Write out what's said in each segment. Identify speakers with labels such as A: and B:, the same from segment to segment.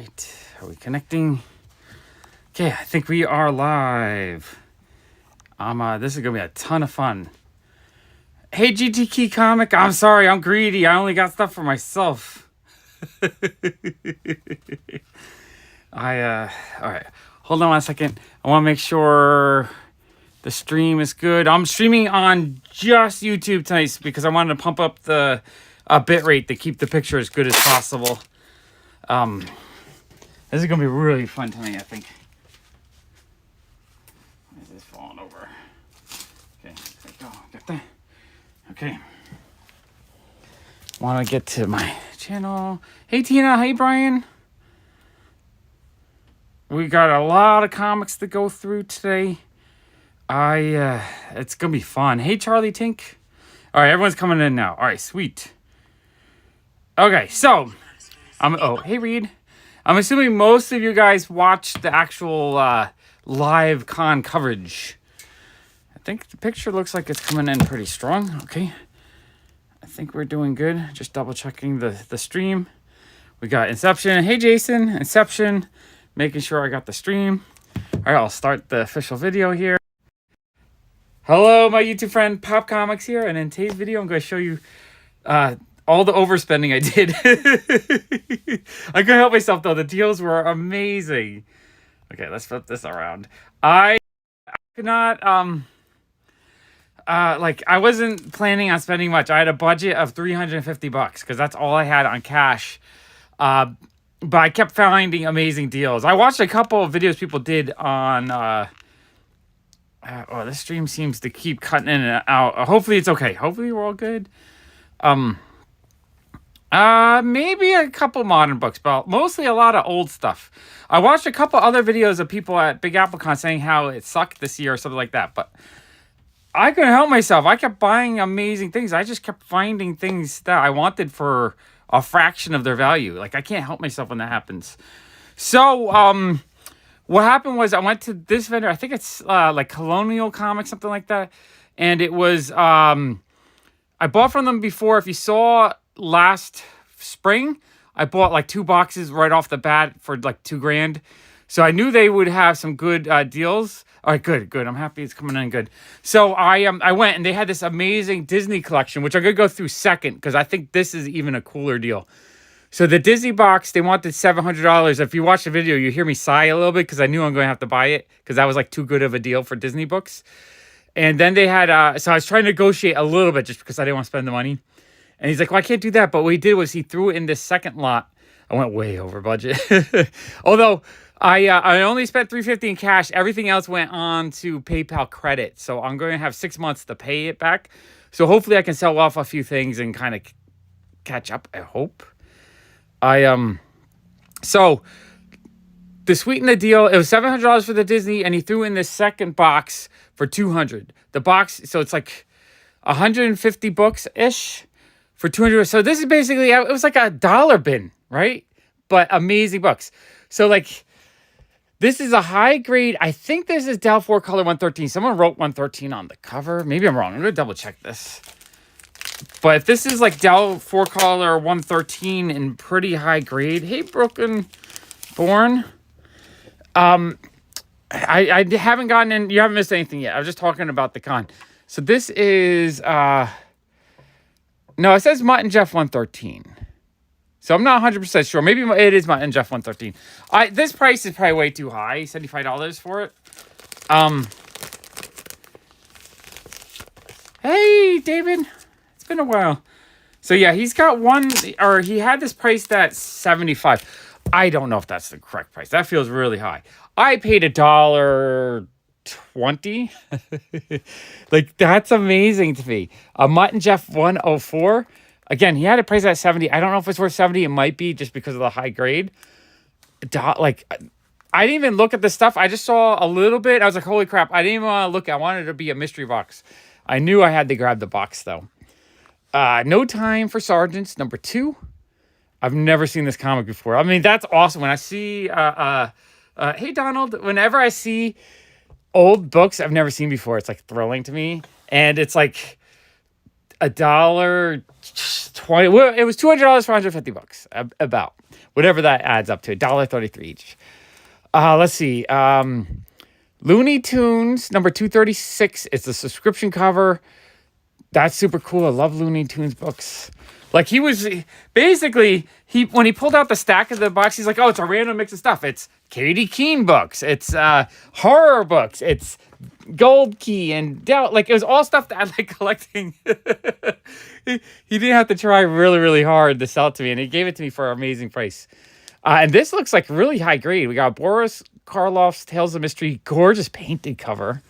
A: right. Are we connecting? Okay, I think we are live. This is gonna be a ton of fun. Hey, GT Key Comic. I'm sorry, I'm greedy. I only got stuff for myself. All right. Hold on 1 second. I want to make sure the stream is good. I'm streaming on just YouTube tonight because I wanted to pump up the bitrate to keep the picture as good as possible. This is gonna be really fun tonight, I think. Why is this falling over? Okay, there we go. Got that. Okay. Want to get to my channel. Hey Tina. Hey Brian. We got a lot of comics to go through today. It's gonna be fun. Hey Charlie Tink. All right, everyone's coming in now. All right, sweet. Okay, so hey Reed. I'm assuming most of you guys watched the actual live con coverage. I think the picture looks like it's coming in pretty strong. Okay, I think we're doing good. Just double checking the stream. We got Inception. Hey Jason, Inception. Making sure I got the stream. All right, I'll start the official video here. Hello, my YouTube friend Pop Comics here, and in today's video, I'm going to show you all the overspending I did. I couldn't help myself though. The deals were amazing. Okay, let's flip this around. I could not I wasn't planning on spending much. I had a budget of $350 because that's all I had on cash. But I kept finding amazing deals. I watched a couple of videos people did on this stream seems to keep cutting in and out. Hopefully it's okay. Hopefully we're all good. Maybe a couple modern books, but mostly a lot of old stuff. I watched a couple other videos of people at Big AppleCon saying how it sucked this year or something like that, but I couldn't help myself. I kept buying amazing things. I just kept finding things that I wanted for a fraction of their value. Like, I can't help myself when that happens. So, what happened was I went to this vendor. I think it's like Colonial Comics, something like that. And it was, I bought from them before. If you saw last spring, I bought like 2 boxes right off the bat for like $2,000. So I knew they would have some good deals. All right, good. I'm happy it's coming in good. So I went and they had this amazing Disney collection, which I'm gonna go through second because I think this is even a cooler deal. So the Disney box, they wanted $700. If you watch the video, you hear me sigh a little bit because I knew I'm going to have to buy it because that was like too good of a deal for Disney books. And then they had, so I was trying to negotiate a little bit just because I didn't want to spend the money. And he's like, well, I can't do that. But what he did was he threw it in this second lot. I went way over budget. Although I only spent $350 in cash. Everything else went on to PayPal credit. So I'm going to have 6 months to pay it back. So hopefully I can sell off a few things and kind of catch up, I hope. So to sweeten the deal, it was $700 for the Disney, and he threw in this second box for $200. The box, so it's like 150 books ish for $200. So this is basically, it was like a dollar bin, right? But amazing books. So like, this is a high grade. I think this is Dell 4-color 113. Someone wrote 113 on the cover. Maybe I'm wrong. I'm gonna double check this. But if this is like Dell 4-color 113 in pretty high grade. Hey, Broken Born. I haven't gotten in. You haven't missed anything yet. I was just talking about the con. So this is, no, it says Mutt and Jeff 113. So I'm not 100% sure. Maybe it is Mutt and Jeff 113. This price is probably way too high. $75 for it. Hey, David. It's been a while. So yeah, he's got one, or he had this priced at $75. I don't know if that's the correct price. That feels really high. I paid $1.20. Like, that's amazing to me. A Mutt and Jeff 104. Again, he had it priced at $70. I don't know if it's worth $70. It might be just because of the high grade. Like, I didn't even look at the stuff. I just saw a little bit. I was like, holy crap. I didn't even want to look. I wanted it to be a mystery box. I knew I had to grab the box, though. No Time for Sergeants, number 2. I've never seen this comic before. I mean, that's awesome. When I see, hey, Donald, whenever I see old books I've never seen before, it's like thrilling to me. And it's like, $1.20. Well, it was $200 for $150. About whatever that adds up to. $1.33 each. Let's see. Looney Tunes number 236. It's a subscription cover. That's super cool. I love Looney Tunes books. Like when he pulled out the stack of the box, he's like, oh, it's a random mix of stuff. It's Katie Keene books. It's horror books. It's Gold Key and Doubt. Like, it was all stuff that I like collecting. he didn't have to try really, really hard to sell it to me, and he gave it to me for an amazing price. And this looks like really high grade. We got Boris Karloff's Tales of Mystery, gorgeous painted cover.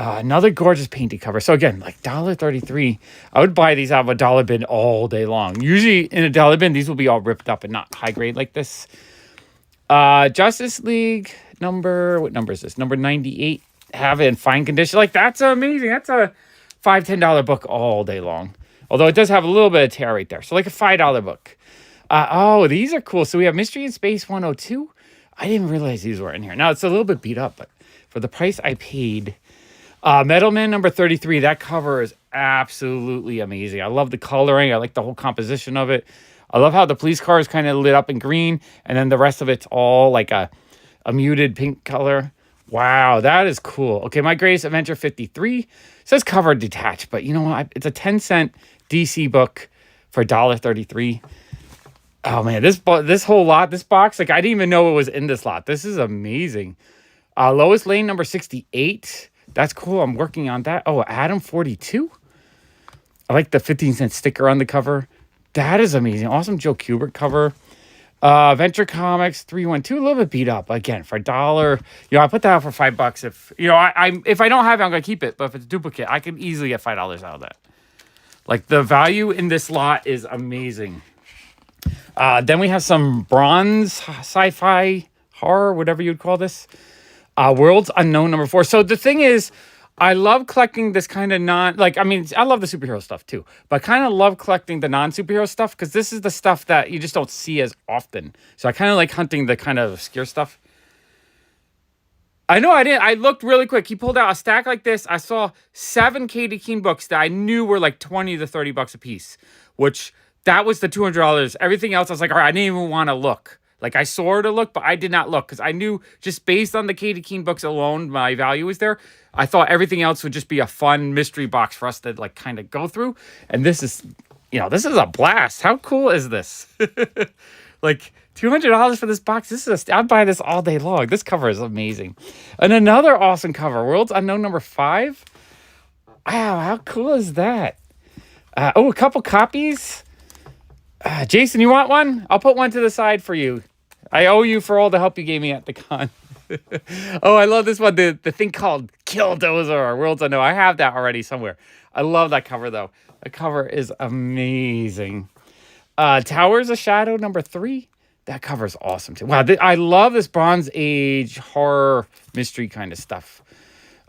A: Another gorgeous painted cover. So again, like $1.33. I would buy these out of a dollar bin all day long. Usually in a dollar bin, these will be all ripped up and not high grade like this. Justice League what number is this? Number 98. Have it in fine condition. Like, that's amazing. That's a $5, $10 book all day long. Although it does have a little bit of tear right there. So like a $5 book. These are cool. So we have Mystery in Space 102. I didn't realize these were in here. Now, it's a little bit beat up, but for the price I paid. Metal Man number 33. That cover is absolutely amazing. I love the coloring. I like the whole composition of it. I love how the police car is kind of lit up in green, and then the rest of it's all like a muted pink color. Wow, that is cool. Okay, My Greatest Adventure 53. It says cover detached, but you know what? It's a 10-cent DC book for $1.33. Oh man, this whole lot, this box, like I didn't even know it was in this lot. This is amazing. Lois Lane number 68. That's cool. I'm working on that. Oh, Adam 42. I like the 15-cent sticker on the cover. That is amazing. Awesome Joe Kubert cover. Venture Comics 312, a little bit beat up again for $1. I put that out for $5. If I don't have it, I'm gonna keep it. But if it's a duplicate, I can easily get $5 out of that. Like, the value in this lot is amazing. Then we have some bronze sci-fi horror, whatever you'd call this. Worlds Unknown number 4. So the thing is, I love collecting this kind of I love the superhero stuff too, but I kind of love collecting the non-superhero stuff because this is the stuff that you just don't see as often. So I kind of like hunting the kind of obscure stuff. I know I didn't. I looked really quick. He pulled out a stack like this. I saw 7 Katie Keene books that I knew were like $20 to $30 a piece, which that was the $200. Everything else, I was like, all right, I didn't even want to look. Like, I saw to look, but I did not look because I knew just based on the Katie Keene books alone, my value was there. I thought everything else would just be a fun mystery box for us to like kind of go through. And this is a blast. How cool is this? Like $200 for this box. I'd buy this all day long. This cover is amazing. And another awesome cover, Worlds Unknown number 5. Wow, how cool is that? A couple copies. Jason, you want one? I'll put one to the side for you. I owe you for all the help you gave me at the con. Oh, I love this one. The thing called Killdozer or Worlds Unknown. I have that already somewhere. I love that cover, though. The cover is amazing. Towers of Shadow number 3. That cover is awesome, too. Wow, I love this Bronze Age horror mystery kind of stuff.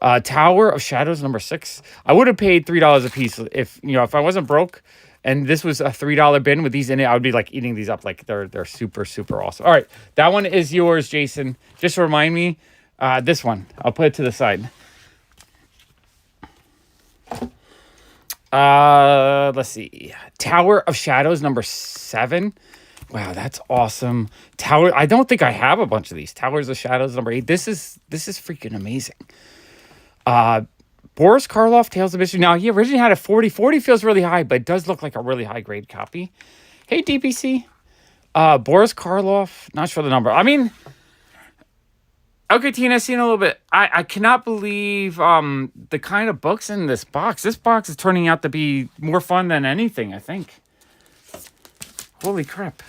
A: Tower of Shadows number 6. I would have paid $3 a piece if I wasn't broke. And this was a $3 bin with these in it. I would be like eating these up. Like they're super, super awesome. All right. That one is yours, Jason. Just remind me. This one. I'll put it to the side. Let's see. Tower of Shadows number 7. Wow, that's awesome. I don't think I have a bunch of these. Towers of Shadows number 8. This is freaking amazing. Boris Karloff, Tales of Mystery. Now, he originally had a 40. 40 feels really high, but it does look like a really high-grade copy. Hey, DPC. Boris Karloff. Not sure the number. Okay, Tina, seen a little bit. I cannot believe the kind of books in this box. This box is turning out to be more fun than anything, I think. Holy crap.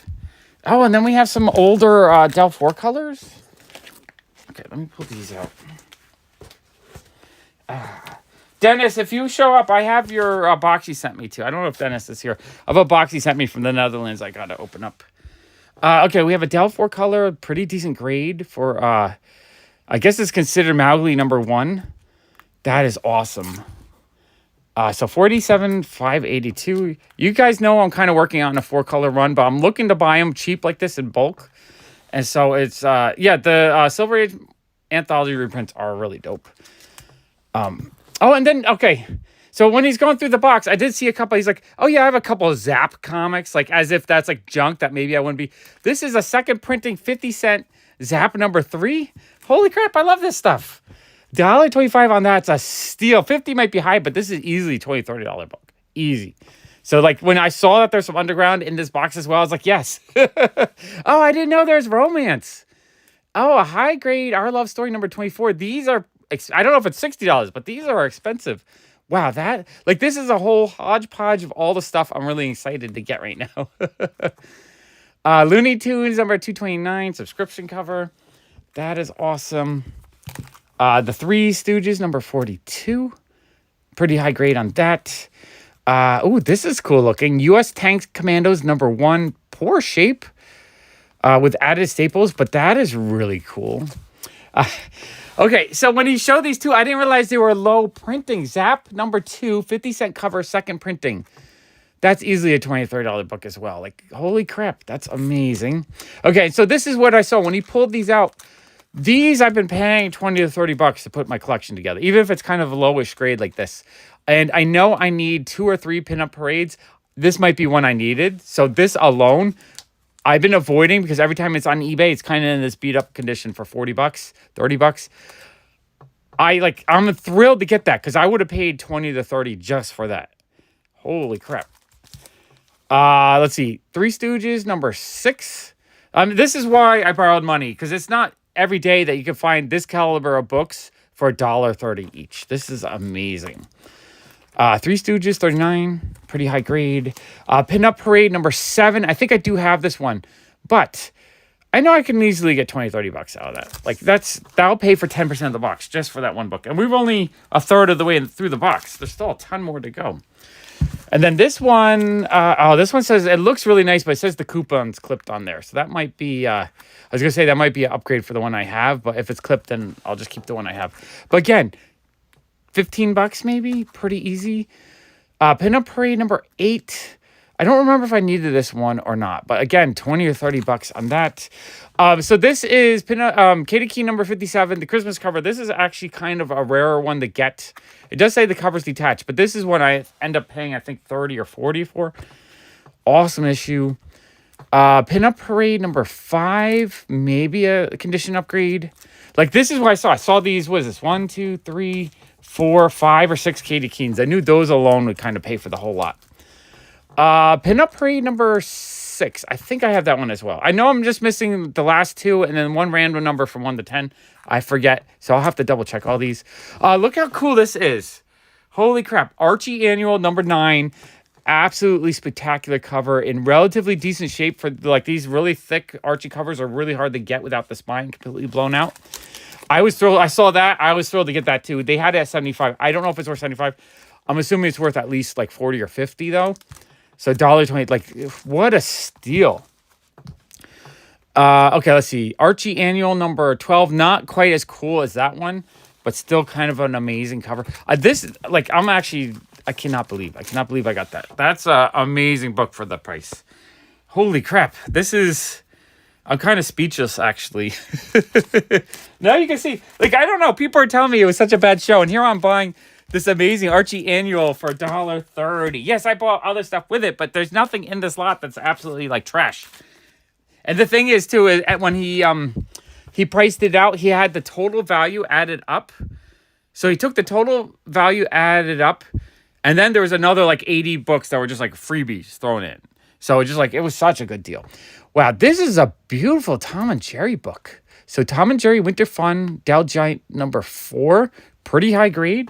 A: Oh, and then we have some older Del 4 colors. Okay, let me pull these out. Dennis, if you show up, I have your box you sent me to. I don't know if Dennis is here. I have a box you sent me from the Netherlands I got to open up. Okay, we have a Del 4 color, pretty decent grade for, I guess it's considered Mowgli number 1. That is awesome. So 47,582. You guys know I'm kind of working on a 4-color run, but I'm looking to buy them cheap like this in bulk. And so it's, the Silver Age anthology reprints are really dope. And then, okay, So when he's going through the box, I did see a couple. He's like, oh yeah, I have a couple of Zap comics, like as if that's like junk that maybe I wouldn't be. This is a second printing 50-cent Zap number 3. Holy crap, I love this stuff. $1.25 on that's a steal. 50 might be high, but this is easily $20, $30 book. Easy. So like when I saw that there's some underground in this box as well, I was like, yes. Oh, I didn't know there's romance. Oh, a high grade Our Love Story number 24. These are, I don't know if it's $60, but these are expensive. Wow, that, like this is a whole hodgepodge of all the stuff I'm really excited to get right now. Looney Tunes number 229, subscription cover. That is awesome. The Three Stooges number 42. Pretty high grade on that. Oh, this is cool looking. U.S. Tanks Commandos number 1, poor shape with added staples, but that is really cool. Okay, so when he showed these two, I didn't realize they were low printing. Zap number 2, 50-cent cover, second printing. That's easily a $20, $30 book as well. Like, holy crap, that's amazing. Okay, so this is what I saw when he pulled these out. These I've been paying $20 to $30 to put my collection together, even if it's kind of a lowish grade like this. And I know I need 2 or 3 pinup parades. This might be one I needed. So this alone, I've been avoiding because every time it's on eBay, it's kind of in this beat up condition for $40, $30. I'm thrilled to get that because I would have paid 20 to 30 just for that. Holy crap. Let's see. Three Stooges number 6. This is why I borrowed money, because it's not every day that you can find this caliber of books for $1.30 each. This is amazing. Three Stooges 39, pretty high grade. Pinup Parade number 7. I think I do have this one, but I know I can easily get 20, $30 out of that. Like that'll pay for 10% of the box just for that one book. And we've only a third of the way through the box. There's still a ton more to go. And then this one, this one says, it looks really nice, but it says the coupon's clipped on there. So that might be, I was going to say that might be an upgrade for the one I have, but if it's clipped, then I'll just keep the one I have. But again, $15 maybe, pretty easy. Pinup Parade number 8. I don't remember if I needed this one or not, but again, 20 or $30 on that. So this is Katie Key number 57, the Christmas cover. This is actually kind of a rarer one to get. It does say the cover's detached, but this is one I end up paying, I think, 30 or 40 for. Awesome issue. Pinup Parade number 5, maybe a condition upgrade. Like this is what I saw these, what is this, 1, 2, 3, 4, 5, or 6 Katie Keens. I knew those alone would kind of pay for the whole lot. Pinup Parade number 6. I think I have that one as well. I know I'm just missing the last 2 and then one random number from 1 to 10. I forget, so I'll have to double check all these. Look how cool this is. Holy crap. Archie Annual number 9. Absolutely spectacular cover in relatively decent shape for like these really thick Archie covers are really hard to get without the spine completely blown out. I was thrilled. I saw that. I was thrilled to get that too. They had it at 75. I don't know if it's worth 75. I'm assuming it's worth at least like 40 or 50 though. So $1.20, like what a steal. Okay, let's see. Archie Annual number 12, not quite as cool as that one, but still kind of an amazing cover. This, like, I cannot believe I got that. That's an amazing book for the price. Holy crap. I'm kind of speechless, actually. Now you can see, like, I don't know. People are telling me it was such a bad show, and here I'm buying this amazing Archie Annual for $1.30. Yes, I bought other stuff with it, but there's nothing in this lot that's absolutely, like, trash. And the thing is, too, is when he priced it out, he had the total value added up. So he took the total value added up, and then there was another, like, 80 books that were just, like, freebies thrown in. So it was such a good deal. Wow, this is a beautiful Tom and Jerry book. So Tom and Jerry Winter Fun, Dow Giant number 4, pretty high grade.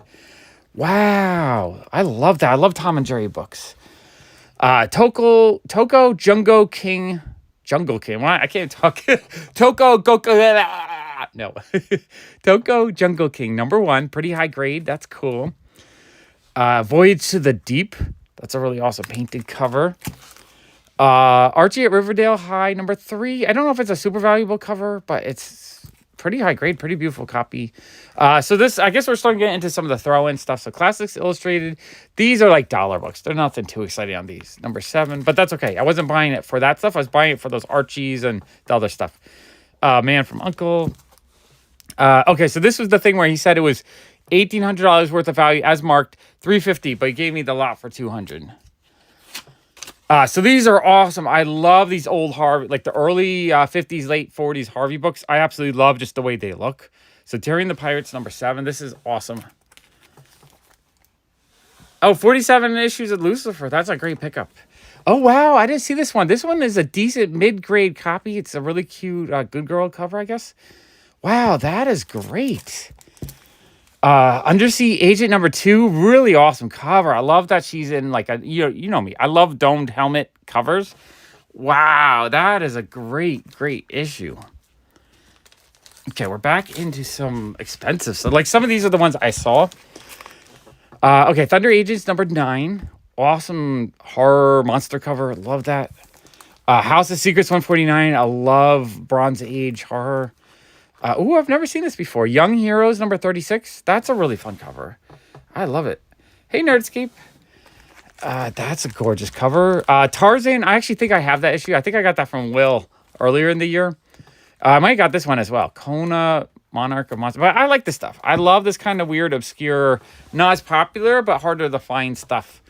A: Wow, I love that. I love Tom and Jerry books. Toko Jungle King. Why? I can't talk. Toko no. Toko Jungle King number 1, pretty high grade. That's cool. Voyage to the Deep. That's a really awesome painted cover. Archie at Riverdale High number 3. I don't know if it's a super valuable cover, but it's pretty high grade, pretty beautiful copy. So this, I guess we're starting to get into some of the throw-in stuff. So Classics Illustrated, these are like dollar books. They're nothing too exciting on these. Number 7, but that's okay. I wasn't buying it for that stuff. I was buying it for those Archies and the other stuff. Man from U.N.C.L.E. Okay, so this was the thing where he said it was $1,800 worth of value as marked, $350, but he gave me the lot for $200. So these are awesome. I love these old Harvey, like the early 50s, late 40s Harvey books. I absolutely love just the way they look. So Terry and the Pirates, number 7. This is awesome. Oh, 47 issues of Lucifer. That's a great pickup. Oh, wow. I didn't see this one. This one is a decent mid-grade copy. It's a really cute Good Girl cover, I guess. Wow, that is great. Undersea Agent number 2, really awesome cover. I love that she's in like a, you know me. I love domed helmet covers. Wow, that is a great issue. Okay, we're back into some expensive. So like some of these are the ones I saw. Okay, Thunder Agents number 9. Awesome horror monster cover. Love that. House of Secrets 149. I love Bronze Age horror. Ooh, I've never seen this before. Young Heroes number 36. That's a really fun cover. I love it. Hey, Nerdscape. That's a gorgeous cover. Tarzan, I actually think I have that issue. I think I got that from Will earlier in the year. I might have got this one as well. Kona, Monarch of Monsters. But I like this stuff. I love this kind of weird, obscure, not as popular, but harder to find stuff.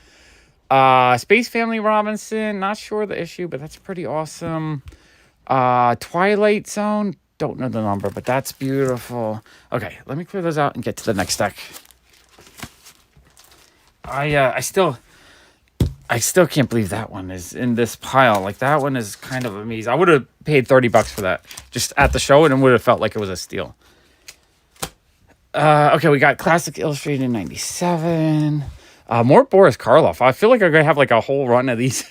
A: Space Family Robinson. Not sure the issue, but that's pretty awesome. Twilight Zone. Don't know the number, but that's beautiful. Okay, let me clear those out and get to the next deck. I still can't believe that one is in this pile. Like that one is kind of amazing. I would have paid $30 for that just at the show, and it would have felt like it was a steal. Okay, we got Classic Illustrated 97. More Boris Karloff. I feel like I'm going to have like a whole run of these.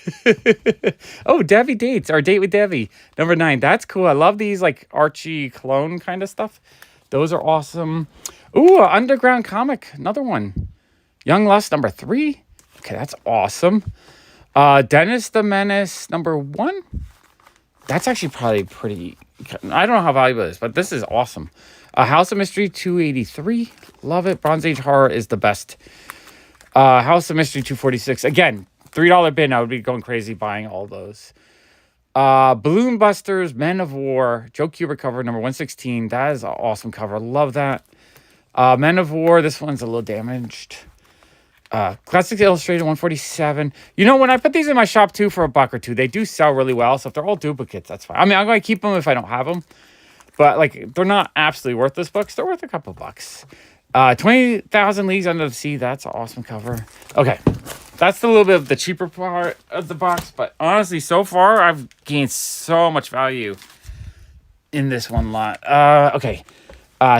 A: Oh, Debbie Dates. Our Date with Debbie. Number 9. That's cool. I love these like Archie clone kind of stuff. Those are awesome. Ooh, Underground Comic. Another one. Young Lust number 3. Okay, that's awesome. Dennis the Menace number 1. That's actually probably pretty... I don't know how valuable it is, but this is awesome. House of Mystery 283. Love it. Bronze Age Horror is the best. House of Mystery 246. Again, $3 bin. I would be going crazy buying all those. Balloon Busters, Men of War, Joe Kubert cover, number 116. That is an awesome cover. Love that. Men of War, this one's a little damaged. Classic Illustrated 147. You know, when I put these in my shop too for $1 or $2, they do sell really well. So if they're all duplicates, that's fine. I mean, I'm going to keep them if I don't have them. But like, they're not absolutely worthless books. They're worth a couple bucks. 20,000 Leagues Under the Sea. That's an awesome cover. Okay. That's a little bit of the cheaper part of the box. But honestly, so far, I've gained so much value in this one lot. Okay.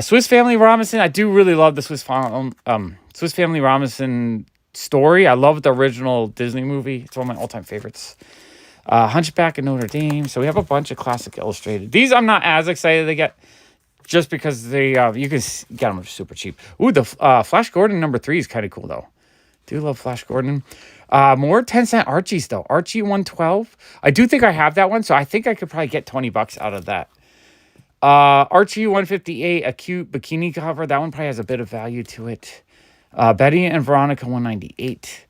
A: Swiss Family Robinson. I do really love the Swiss Family Robinson story. I love the original Disney movie. It's one of my all-time favorites. Hunchback of Notre Dame. So we have a bunch of Classic Illustrated. These I'm not as excited to get just because they you can get them super cheap. Ooh, the Flash Gordon number 3 is kind of cool, though. Do love Flash Gordon. More 10-cent Archies, though. Archie 112. I do think I have that one, so I think I could probably get $20 out of that. Archie 158, a cute bikini cover. That one probably has a bit of value to it. Betty and Veronica 198.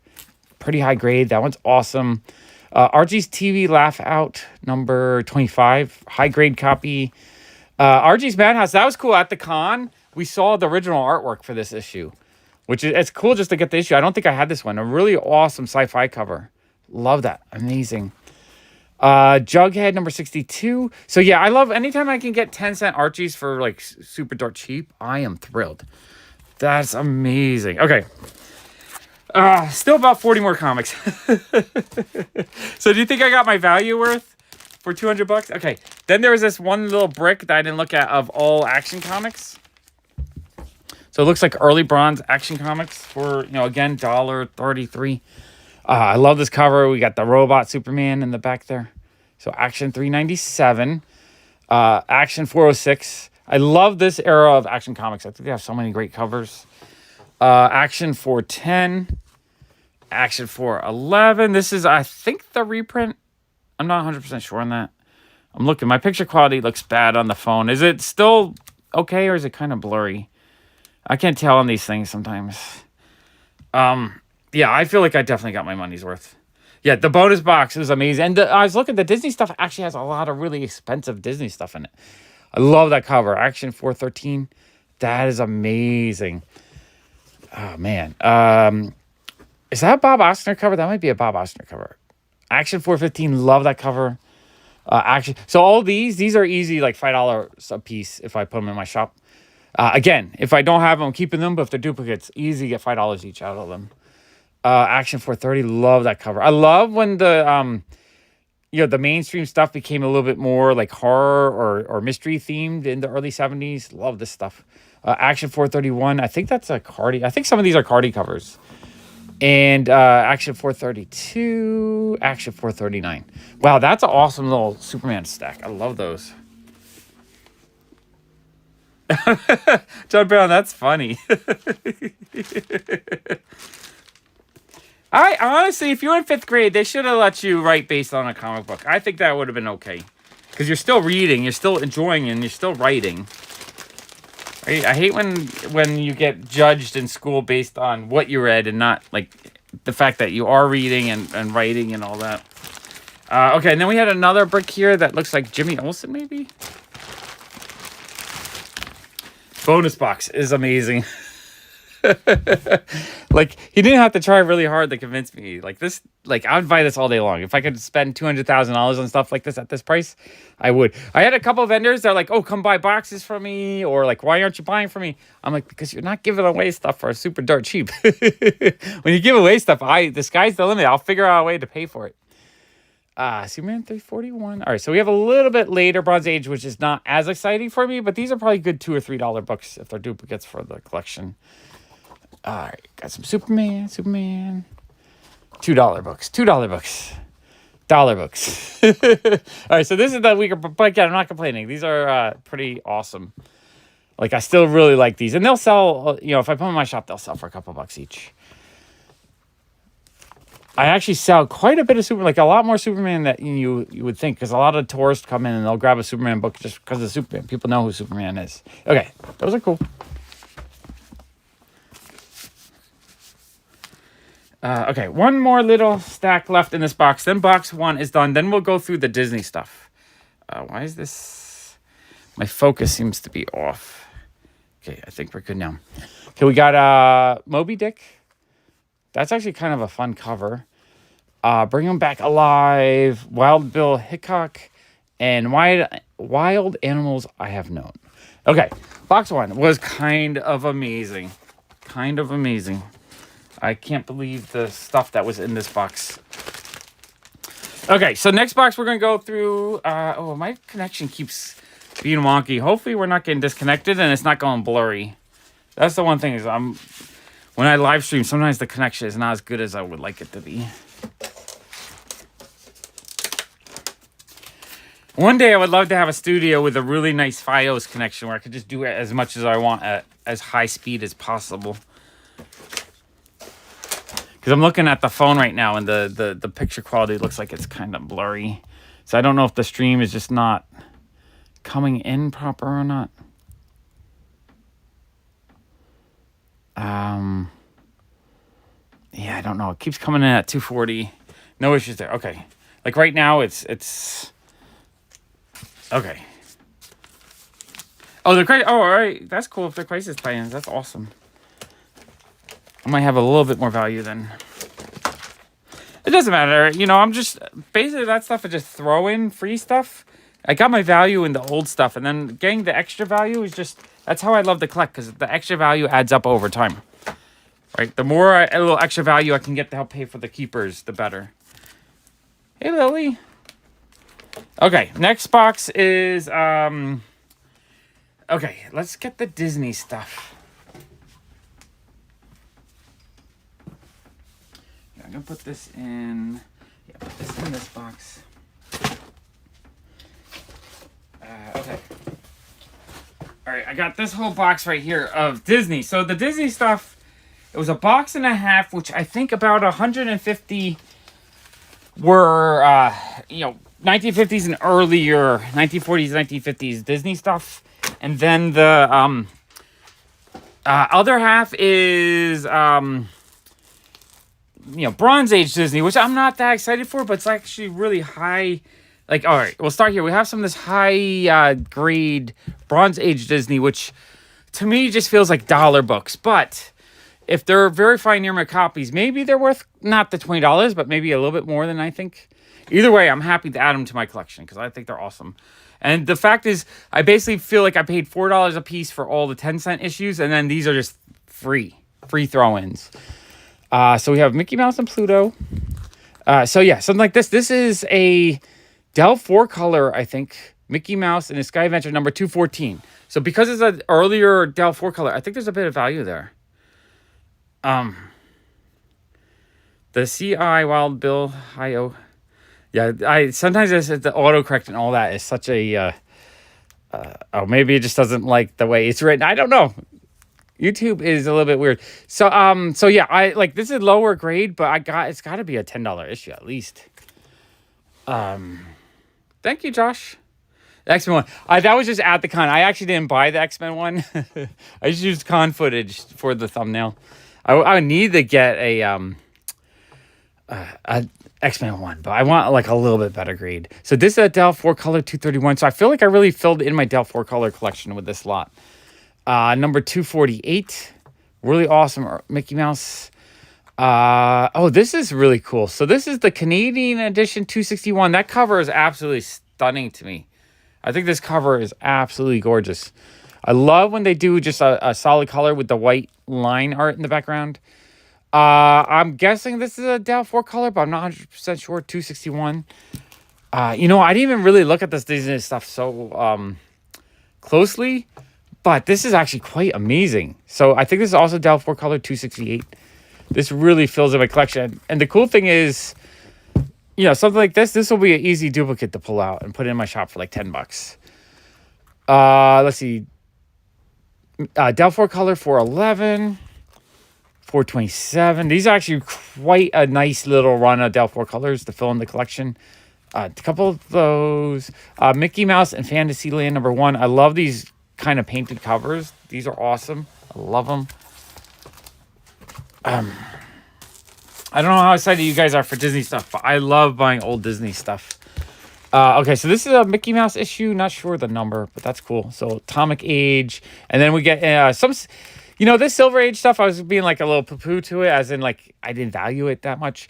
A: Pretty high grade. That one's awesome. Archie's TV Laugh Out number 25. High grade copy. Archie's Madhouse. That was cool. At the con, we saw the original artwork for this issue, which is, it's cool just to get the issue. I don't think I had this one. A really awesome sci-fi cover. Love that. Amazing. Jughead number 62. So yeah, I love anytime I can get 10-cent Archies for like super dark cheap. I am thrilled. That's amazing. Okay. Still about 40 more comics. So do you think I got my value worth for $200? Okay. Then there was this one little brick that I didn't look at of all Action Comics. So it looks like early bronze Action Comics for, you know, again, $1.33. I love this cover. We got the robot Superman in the back there. So Action 397. Action 406. I love this era of Action Comics. I think they have so many great covers. Action 410. Action 411. This is, I think, the reprint. I'm not 100% sure on that. I'm looking. My picture quality looks bad on the phone. Is it still okay, or is it kind of blurry? I can't tell on these things sometimes. Yeah, I feel like I definitely got my money's worth. Yeah, the bonus box is amazing. And I was looking, the Disney stuff actually has a lot of really expensive Disney stuff in it. I love that cover. Action 413. That is amazing. Oh, man. Is that a Bob Ostner cover? That might be a Bob Ostner cover. Action 415, love that cover. Action. So all these are easy, like $5 a piece if I put them in my shop. Again, if I don't have them, I'm keeping them. But if they're duplicates, easy to get $5 each out of them. Action 430, love that cover. I love when the the mainstream stuff became a little bit more like horror or mystery themed in the early 70s. Love this stuff. Action 431, I think that's a Cardi. I think some of these are Cardi covers. And Action 432, Action 439. Wow, that's an awesome little Superman stack. I love those. John Brown, that's funny. I honestly, if you were in 5th grade, they should have let you write based on a comic book. I think that would have been okay. Because you're still reading, you're still enjoying, and you're still writing. I hate when you get judged in school based on what you read and not like the fact that you are reading and writing and all that. Okay, and then we had another brick here that looks like Jimmy Olsen, maybe? Bonus box is amazing. Like, he didn't have to try really hard to convince me. Like, this, like, I would buy this all day long. If I could spend $200,000 on stuff like this at this price, I would. I had a couple of vendors that are like, oh, come buy boxes from me, or like, why aren't you buying from me? I'm like, because you're not giving away stuff for super dirt cheap. When you give away stuff, the sky's the limit. I'll figure out a way to pay for it. Superman 341. All right, so we have a little bit later Bronze Age, which is not as exciting for me, but these are probably good $2 or $3 books if they're duplicates for the collection. All right, got some Superman. $2 books. Dollar books. All right, so this is the weaker, but again, I'm not complaining. These are pretty awesome. Like, I still really like these. And they'll sell, if I put them in my shop, they'll sell for a couple bucks each. I actually sell quite a bit of Superman, like a lot more Superman that you would think, because a lot of tourists come in and they'll grab a Superman book just because of Superman. People know who Superman is. Okay, those are cool. Okay, one more little stack left in this box. Then box 1 is done. Then we'll go through the Disney stuff. Why is this? My focus seems to be off. Okay, I think we're good now. Okay, we got Moby Dick. That's actually kind of a fun cover. Bring 'Em Back Alive, Wild Bill Hickok, and Wild Animals I Have Known. Okay, box 1 was kind of amazing. I can't believe the stuff that was in this box. Okay, so next box we're going to go through... my connection keeps being wonky. Hopefully we're not getting disconnected and it's not going blurry. That's the one thing is when I live stream, sometimes the connection is not as good as I would like it to be. One day I would love to have a studio with a really nice Fios connection where I could just do as much as I want at as high speed as possible. Because I'm looking at the phone right now and the picture quality looks like it's kind of blurry. So I don't know if the stream is just not coming in proper or not. Yeah, I don't know. It keeps coming in at 240. No issues there. Okay. Like right now it's okay. Oh, all right. That's cool if the crisis tie-ins. That's awesome. I might have a little bit more value then. It doesn't matter. I'm just... Basically, that stuff is just throw-in free stuff. I got my value in the old stuff, and then getting the extra value is just... That's how I love to collect, because the extra value adds up over time. Right? The more a little extra value I can get to help pay for the keepers, the better. Hey, Lily. Okay, next box is... Okay, let's get the Disney stuff. I'm going to put this in... Yeah, put this in this box. Okay. Alright, I got this whole box right here of Disney. So the Disney stuff, it was a box and a half, which I think about 150 were, 1950s and earlier, 1940s, 1950s Disney stuff. And then the other half is... Bronze Age Disney, which I'm not that excited for, but it's actually really high. Like, all right, we'll start here. We have some of this high grade Bronze Age Disney, which to me just feels like dollar books, but if they're very fine near my copies, maybe they're worth not the $20, but maybe a little bit more than I think. Either way, I'm happy to add them to my collection because I think they're awesome. And the fact is, I basically feel like I paid $4 a piece for all the 10-cent issues, and then these are just free throw-ins. So we have Mickey Mouse and Pluto. So yeah, something like this. This is a Dell 4-color, I think, Mickey Mouse and his Sky Adventure number 214. So because it's an earlier Dell 4-color, I think there's a bit of value there. The CI Wild Bill IO. Yeah, sometimes the autocorrect and all that is such a maybe it just doesn't like the way it's written. I don't know. YouTube is a little bit weird. So yeah, I like this is lower grade, but it's got to be a $10 issue at least. Thank you, Josh. The X-Men one. That was just at the con. I actually didn't buy the X-Men one. I just used con footage for the thumbnail. I need to get a X-Men one, but I want like a little bit better grade. So this is a Dell 4-color 231. So I feel like I really filled in my Dell 4-color collection with this lot. Number 248. Really awesome Mickey Mouse. This is really cool. So this is the Canadian edition 261. That cover is absolutely stunning to me. I think this cover is absolutely gorgeous. I love when they do just a solid color with the white line art in the background. I'm guessing this is a Dell 4-color, but I'm not 100% sure. 261. I didn't even really look at this Disney stuff so closely, but this is actually quite amazing. So I think this is also Dell 4-color 268. This really fills in my collection. And the cool thing is, something like this will be an easy duplicate to pull out and put in my shop for like $10. Let's see. Dell 4-color 411. 427. These are actually quite a nice little run of Dell 4-colors to fill in the collection. A couple of those. Mickey Mouse and Fantasyland number 1. I love these kind of painted covers. These are awesome. I love them. I don't know how excited you guys are for Disney stuff, but I love buying old Disney stuff. Okay, so this is a Mickey Mouse issue. Not sure the number, but that's cool. So Atomic Age. And then we get some... this Silver Age stuff, I was being like a little poo-poo to it, as in like I didn't value it that much.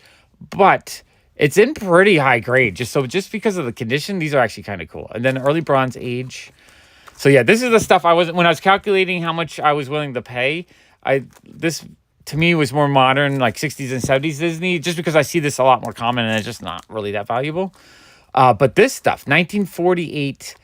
A: But it's in pretty high grade. Just because of the condition, these are actually kind of cool. And then Early Bronze Age. So yeah, this is the stuff when I was calculating how much I was willing to pay, this to me was more modern, like 60s and 70s Disney, just because I see this a lot more common and it's just not really that valuable. But this stuff, 1948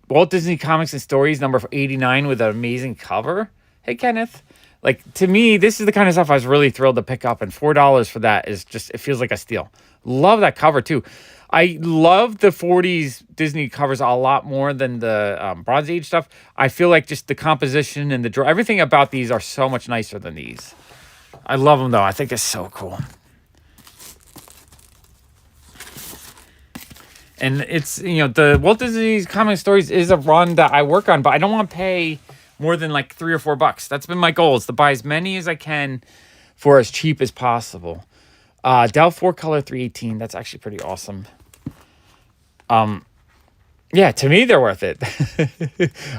A: Walt Disney Comics and Stories number 89 with an amazing cover. Hey, Kenneth. Like, to me, this is the kind of stuff I was really thrilled to pick up. And $4 for that is just, it feels like a steal. Love that cover, too. I love the 40s Disney covers a lot more than the Bronze Age stuff. I feel like just the composition and everything about these are so much nicer than these. I love them, though. I think it's so cool. And it's, the Walt Disney Comic Stories is a run that I work on, but I don't want to pay more than like $3 or $4. That's been my goal, is to buy as many as I can for as cheap as possible. Dell 4-color 318. That's actually pretty awesome. Yeah, to me, they're worth it.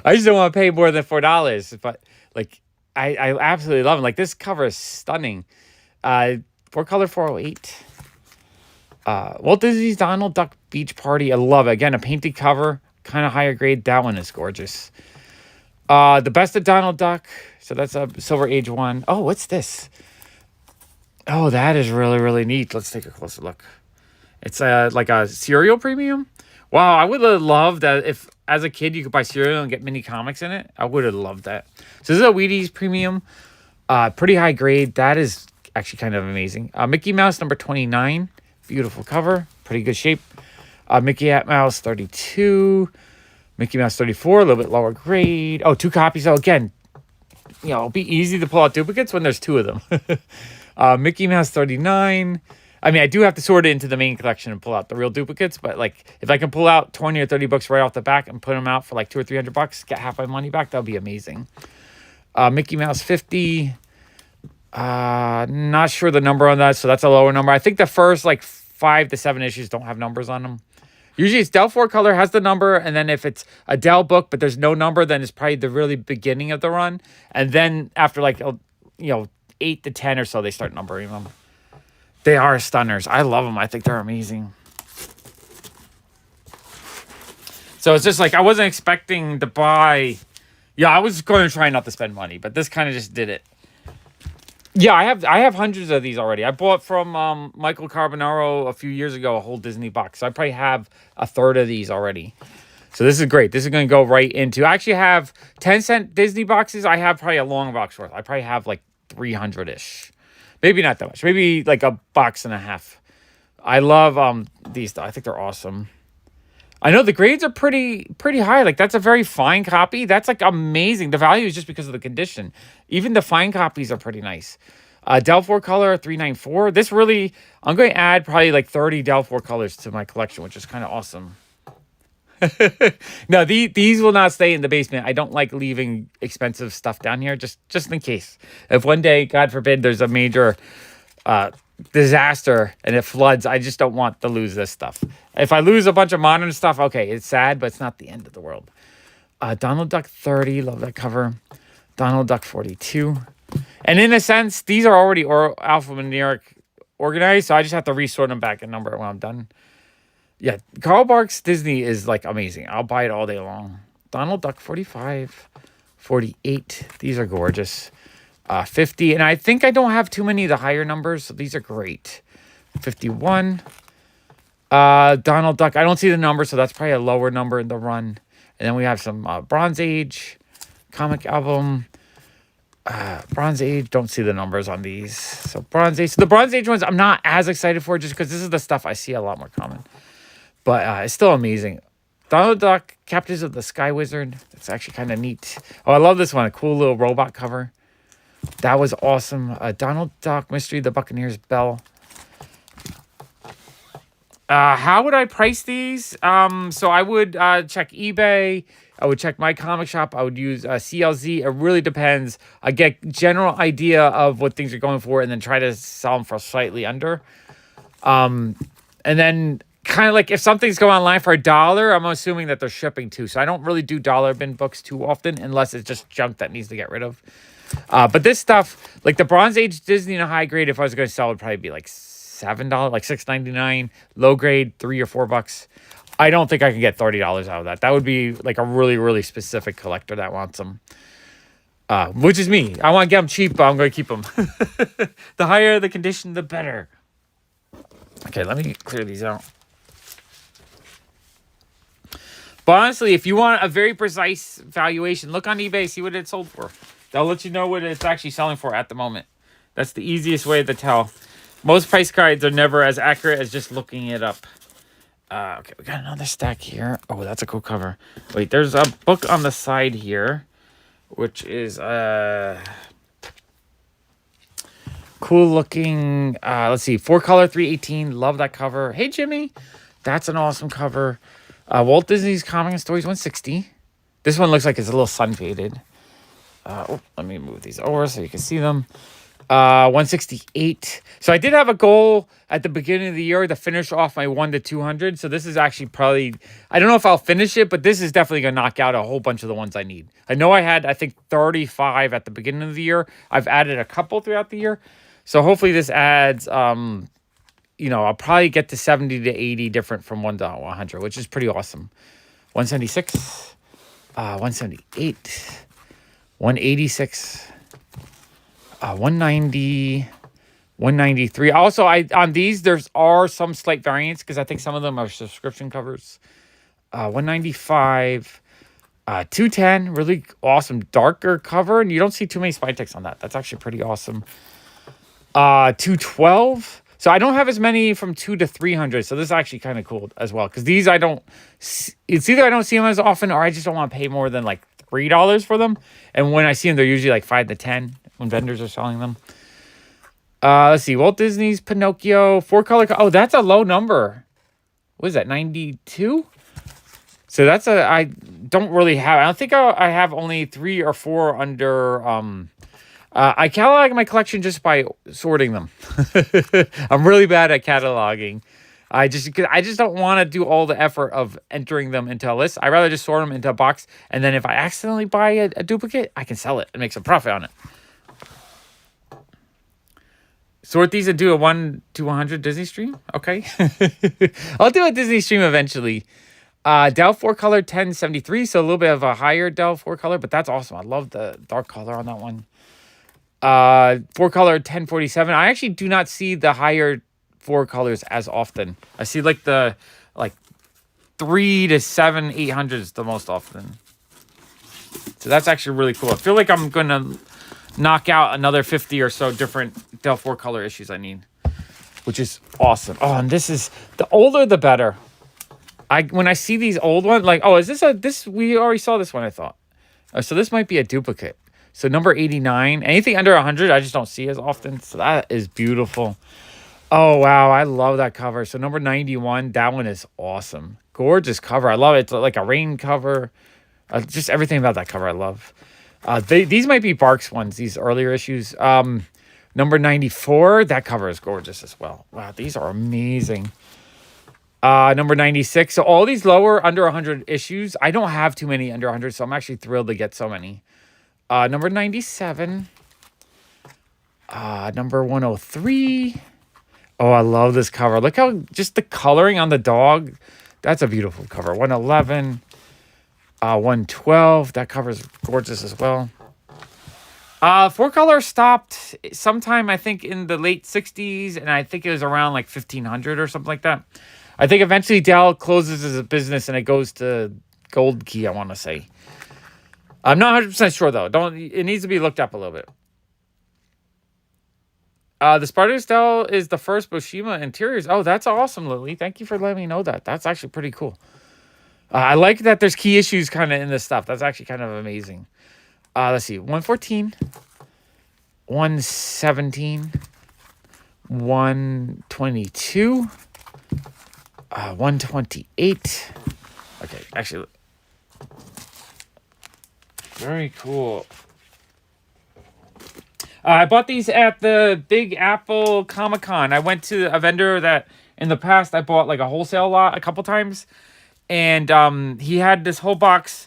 A: I just don't want to pay more than $4, but like, I absolutely love them. Like, this cover is stunning. 4-color 408. Walt Disney's Donald Duck Beach Party. I love it. Again, a painted cover, kind of higher grade. That one is gorgeous. The Best of Donald Duck. So that's a Silver Age one. Oh, what's this? Oh, that is really, really neat. Let's take a closer look. It's like a cereal premium. Wow, I would have loved that if, as a kid, you could buy cereal and get mini comics in it. I would have loved that. So this is a Wheaties premium. Pretty high grade. That is actually kind of amazing. Mickey Mouse number 29. Beautiful cover. Pretty good shape. Mickey Mouse 32. Mickey Mouse 34. A little bit lower grade. Oh, 2 copies. So again, it'll be easy to pull out duplicates when there's 2 of them. Mickey Mouse 39. I mean, I do have to sort it into the main collection and pull out the real duplicates, but like if I can pull out 20 or 30 books right off the back and put them out for like $200 or $300, get half my money back, that would be amazing. Mickey Mouse 50. Not sure the number on that, so that's a lower number. I think the first like 5 to 7 issues don't have numbers on them. Usually it's Dell 4-color has the number, and then if it's a Dell book but there's no number, then it's probably the really beginning of the run. And then after like 8 to 10 or so, they start numbering them. They are stunners. I love them. I think they're amazing. So it's just like I wasn't expecting to buy. Yeah, I was going to try not to spend money, but this kind of just did it. Yeah, I have hundreds of these already. I bought from Michael Carbonaro a few years ago a whole Disney box. So I probably have a third of these already. So this is great. This is going to go right into. I actually have 10-cent Disney boxes. I have probably a long box worth. I probably have like 300-ish. Maybe not that much. Maybe like a box and a half. I love these. I think they're awesome. I know the grades are pretty high. Like that's a very fine copy. That's like amazing. The value is just because of the condition. Even the fine copies are pretty nice. Delphor color 394. This really, I'm going to add probably like 30 Delphor colors to my collection, which is kind of awesome. No, these will not stay in the basement. I don't like leaving expensive stuff down here, just in case. If one day, God forbid, there's a major disaster and it floods, I just don't want to lose this stuff. If I lose a bunch of modern stuff, okay, it's sad, but it's not the end of the world. Donald Duck 30, love that cover. Donald Duck 42. And in a sense, these are already alphanumeric organized, so I just have to resort them back and number it when I'm done. Yeah, Carl Barks Disney is like amazing. I'll buy it all day long. Donald Duck 45, 48. These are gorgeous. 50, and I think I don't have too many of the higher numbers, so these are great. 51. Donald Duck. I don't see the number, so that's probably a lower number in the run. And then we have some Bronze Age comic album. Bronze Age. Don't see the numbers on these. So Bronze Age. So the Bronze Age ones I'm not as excited for just because this is the stuff I see a lot more common. But it's still amazing. Donald Duck, Captives of the Sky Wizard. That's actually kind of neat. Oh, I love this one. A cool little robot cover. That was awesome. Donald Duck, Mystery of the Buccaneer's Bell. How would I price these? So I would check eBay. I would check my comic shop. I would use CLZ. It really depends. I get general idea of what things are going for and then try to sell them for slightly under. And then kind of like if something's going online for $1, I'm assuming that they're shipping too. So I don't really do dollar bin books too often unless it's just junk that needs to get rid of. But this stuff, like the Bronze Age Disney in a high grade, if I was going to sell, it would probably be like $7, like $6.99. Low grade, $3 or $4. I don't think I can get $30 out of that. That would be like a really, really specific collector that wants them. Which is me. I want to get them cheap, but I'm going to keep them. The higher the condition, the better. Okay, let me clear these out. But honestly, if you want a very precise valuation, look on eBay, see what it sold for. They'll let you know what it's actually selling for at the moment. That's the easiest way to tell. Most price guides are never as accurate as just looking it up. Okay, we got another stack here. Oh, that's a cool cover. Wait, there's a book on the side here, which is cool looking. Let's see, 4-color 318. Love that cover. Hey, Jimmy. That's an awesome cover. Walt Disney's Comic and Stories 160. This one looks like it's a little sun faded. Let me move these over so you can see them. 168. So I did have a goal at the beginning of the year to finish off my 1 to 200. So this is actually probably, I don't know if I'll finish it, but this is definitely going to knock out a whole bunch of the ones I need. I know I had, I think, 35 at the beginning of the year. I've added a couple throughout the year. So hopefully this adds, I'll probably get to 70 to 80 different from 1 to 100, which is pretty awesome. 176, 178, 186, 190, 193. Also, on these, are some slight variants because I think some of them are subscription covers. 195, 210, really awesome darker cover, and you don't see too many spy text on that. That's actually pretty awesome. 212. So I don't have as many from 2 to 300. So this is actually kind of cool as well because these it's either I don't see them as often or I just don't want to pay more than like $3 for them. And when I see them, they're usually like 5 to 10 when vendors are selling them. Let's see. Walt Disney's Pinocchio, 4-color. Oh, that's a low number. What is that, 92? So that's I don't really have. I don't think I have only 3 or 4 under. I catalog my collection just by sorting them. I'm really bad at cataloging. I just don't want to do all the effort of entering them into a list. I'd rather just sort them into a box, and then if I accidentally buy a duplicate, I can sell it and make some profit on it. sort these and do a 1 to 100 Disney stream. Okay. I'll do a Disney stream eventually. Dell 4-color 1073, so a little bit of a higher Dell 4-color, but that's awesome. I love the dark color on that one. 4-color 1047. I actually do not see the higher 4 colors as often. I see like the 3 to 7 800s the most often. So that's actually really cool. I feel like I'm gonna knock out another 50 or so different Dell 4-color issues I need, which is awesome. Oh, and this is, the older the better. When I see these old ones, like, oh, is this we already saw this one, I thought. So this might be a duplicate. So number 89, anything under 100, I just don't see as often. So that is beautiful. Oh, wow, I love that cover. So number 91, that one is awesome. Gorgeous cover. I love it. It's like a rain cover. Just everything about that cover I love. These might be Barks ones, these earlier issues. Number 94, that cover is gorgeous as well. Wow, these are amazing. Number 96. So all these lower under 100 issues, I don't have too many under 100, so I'm actually thrilled to get so many. Number 97. Number 103. Oh, I love this cover. Look how just the coloring on the dog. That's a beautiful cover. 111. 112. That cover is gorgeous as well. 4-color stopped sometime, I think, in the late 60s, and I think it was around like 1500 or something like that. I think eventually Dell closes as a business and it goes to Gold Key, I want to say. I'm not 100% sure, though. It needs to be looked up a little bit. The Spartacus Dell is the first Boshima interiors. Oh, that's awesome, Lily. Thank you for letting me know that. That's actually pretty cool. I like that there's key issues kind of in this stuff. That's actually kind of amazing. Let's see. 114. 117. 122. 128. Okay, actually, very cool. I bought these at the Big Apple Comic-Con. I went to a vendor that in the past I bought like a wholesale lot a couple times, and he had this whole box,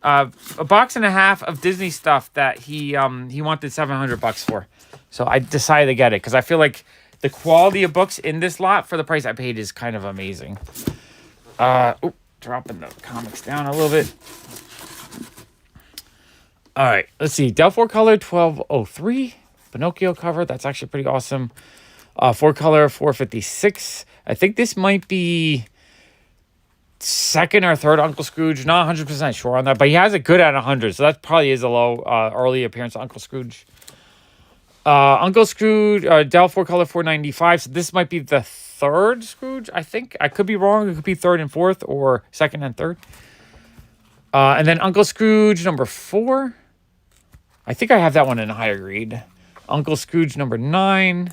A: a box and a half of Disney stuff that he wanted $700 for. So I decided to get it because I feel like the quality of books in this lot for the price I paid is kind of amazing. Dropping the comics down a little bit. All right, let's see. Dell 4-color 1203. Pinocchio cover. That's actually pretty awesome. 4-color 456. I think this might be second or third Uncle Scrooge. Not 100% sure on that, but he has it good at 100. So that probably is a low early appearance of Uncle Scrooge. Uncle Scrooge, Dell 4-color 495. So this might be the third Scrooge, I think. I could be wrong. It could be third and fourth or second and third. And then Uncle Scrooge number 4. I think I have that one in a higher grade. Uncle Scrooge number 9.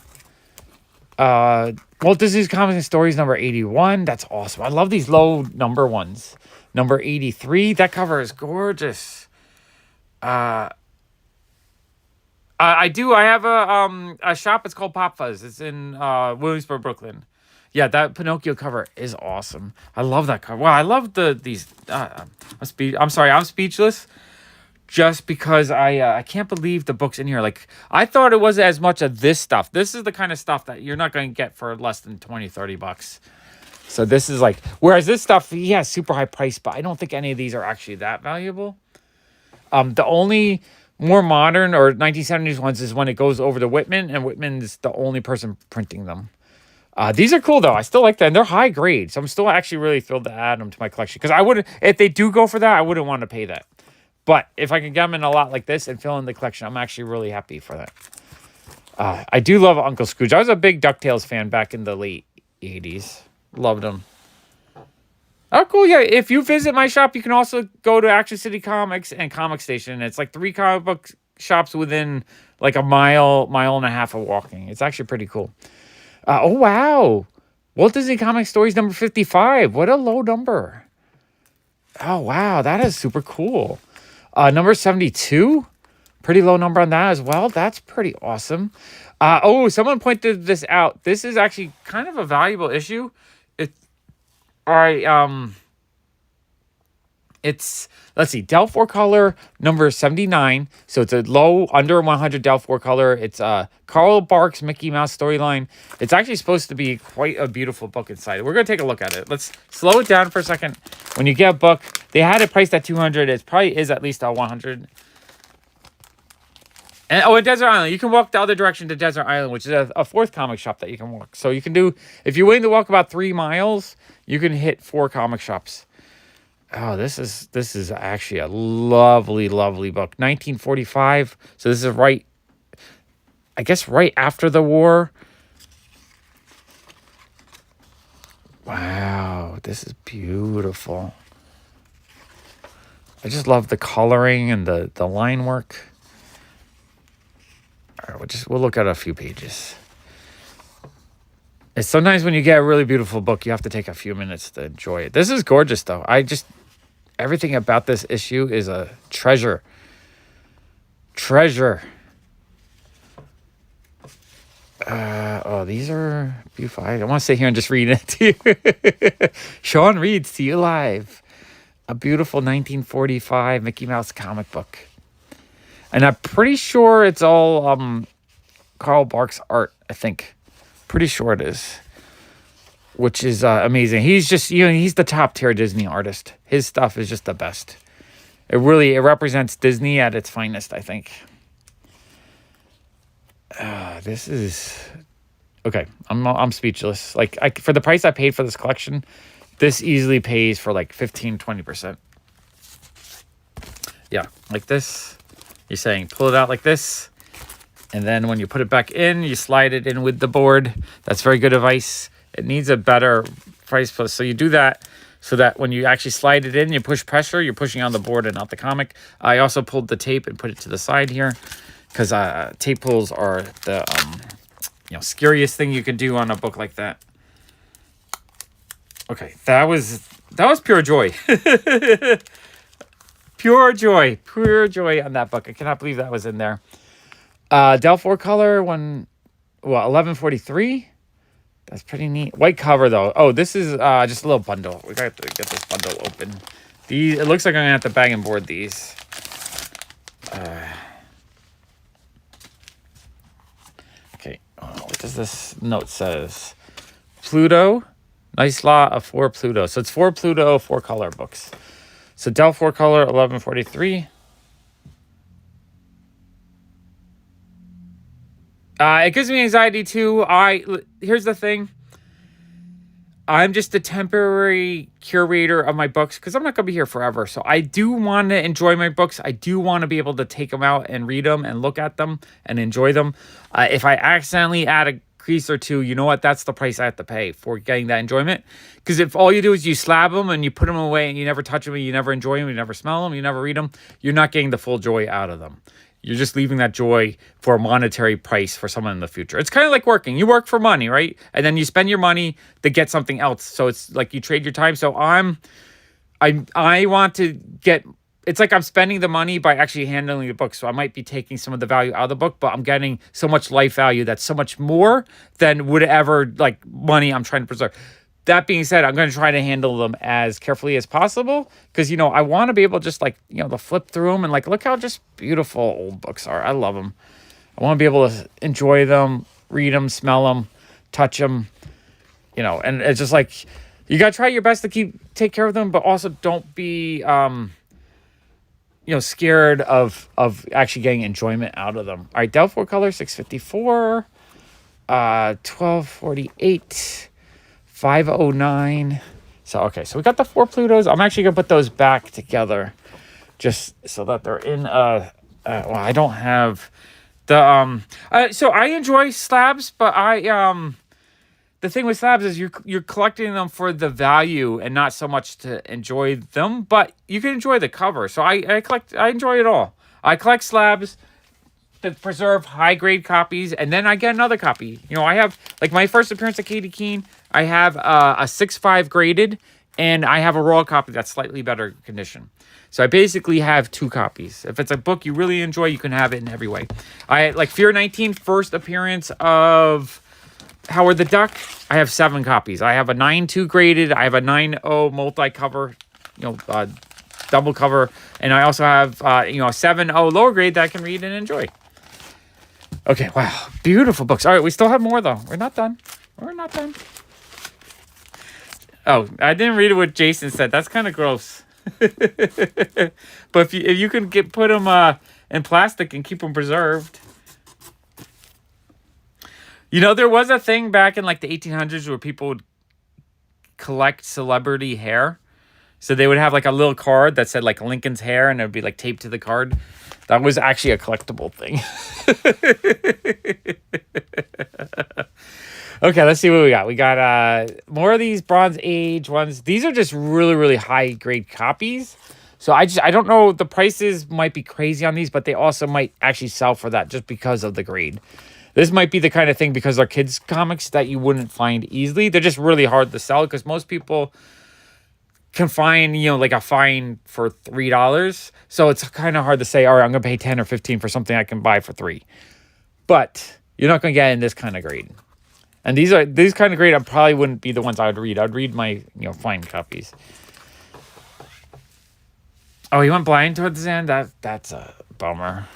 A: Walt Disney's Comics and Stories number 81. That's awesome. I love these low number ones. Number 83. That cover is gorgeous. I have a shop. It's called PopFuzz. It's in Williamsburg, Brooklyn. Yeah, that Pinocchio cover is awesome. I love that cover. Wow, I love these. I'm sorry, I'm speechless. Just because I can't believe the book's in here. Like, I thought it wasn't as much of this stuff. This is the kind of stuff that you're not going to get for less than $20-$30. So this is like, whereas this stuff, yeah, super high price, but I don't think any of these are actually that valuable. The only more modern or 1970s ones is when it goes over to Whitman, and Whitman's the only person printing them. These are cool, though. I still like that. And they're high grade. So I'm still actually really thrilled to add them to my collection. Because I wouldn't, if they do go for that, I wouldn't want to pay that. But if I can get them in a lot like this and fill in the collection, I'm actually really happy for that. I do love Uncle Scrooge. I was a big DuckTales fan back in the late 80s. Loved them. Oh, cool. Yeah, if you visit my shop, you can also go to Action City Comics and Comic Station. It's like 3 comic book shops within like a mile and a half of walking. It's actually pretty cool. Oh, wow. Walt Disney Comic Stories number 55. What a low number. Oh, wow. That is super cool. Number 72. Pretty low number on that as well. That's pretty awesome. Someone pointed this out. This is actually kind of a valuable issue. It It's, let's see, Dell 4-color number 79. So it's a low, under 100 Dell 4-color. It's Carl Barks Mickey Mouse storyline. It's actually supposed to be quite a beautiful book inside. We're going to take a look at it. Let's slow it down for a second. When you get a book, they had it priced at 200. It probably is at least at 100. And in Desert Island, you can walk the other direction to Desert Island, which is a fourth comic shop that you can walk. So you can do, if you're willing to walk about 3 miles, you can hit 4 comic shops. Oh, this is actually a lovely, lovely book. 1945. So this is right, I guess, right after the war. Wow, this is beautiful. I just love the coloring and the line work. All right, we'll look at a few pages. It's sometimes when you get a really beautiful book, you have to take a few minutes to enjoy it. This is gorgeous, though. Everything about this issue is a treasure. Treasure. Oh, these are beautiful. I want to sit here and just read it to you. Sean reads to you live. A beautiful 1945 Mickey Mouse comic book. And I'm pretty sure it's all Carl Barks art, I think. Pretty sure it is. Which is amazing. He's just, he's the top tier Disney artist. His stuff is just the best. It represents Disney at its finest, I think. This is... Okay, I'm speechless. Like, for the price I paid for this collection, this easily pays for like 15-20%. Yeah, like this. You're saying pull it out like this. And then when you put it back in, you slide it in with the board. That's very good advice. It needs a better price post. So you do that so that when you actually slide it in, you push pressure, you're pushing on the board and not the comic. I also pulled the tape and put it to the side here because tape pulls are the scariest thing you can do on a book like that. Okay, that was pure joy. Pure joy on that book. I cannot believe that was in there. Dell 4-color 1143. That's pretty neat. White cover though. Oh, this is just a little bundle. We got to get this bundle open. It looks like I'm gonna have to bag and board these. Okay. What does this note says? Pluto. Nice lot of 4 Pluto. So it's 4 Pluto 4-color books. So Dell 4-color 1143. It gives me anxiety too. Here's the thing. I'm just a temporary curator of my books because I'm not going to be here forever. So I do want to enjoy my books. I do want to be able to take them out and read them and look at them and enjoy them. If I accidentally add a crease or two, you know what? That's the price I have to pay for getting that enjoyment. Because if all you do is you slab them and you put them away and you never touch them, you never enjoy them, you never smell them, you never read them, you're not getting the full joy out of them. You're just leaving that joy for a monetary price for someone in the future. It's kind of like working. You work for money, right? And then you spend your money to get something else. So it's like you trade your time. So I want to get... It's like I'm spending the money by actually handling the book. So I might be taking some of the value out of the book, but I'm getting so much life value that's so much more than whatever like money I'm trying to preserve. That being said, I'm going to try to handle them as carefully as possible because, I want to be able to just like, to flip through them and like, look how just beautiful old books are. I love them. I want to be able to enjoy them, read them, smell them, touch them, and it's just like, you got to try your best to take care of them, but also don't be, scared of actually getting enjoyment out of them. All right, Dell 4-color 654, 1248. 509. So we got the 4 Plutos. I'm actually gonna put those back together just so that they're in well, I don't have the so I enjoy slabs, but the thing with slabs is you're collecting them for the value and not so much to enjoy them, but you can enjoy the cover. So I enjoy it all. I collect slabs to preserve high-grade copies, and then I get another copy. I have, like, my first appearance at Katie Keene, I have a 6.5 graded, and I have a raw copy that's slightly better condition. So I basically have 2 copies. If it's a book you really enjoy, you can have it in every way. I like Fear 19, first appearance of Howard the Duck. I have 7 copies. I have a 9.2 graded. I have a 9.0 multi-cover, double cover. And I also have, a 7.0 lower grade that I can read and enjoy. Okay, wow. Beautiful books. All right, we still have more, though. We're not done. We're not done. Oh, I didn't read what Jason said. That's kind of gross. But if you can put them in plastic and keep them preserved. There was a thing back in like the 1800s where people would collect celebrity hair. So they would have like a little card that said like Lincoln's hair, and it would be like taped to the card. That was actually a collectible thing. Okay, let's see what we got. We got more of these Bronze Age ones. These are just really, really high grade copies. So I don't know. The prices might be crazy on these, but they also might actually sell for that just because of the grade. This might be the kind of thing, because they're kids' comics, that you wouldn't find easily. They're just really hard to sell because most people can find, like a fine for $3. So it's kind of hard to say, all right, I'm going to pay 10 or 15 for something I can buy for $3. But you're not going to get in this kind of grade. And these kind of grade, I probably wouldn't be the ones I would read. I'd read my, fine copies. Oh, he went blind towards the end? That's a bummer.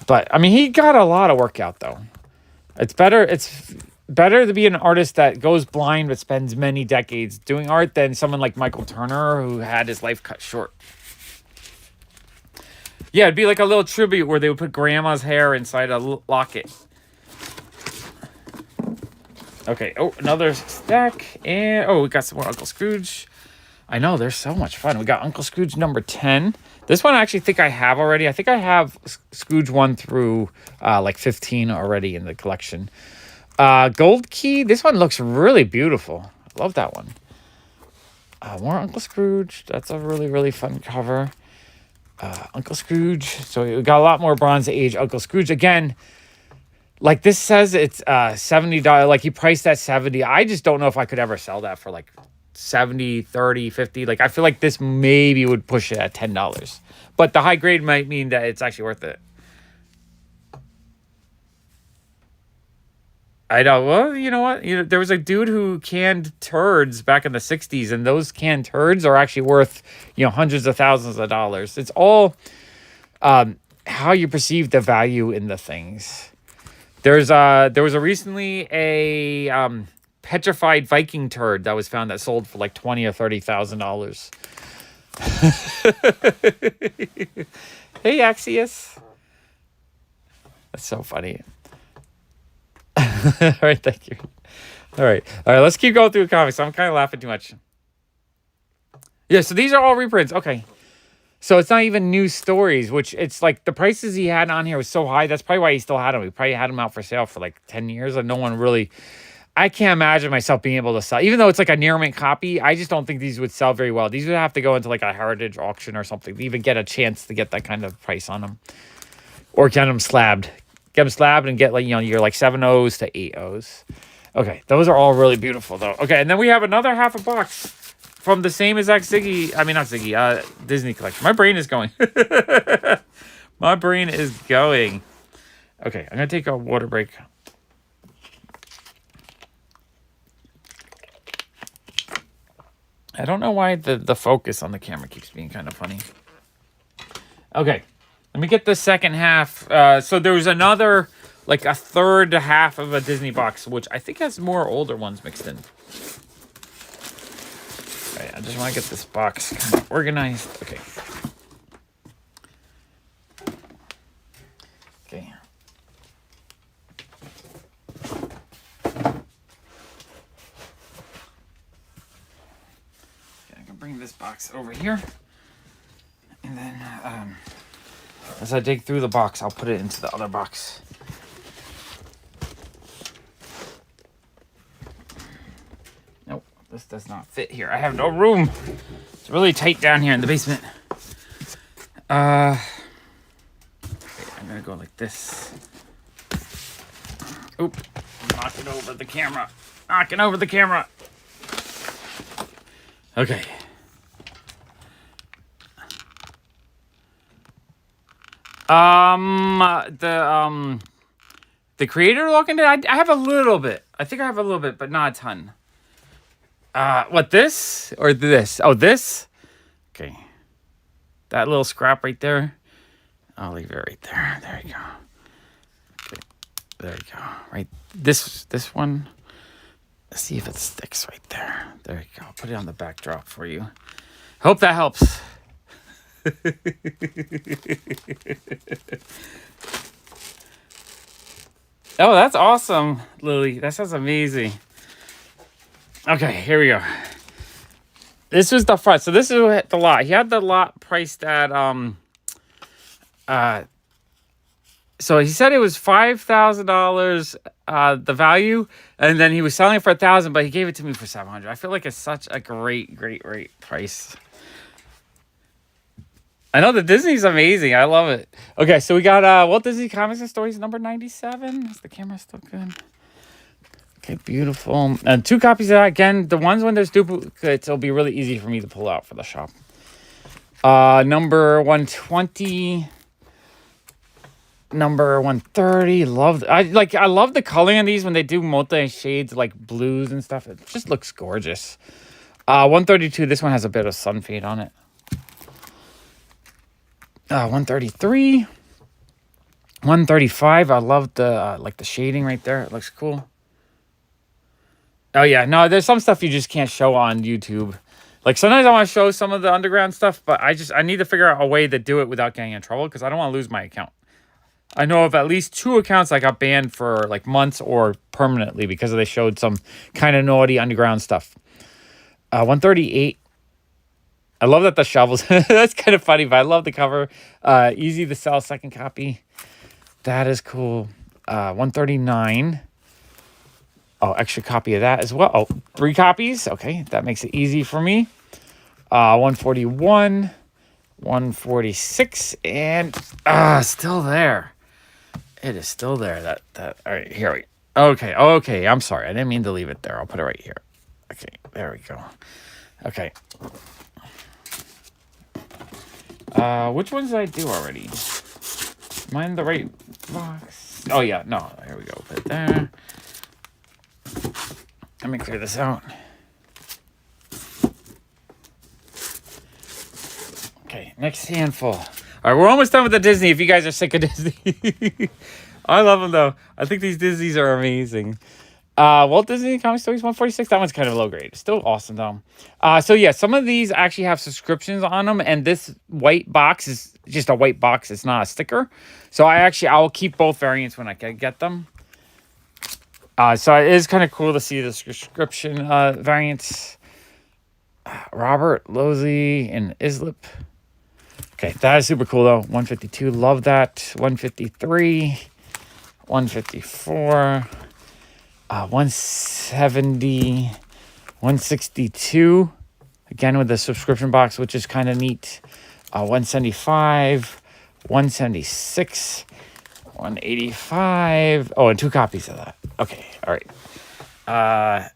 A: But, I mean, he got a lot of work out, though. It's better to be an artist that goes blind but spends many decades doing art than someone like Michael Turner, who had his life cut short. Yeah, it'd be like a little tribute where they would put grandma's hair inside a locket. Okay, another stack. And, we got some more Uncle Scrooge. I know, they're so much fun. We got Uncle Scrooge number 10. This one I actually think I have already. I think I have Scrooge 1 through 15 already in the collection. Gold Key. This one looks really beautiful. I love that one. More Uncle Scrooge. That's a really, really fun cover. Uncle Scrooge. So we got a lot more Bronze Age Uncle Scrooge. Again, like this says it's $70. Like he priced at $70. I just don't know if I could ever sell that for like 70, 30, 50. Like I feel like this maybe would push it at $10. But the high grade might mean that it's actually worth it. I know. Well, you know what? There was a dude who canned turds back in the 60s, and those canned turds are actually worth, hundreds of thousands of dollars. It's all how you perceive the value in the things. There was recently a petrified Viking turd that was found that sold for like $20,000 or $30,000. Hey, Axios. That's so funny. All right, thank you. All right, let's keep going through the comics. I'm kind of laughing too much. Yeah, so these are all reprints. Okay. So it's not even new stories, which it's like the prices he had on here was so high. That's probably why he still had them. He probably had them out for sale for like 10 years. And no one really... I can't imagine myself being able to sell. Even though it's like a near mint copy, I just don't think these would sell very well. These would have to go into like a heritage auction or something to even get a chance to get that kind of price on them. Or get them slabbed. Get them slabbed and get like, your like 7.0s to 8.0s. Okay, those are all really beautiful though. Okay, and then we have another half a box from the same exact Disney collection. My brain is going. My brain is going. Okay, I'm going to take a water break. I don't know why the focus on the camera keeps being kind of funny. Okay, let me get the second half. So there was another, like a third half of a Disney box, which I think has more older ones mixed in. All right, I just want to get this box kind of organized. Okay. Okay. Bring this box over here, and then as I dig through the box, I'll put it into the other box. Nope, this does not fit here. I have no room. It's really tight down here in the basement. Okay, I'm gonna go like this. Oop, knocking over the camera. Knocking over the camera. Okay. The creator looking at I have a little bit. I think I have a little bit, but not a ton. What, this or this? Oh, this? Okay. That little scrap right there. I'll leave it right there. There you go. Okay. There you go. Right. This one. Let's see if it sticks right there. There you go. I'll put it on the backdrop for you. Hope that helps. Oh, that's awesome, Lily. That sounds amazing. Okay, here we go. This was the front. So this is the lot. He had the lot priced at so he said it was $5,000 the value, and then he was selling it for $1,000, but he gave it to me for $700. I feel like it's such a great price. I know the Disney's amazing. I love it. Okay, so we got Walt Disney Comics and Stories number 97. Is the camera still good? Okay, beautiful. And 2 copies of that. Again, the ones when there's duplicates, it'll be really easy for me to pull out for the shop. Number 120. Number 130. I love the coloring on these when they do multi shades like blues and stuff. It just looks gorgeous. 132. This one has a bit of sun fade on it. 133. 135. I love the like the shading right there. It looks cool. Oh yeah, no, there's some stuff you just can't show on YouTube. Like sometimes I want to show some of the underground stuff, but I need to figure out a way to do it without getting in trouble because I don't want to lose my account. I know of at least 2 accounts that got banned for like months or permanently because they showed some kind of naughty underground stuff. 138. I love that the shovels. That's kind of funny, but I love the cover. Easy to sell, second copy. That is cool. 139. Oh, extra copy of that as well. Oh, 3 copies. Okay, that makes it easy for me. 141. 146. And still there. It is still there. All right, here we go. Okay. I'm sorry. I didn't mean to leave it there. I'll put it right here. Okay, there we go. Okay. Which ones did I do already? Am I in the right box? Oh, yeah. No. Here we go. Put it there. Let me clear this out. Okay, next handful. All right, we're almost done with the Disney if you guys are sick of Disney. I love them, though. I think these Disneys are amazing. Walt Disney Comic Stories 146. That one's kind of low grade. Still awesome, though. So, yeah, some of these actually have subscriptions on them, and this white box is just a white box. It's not a sticker. So, I'll keep both variants when I can get them. So, it is kind of cool to see the subscription variants. Robert, Losey, and Islip. Okay, that is super cool, though. 152, love that. 153, 154, 170, 162. Again, with the subscription box, which is kind of neat. 175, 176, 185. Oh, and 2 copies of that. Okay, all right.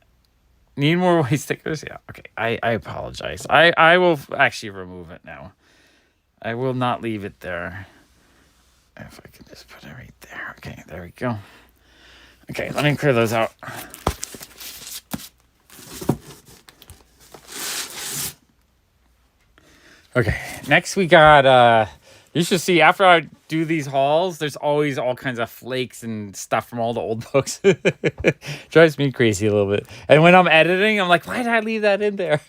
A: Need more white stickers? Yeah, okay. I apologize. I will actually remove it now. I will not leave it there. If I can just put it right there. Okay, there we go. Okay, let me clear those out. Okay, next we got, you should see, after I do these hauls, there's always all kinds of flakes and stuff from all the old books. Drives me crazy a little bit. And when I'm editing, I'm like, why did I leave that in there?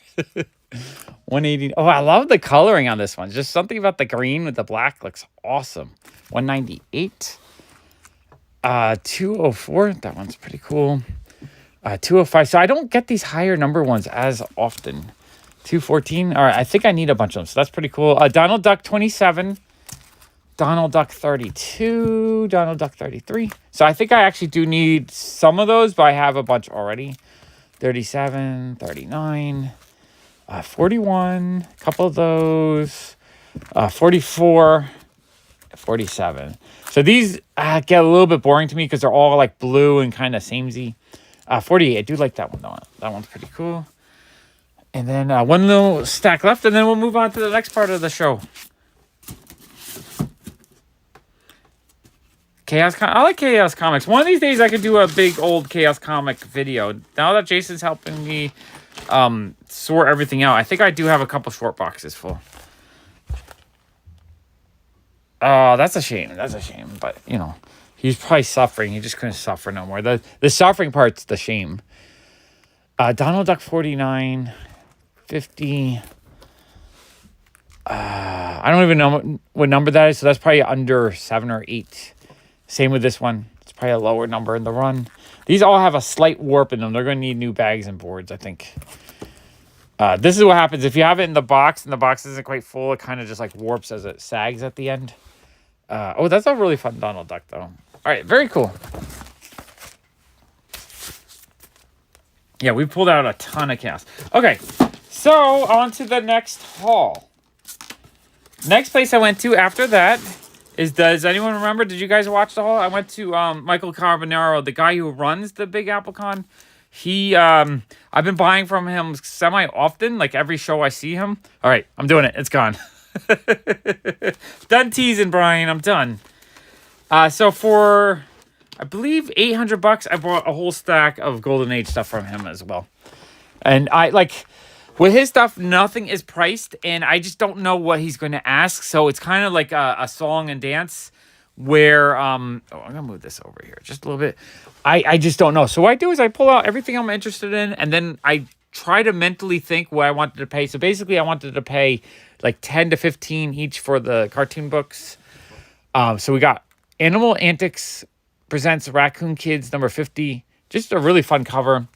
A: 180. Oh, I love the coloring on this one. Just something about the green with the black looks awesome. 198. 204. That one's pretty cool. 205. So I don't get these higher number ones as often. 214. All right, I think I need a bunch of them. So that's pretty cool. Donald Duck 27. Donald Duck 32. Donald Duck 33. So I think I actually do need some of those, but I have a bunch already. 37. 39. 41, a couple of those, 44, 47. So these get a little bit boring to me because they're all like blue and kind of samey. 48, I do like that one though. That one's pretty cool. And then one little stack left, and then we'll move on to the next part of the show. I like Chaos Comics. One of these days I could do a big old Chaos Comic video. Now that Jason's helping me sort everything out, I think I do have a couple short boxes full. Oh, that's a shame. That's a shame. But, you know, he's probably suffering. He just couldn't suffer no more. The suffering part's the shame. Donald Duck 49, 50. I don't even know what number that is, so that's probably under 7 or 8. Same with this one. It's probably a lower number in the run. These all have a slight warp in them. They're going to need new bags and boards, I think. This is what happens. If you have it in the box and the box isn't quite full, it kind of just like warps as it sags at the end. Oh, that's a really fun Donald Duck, though. All right, very cool. Yeah, we pulled out a ton of chaos. Okay, so on to the next haul. Next place I went to after that is, does anyone remember? Did you guys watch the haul? I went to Michael Carbonaro, the guy who runs the Big Apple Con. He, I've been buying from him semi-often, like every show I see him. All right, I'm doing it. It's gone. Done teasing, Brian. I'm done. So for, I believe, $800, I bought a whole stack of Golden Age stuff from him as well. And I, like, with his stuff, nothing is priced, and I just don't know what he's going to ask. So it's kind of like a song and dance where, I'm going to move this over here just a little bit. I just don't know. So what I do is I pull out everything I'm interested in, and then I try to mentally think what I wanted to pay. So basically, I wanted to pay like 10 to 15 each for the cartoon books. So we got Animal Antics presents Raccoon Kids number 50. Just a really fun cover.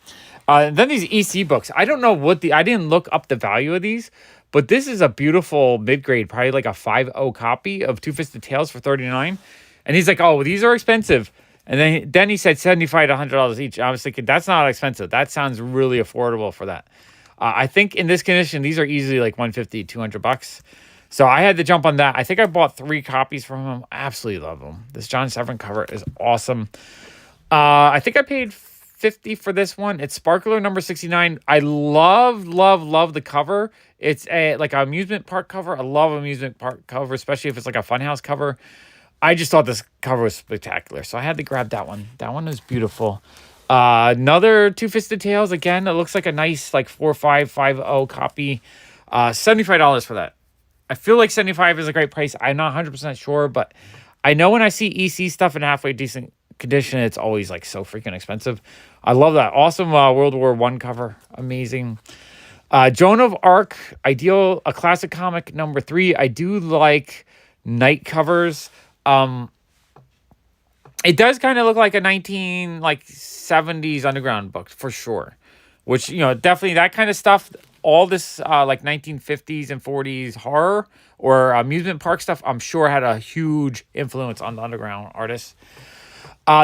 A: And then these EC books. I don't know what I didn't look up the value of these, but this is a beautiful mid-grade, probably like a 5.0 copy of Two Fisted Tales for $39. And he's like, oh, these are expensive. And then he said $75 to $100 each. I was thinking, that's not expensive. That sounds really affordable for that. I think in this condition, these are easily like $150, $200. So I had to jump on that. I think I bought 3 copies from him. I absolutely love them. This John Severin cover is awesome. I think I paid $50 for this one. It's Sparkler number 69. I love the cover. It's like an amusement park cover. I love amusement park cover, especially if it's like a funhouse cover. I just thought this cover was spectacular, so I had to grab that one. That one is beautiful. Another Two Fisted Tales. Again, it looks like a nice like 4.550 copy. $75 for that. I feel like $75 is a great price. I'm not 100% sure, but I know when I see EC stuff in halfway decent condition, it's always like so freaking expensive. I love that. Awesome World War I cover. Amazing. Joan of Arc, Ideal, a classic comic number 3. I do like night covers. It does kind of look like a 70s underground book for sure, which, you know, definitely that kind of stuff. All this like 1950s and 40s horror or amusement park stuff, I'm sure had a huge influence on the underground artists.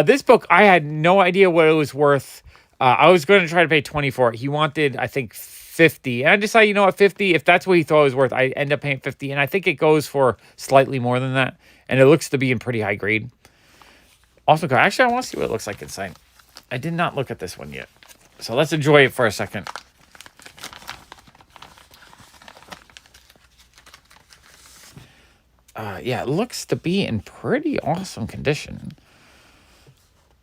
A: This book, I had no idea what it was worth. I was going to try to pay $20 for it. He wanted, I think, $50. And I decided, you know what, $50, if that's what he thought it was worth, I end up paying $50. And I think it goes for slightly more than that. And it looks to be in pretty high grade. Also, actually, I want to see what it looks like inside. I did not look at this one yet. So let's enjoy it for a second. Yeah, it looks to be in pretty awesome condition.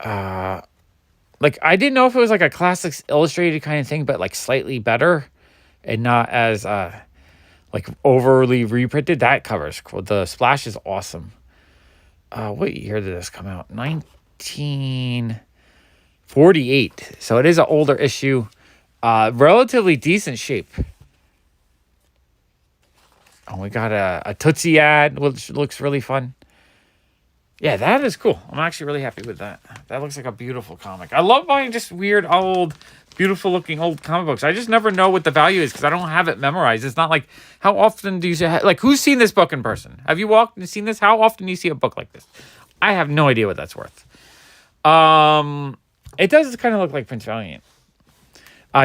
A: Like, I didn't know if it was like a Classics Illustrated kind of thing, but like slightly better and not as like overly reprinted. That cover's cool. The splash is awesome. What year did this come out? 1948. So it is an older issue. Relatively decent shape. Oh, we got a Tootsie ad, which looks really fun. Yeah, that is cool. I'm actually really happy with that. That looks like a beautiful comic. I love buying just weird, old, beautiful-looking old comic books. I just never know what the value is because I don't have it memorized. It's not like, how often do you see... Like, who's seen this book in person? Have you walked and seen this? How often do you see a book like this? I have no idea what that's worth. It does kind of look like Prince Valiant.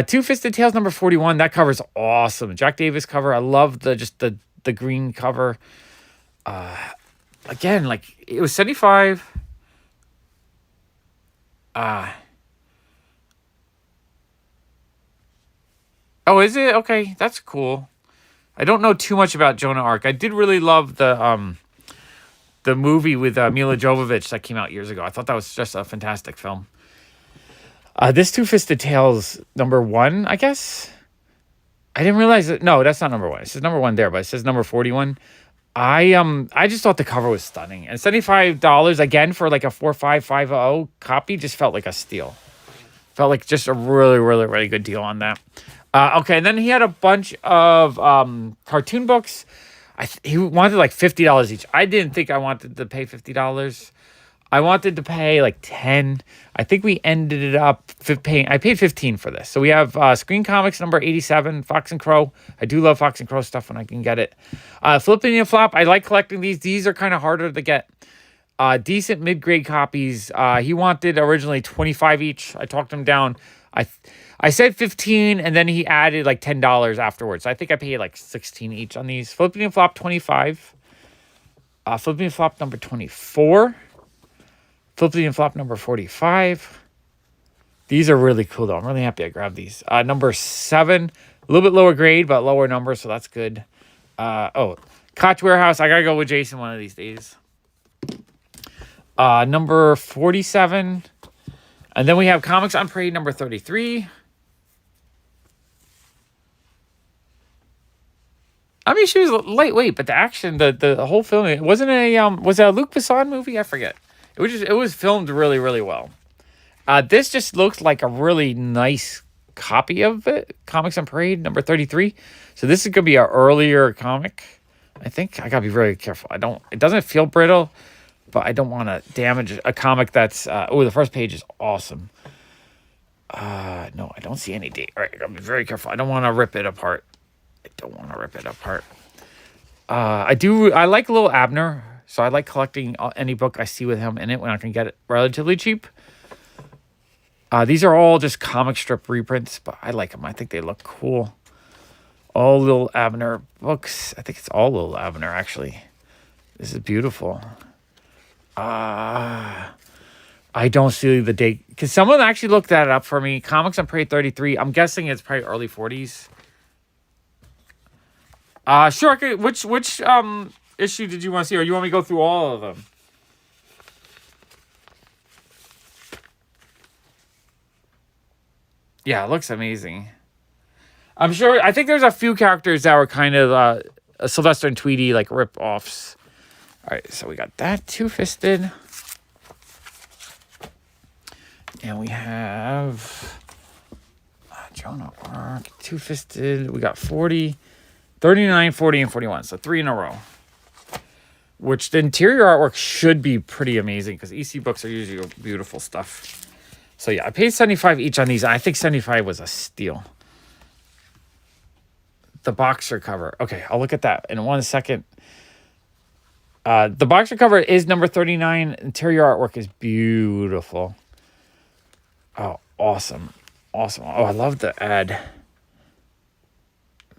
A: Two Fisted Tales number 41. That cover's awesome. Jack Davis cover. I love the green cover. Again, like, it was 75. Oh, is it? Okay, that's cool. I don't know too much about Joan of Arc. I did really love the movie with Mila Jovovich that came out years ago. I thought that was just a fantastic film. This Two Fisted Tales number 1, I guess. I didn't realize that. No, that's not number 1. It says number 1 there, but it says number 41. I just thought the cover was stunning. And $75 again for like a 4550 copy just felt like a steal. Felt like just a really, really, really good deal on that. Okay, and then he had a bunch of cartoon books. He wanted like $50 each. I didn't think I wanted to pay $50. I wanted to pay like 10. I think we ended it up paying. I paid 15 for this. So we have Screen Comics number 87, Fox and Crow. I do love Fox and Crow stuff when I can get it. Flipping and Flop. I like collecting these. These are kind of harder to get. Decent mid-grade copies. He wanted originally 25 each. I talked him down. I said 15, and then he added like $10 afterwards. So I think I paid like 16 each on these. Flipping and Flop 25. Flipping and Flop number 24. Flippity and Flop number 45. These are really cool, though. I'm really happy I grabbed these. Number 7. A little bit lower grade, but lower number, so that's good. Koch Warehouse. I got to go with Jason one of these days. Number 47. And then we have Comics on Parade number 33. I mean, she was lightweight, but the action, the whole film, it wasn't was it a Luc Besson movie? I forget. It was filmed really, really well. This just looks like a really nice copy of it. Comics on Parade, number 33. So this is going to be an earlier comic. I think I got to be very careful. It doesn't feel brittle, but I don't want to damage a comic that's, the first page is awesome. No, I don't see any date. All right, I got to be very careful. I don't want to rip it apart. I like Lil Abner. So I like collecting any book I see with him in it when I can get it relatively cheap. These are all just comic strip reprints, but I like them. I think they look cool. All Lil Abner books. I think it's all Lil Abner, actually. This is beautiful. I don't see the date. Because someone actually looked that up for me. Comics on Parade 33. I'm guessing it's probably early 40s. Sure. Okay. Which issue did you want to see, or you want me to go through all of them? Yeah, it looks amazing. I think there's a few characters that were kind of Sylvester and Tweety, like rip-offs. All right, so we got that, Two-Fisted. And we have Jonah Ark, Two-Fisted. We got 40, 39, 40, and 41. So 3 in a row. Which the interior artwork should be pretty amazing because EC books are usually beautiful stuff. So yeah, I paid 75 each on these. I think 75 was a steal. The boxer cover. Okay, I'll look at that in 1 second. The boxer cover is number 39. Interior artwork is beautiful. Oh, awesome. Awesome. Oh, I love the ad.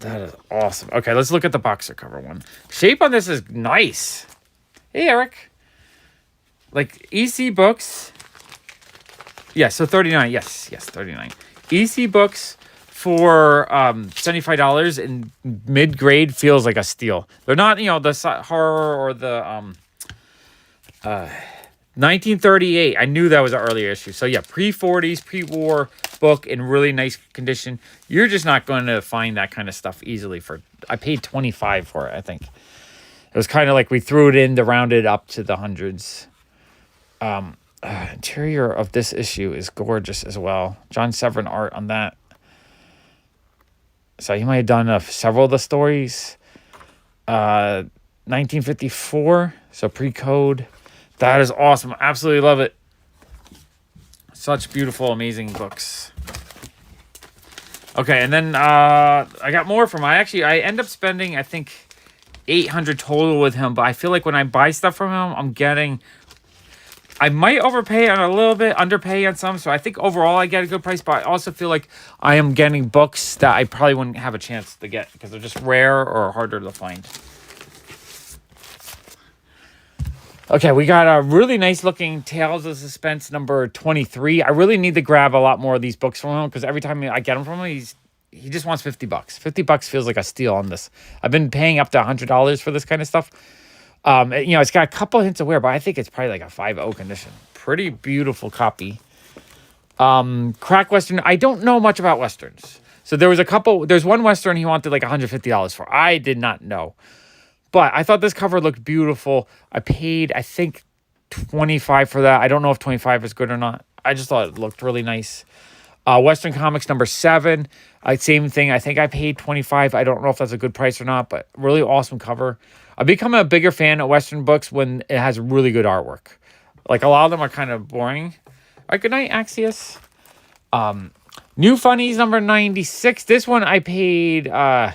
A: That is awesome. Okay, let's look at the boxer cover one. Shape on this is nice. Hey, Eric. Like, EC books. Yeah, so 39. Yes, 39. EC books for $75 in mid-grade feels like a steal. They're not, the horror or the 1938. I knew that was an earlier issue. So, yeah, pre-40s, pre-war book in really nice condition. You're just not going to find that kind of stuff easily. I paid $25 for it, I think. It was kind of like we threw it in to round it up to the hundreds. Interior of this issue is gorgeous as well. John Severin art on that. So he might have done several of the stories. 1954, so pre-code. That is awesome. Absolutely love it. Such beautiful, amazing books. Okay, and then I got more from him. I end up spending, I think, $800 total with him, but I feel like when I buy stuff from him, I might overpay on a little bit, underpay on some, so I think overall I get a good price, but I also feel like I am getting books that I probably wouldn't have a chance to get because they're just rare or harder to find. Okay, we got a really nice looking Tales of Suspense number 23. I really need to grab a lot more of these books from him because every time I get them from him, he just wants $50. $50 feels like a steal on this. I've been paying up to $100 for this kind of stuff. It's got a couple hints of wear, but I think it's probably like a 5.0 condition. Pretty beautiful copy. Crack Western. I don't know much about Westerns. So there's one Western he wanted like $150 for. I did not know. But I thought this cover looked beautiful. I paid, I think, 25 for that. I don't know if 25 is good or not. I just thought it looked really nice. Western Comics number 7. Same thing. I think I paid 25. I don't know if that's a good price or not, but really awesome cover. I've become a bigger fan of Western books when it has really good artwork. Like, a lot of them are kind of boring. All right, good night, Axios. New Funnies number 96. This one I paid, I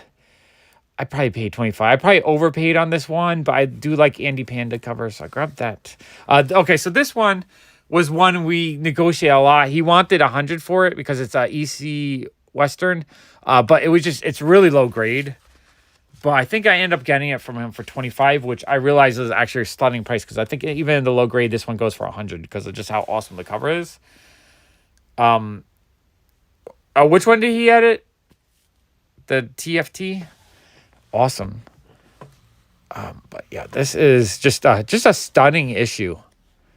A: probably paid 25. I probably overpaid on this one, but I do like Andy Panda covers, so I grabbed that. Okay, so this one was one we negotiated a lot. He wanted 100 for it because it's a EC Western, but it's really low grade. But I think I end up getting it from him for 25, which I realize is actually a stunning price because I think even in the low grade, this one goes for 100 because of just how awesome the cover is. Which one did he edit? The TFT? Awesome. But yeah, this is just a stunning issue.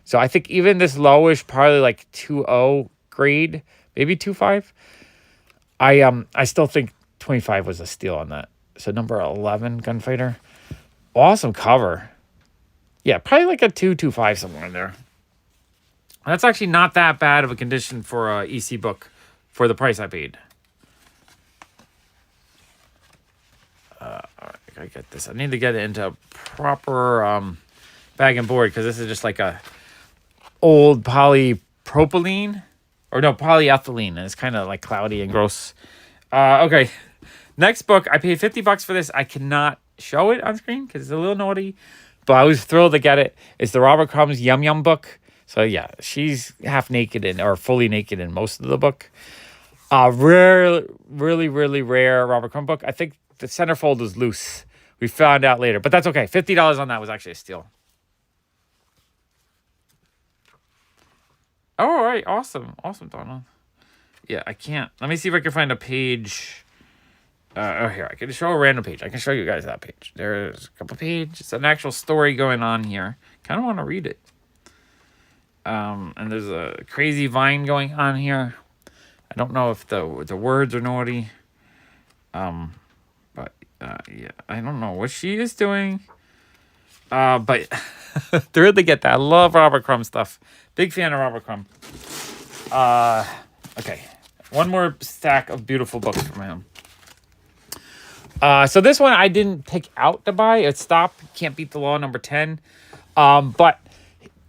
A: So I think even this lowish, probably like 2.0 grade, maybe 2.5. I still think 25 was a steal on that. So number 11, Gunfighter. Awesome cover. Yeah, probably like a 2.25 somewhere in there. That's actually not that bad of a condition for a EC book for the price I paid. All right, I gotta get this. I need to get it into a proper bag and board because this is just like a old polypropylene. Or no, polyethylene. And it's kind of like cloudy and gross. Okay. Next book, I paid $50 for this. I cannot show it on screen because it's a little naughty. But I was thrilled to get it. It's the Robert Crumb's Yum Yum book. So yeah, she's half naked or fully naked in most of the book. Really rare Robert Crumb book. I think the centerfold is loose. We found out later. But that's okay. $50 on that was actually a steal. Oh, all right. Awesome, Donald. Yeah, I can't. Let me see if I can find a page. Here, I can show a random page. I can show you guys that page. There's a couple pages. It's an actual story going on here. Kind of want to read it. And there's a crazy vine going on here. I don't know if the words are naughty. But yeah, I don't know what she is doing. But thrilled to get that. I love Robert Crumb stuff. Big fan of Robert Crumb. Okay. One more stack of beautiful books from him. So this one I didn't pick out to buy. It's Stop, Can't Beat the Law, number 10. But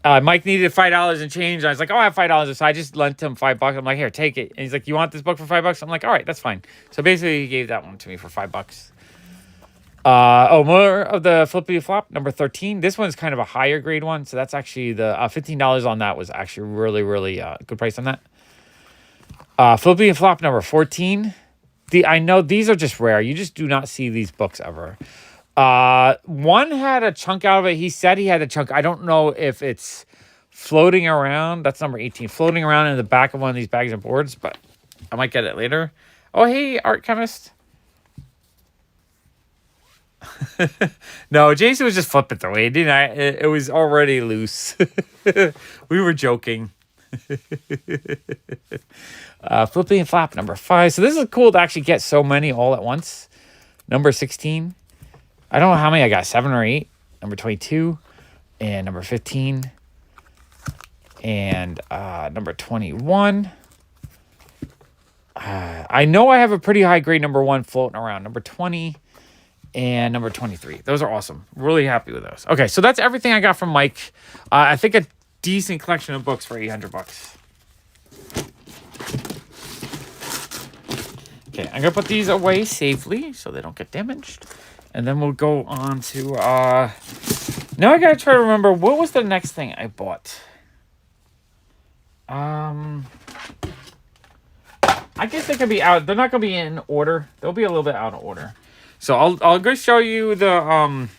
A: Mike needed $5 and change. I was like, oh, I have $5. So I just lent him $5. I'm like, here, take it. And he's like, you want this book for $5? I'm like, all right, that's fine. So basically he gave that one to me for $5. More of the Flippity Flop, number 13. This one's kind of a higher grade one. So that's actually the $15 on that was actually really good price on that. Flippity Flop, number 14. I know these are just rare. You just do not see these books ever. One had a chunk out of it. He said he had a chunk. I don't know if it's floating around. That's number 18. Floating around in the back of one of these bags of boards, but I might get it later. Oh, hey, Art Chemist. No, Jason was just flipping through it, didn't I? It was already loose. We were joking. Flipping and Flap, number 5. So this is cool to actually get so many all at once. Number 16. I don't know how many I got. 7 or 8. Number 22. And number 15. And number 21. I know I have a pretty high grade number 1 floating around. Number 20. And number 23. Those are awesome. Really happy with those. Okay, so that's everything I got from Mike. I think a decent collection of books for $800. Okay, I'm going to put these away safely so they don't get damaged. And then we'll go on to... now I got to try to remember, what was the next thing I bought? I guess they could be out. They're not going to be in order. They'll be a little bit out of order. So I'll go show you the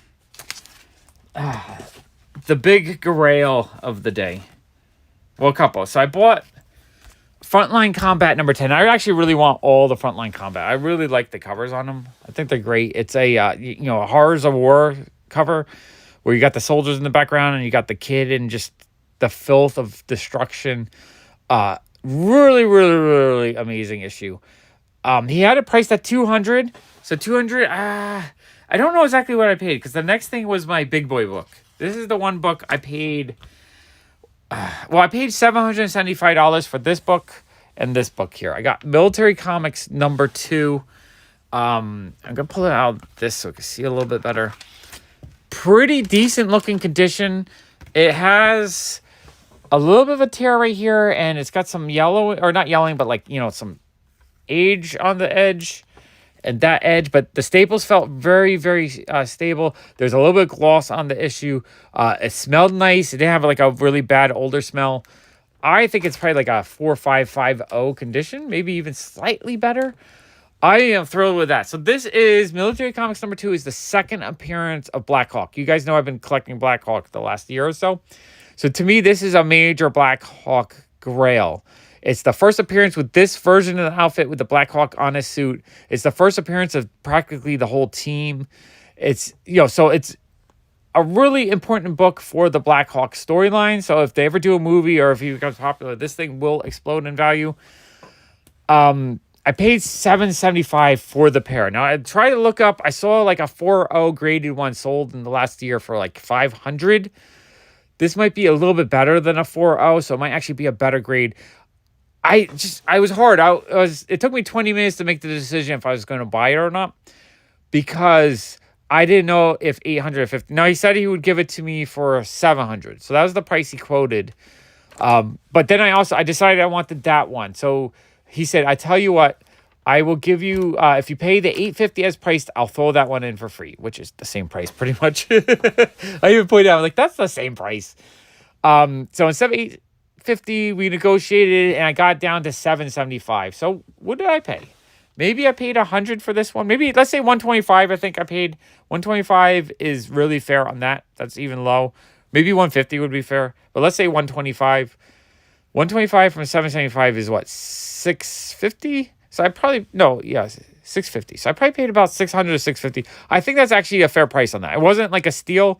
A: big grail of the day. Well, a couple. So I bought Frontline Combat number 10. I actually really want all the Frontline Combat. I really like the covers on them. I think they're great. It's a a Horrors of War cover where you got the soldiers in the background and you got the kid and just the filth of destruction. Really amazing issue. He had it priced at $200. So $200, I don't know exactly what I paid because the next thing was my big boy book. This is the one book I paid. I paid $775 for this book and this book here. I got Military Comics #2. I'm gonna pull it out this so I can see a little bit better. Pretty decent looking condition. It has a little bit of a tear right here, and it's got some yellow, or not yellowing, but like, some age on the edge and that edge, but the staples felt very, very stable. There's a little bit of gloss on the issue. It smelled nice. It didn't have like a really bad older smell. I think it's probably like a 4550 condition, maybe even slightly better. I am thrilled with that. So this is Military Comics #2 is the second appearance of Black Hawk. You guys know I've been collecting Black Hawk the last year or so. So to me, this is a major Black Hawk grail. It's the first appearance with this version of the outfit with the Black Hawk on his suit. It's the first appearance of practically the whole team. It's, so it's a really important book for the Black Hawk storyline. So if they ever do a movie or if he becomes popular, this thing will explode in value. I paid $775 for the pair. Now, I tried to look up. I saw like a 4.0 graded one sold in the last year for like $500. This might be a little bit better than a 4.0, so it might actually be a better grade. I was hard. It took me 20 minutes to make the decision if I was going to buy it or not, because I didn't know if 850. Now, he said he would give it to me for 700, so that was the price he quoted. But then I decided I wanted that one, so he said, I tell you what, I will give you, if you pay the $850 as priced, I'll throw that one in for free, which is the same price pretty much. I even pointed out, like, that's the same price. So instead of $850, we negotiated, and I got down to $775. So what did I pay? Maybe I paid $100 for this one. Maybe, let's say $125. I think I paid $125 is really fair on that. That's even low. Maybe $150 would be fair, but let's say $125. $125 from $775 is what, $650? So I probably, no, yeah, $650. So I probably paid about $600 to $650. I think that's actually a fair price on that. It wasn't like a steal,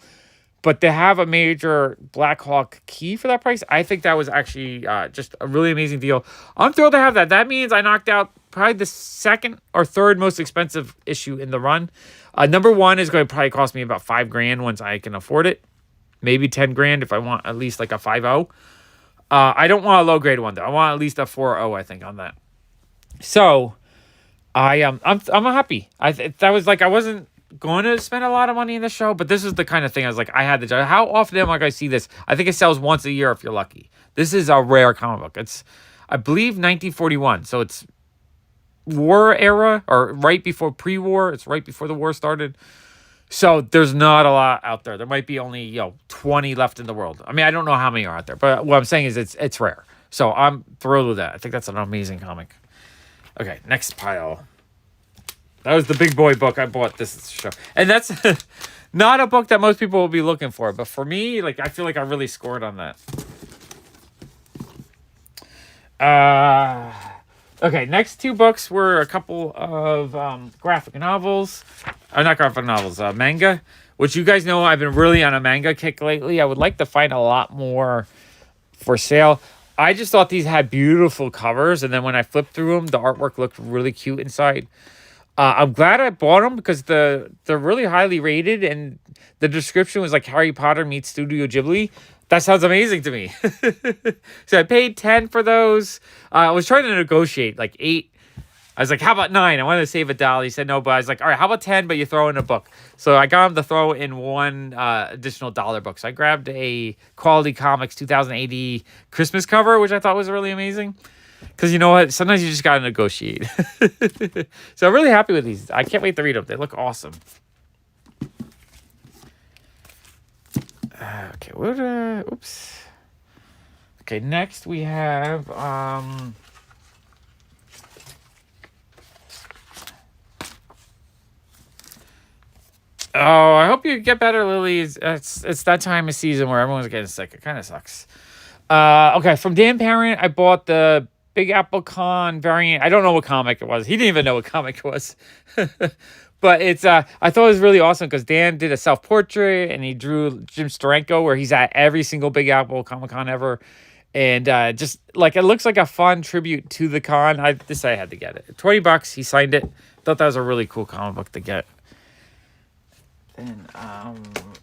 A: but to have a major Black Hawk key for that price, I think that was actually just a really amazing deal. I'm thrilled to have that. That means I knocked out probably the second or third most expensive issue in the run. #1 is going to probably cost me about $5,000 once I can afford it. Maybe $10,000 if I want at least like a 5.0. I don't want a low grade one though. I want at least a 4.0, I think, on that. So I'm happy. That was like, I wasn't going to spend a lot of money in the show, but this is the kind of thing I was like, I had to judge. How often am I going to see this? I think it sells once a year if you're lucky. This is a rare comic book. It's, I believe, 1941. So it's war era, or right before pre-war. It's right before the war started. So there's not a lot out there. There might be only 20 left in the world. I mean, I don't know how many are out there, but what I'm saying is it's rare. So I'm thrilled with that. I think that's an amazing comic. Okay, next pile. That was the big boy book I bought this show, and that's not a book that most people will be looking for. But for me, like, I feel like I really scored on that. Okay, next two books were a couple of graphic novels. Not graphic novels, manga, which you guys know I've been really on a manga kick lately. I would like to find a lot more for sale. I just thought these had beautiful covers, and then when I flipped through them, the artwork looked really cute inside. I'm glad I bought them because they're really highly rated, and the description was like Harry Potter meets Studio Ghibli. That sounds amazing to me. So I paid $10 for those. I was trying to negotiate like $8. I was like, how about $9? I wanted to save $1. He said no, but I was like, all right, how about $10? But you throw in a book. So I got him to throw in one additional $1 book. So I grabbed a Quality Comics 2080 Christmas cover, which I thought was really amazing. Because you know what? Sometimes you just got to negotiate. So I'm really happy with these. I can't wait to read them. They look awesome. Okay, oops. Okay, next we have oh, I hope you get better, Lily. It's that time of season where everyone's getting sick. It kind of sucks. Okay, from Dan Parent, I bought the Big Apple Con variant. I don't know what comic it was. He didn't even know what comic it was. But it's I thought it was really awesome because Dan did a self-portrait and he drew Jim Steranko, where he's at every single Big Apple Comic-Con ever. And just like, it looks like a fun tribute to the con. I decided I had to get it. $20. He signed it. Thought that was a really cool comic book to get. Then,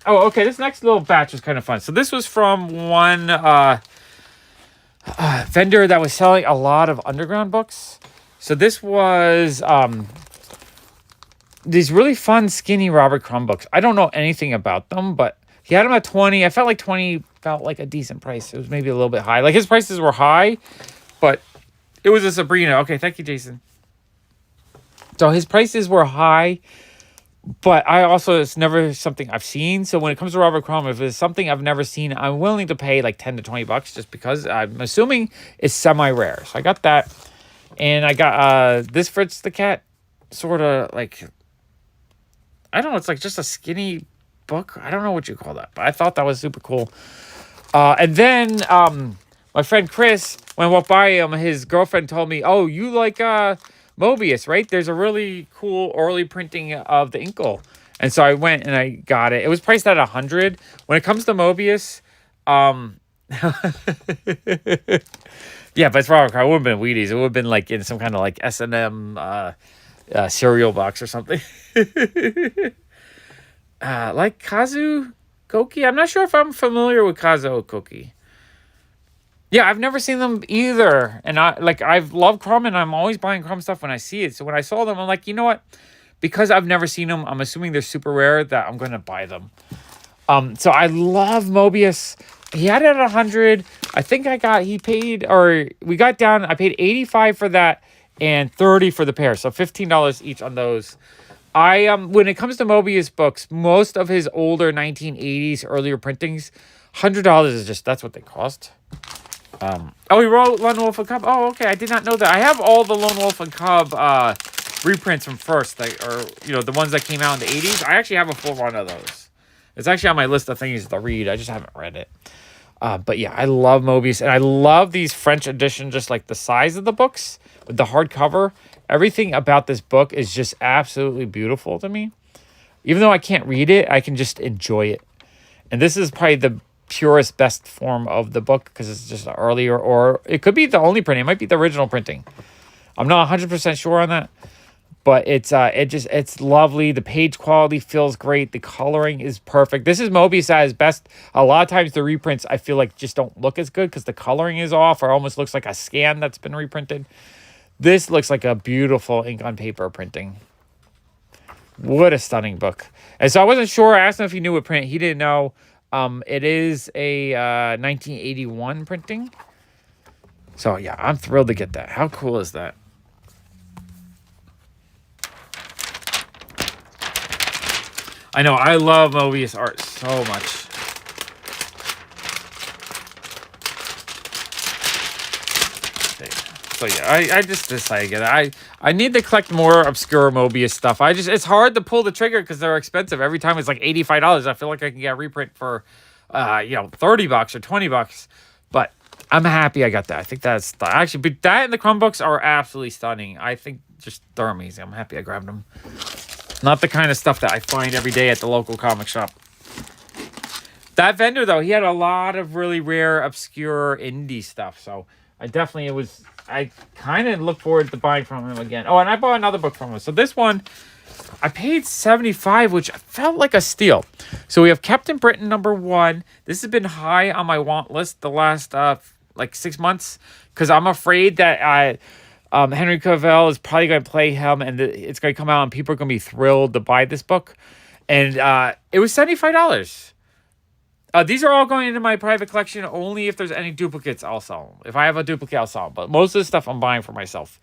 A: oh, okay. This next little batch was kind of fun. So this was from one vendor that was selling a lot of underground books. So this was these really fun, skinny Robert Crumb books. I don't know anything about them, but he had them at 20. I felt like 20 felt like a decent price. It was maybe a little bit high. Like his prices were high, but it was a Sabrina. Okay, thank you, Jason. So his prices were high. But I also, it's never something I've seen. So when it comes to Robert Crumb, if it's something I've never seen, I'm willing to pay like 10 to 20 bucks just because I'm assuming it's semi-rare. So I got that. And I got this Fritz the Cat, sort of like, I don't know, it's like just a skinny book. I don't know what you call that, but I thought that was super cool. And then my friend Chris, when I walked by him, his girlfriend told me, oh, you like Mobius, right? There's a really cool early printing of the Inkle. And so I went and I got it. It was priced at $100. When it comes to Mobius, yeah, but it's Robert Crumb. It would have been Wheaties. It would have been like in some kind of like S&M cereal box or something. Like Kazu Koki. I'm not sure if I'm familiar with Kazu Koki. Yeah, I've never seen them either. And I've loved Crumb and I'm always buying Crumb stuff when I see it. So when I saw them, I'm like, you know what? Because I've never seen them, I'm assuming they're super rare that I'm going to buy them. So I love Mobius. He had it at 100. I think I paid $85 for that and $30 for the pair. So $15 each on those. When it comes to Mobius books, most of his older 1980s, earlier printings, $100 is just, that's what they cost. He wrote Lone Wolf and Cub. Oh, okay. I did not know that. I have all the Lone Wolf and Cub reprints from first, the ones that came out in the 80s. I actually have a full run of those. It's actually on my list of things to read. I just haven't read it. But yeah, I love Mobius, and I love these French editions, just like the size of the books with the hardcover. Everything about this book is just absolutely beautiful to me. Even though I can't read it, I can just enjoy it. And this is probably the purest, best form of the book because it's just earlier, or it could be the only printing. It might be the original printing. I'm not 100% sure on that, but it's lovely. The page quality feels great. The coloring is perfect. This is Mobius at his best. A lot of times the reprints I feel like just don't look as good because the coloring is off or almost looks like a scan that's been reprinted. This looks like a beautiful ink on paper printing. What a stunning book. And so I wasn't sure. I asked him if he knew what print. He didn't know. It is a 1981 printing. So, yeah, I'm thrilled to get that. How cool is that? I know. I love Mobius art so much. So, yeah, I just decided to get it. I need to collect more obscure Mobius stuff. It's hard to pull the trigger because they're expensive. Every time it's like $85. I feel like I can get a reprint for, $30 or $20. But I'm happy I got that. I think that's actually, but that and the Crumb books are absolutely stunning. I think just they're amazing. I'm happy I grabbed them. Not the kind of stuff that I find every day at the local comic shop. That vendor, though, he had a lot of really rare, obscure indie stuff. So I kind of look forward to buying from him again. Oh, and I bought another book from him. So this one, I paid $75, which felt like a steal. So we have Captain Britain #1. This has been high on my want list the last 6 months because I'm afraid that Henry Cavill is probably going to play him and it's going to come out and people are going to be thrilled to buy this book. And it was $75. These are all going into my private collection. Only if there's any duplicates, I'll sell them. If I have a duplicate, I'll sell them. But most of the stuff I'm buying for myself.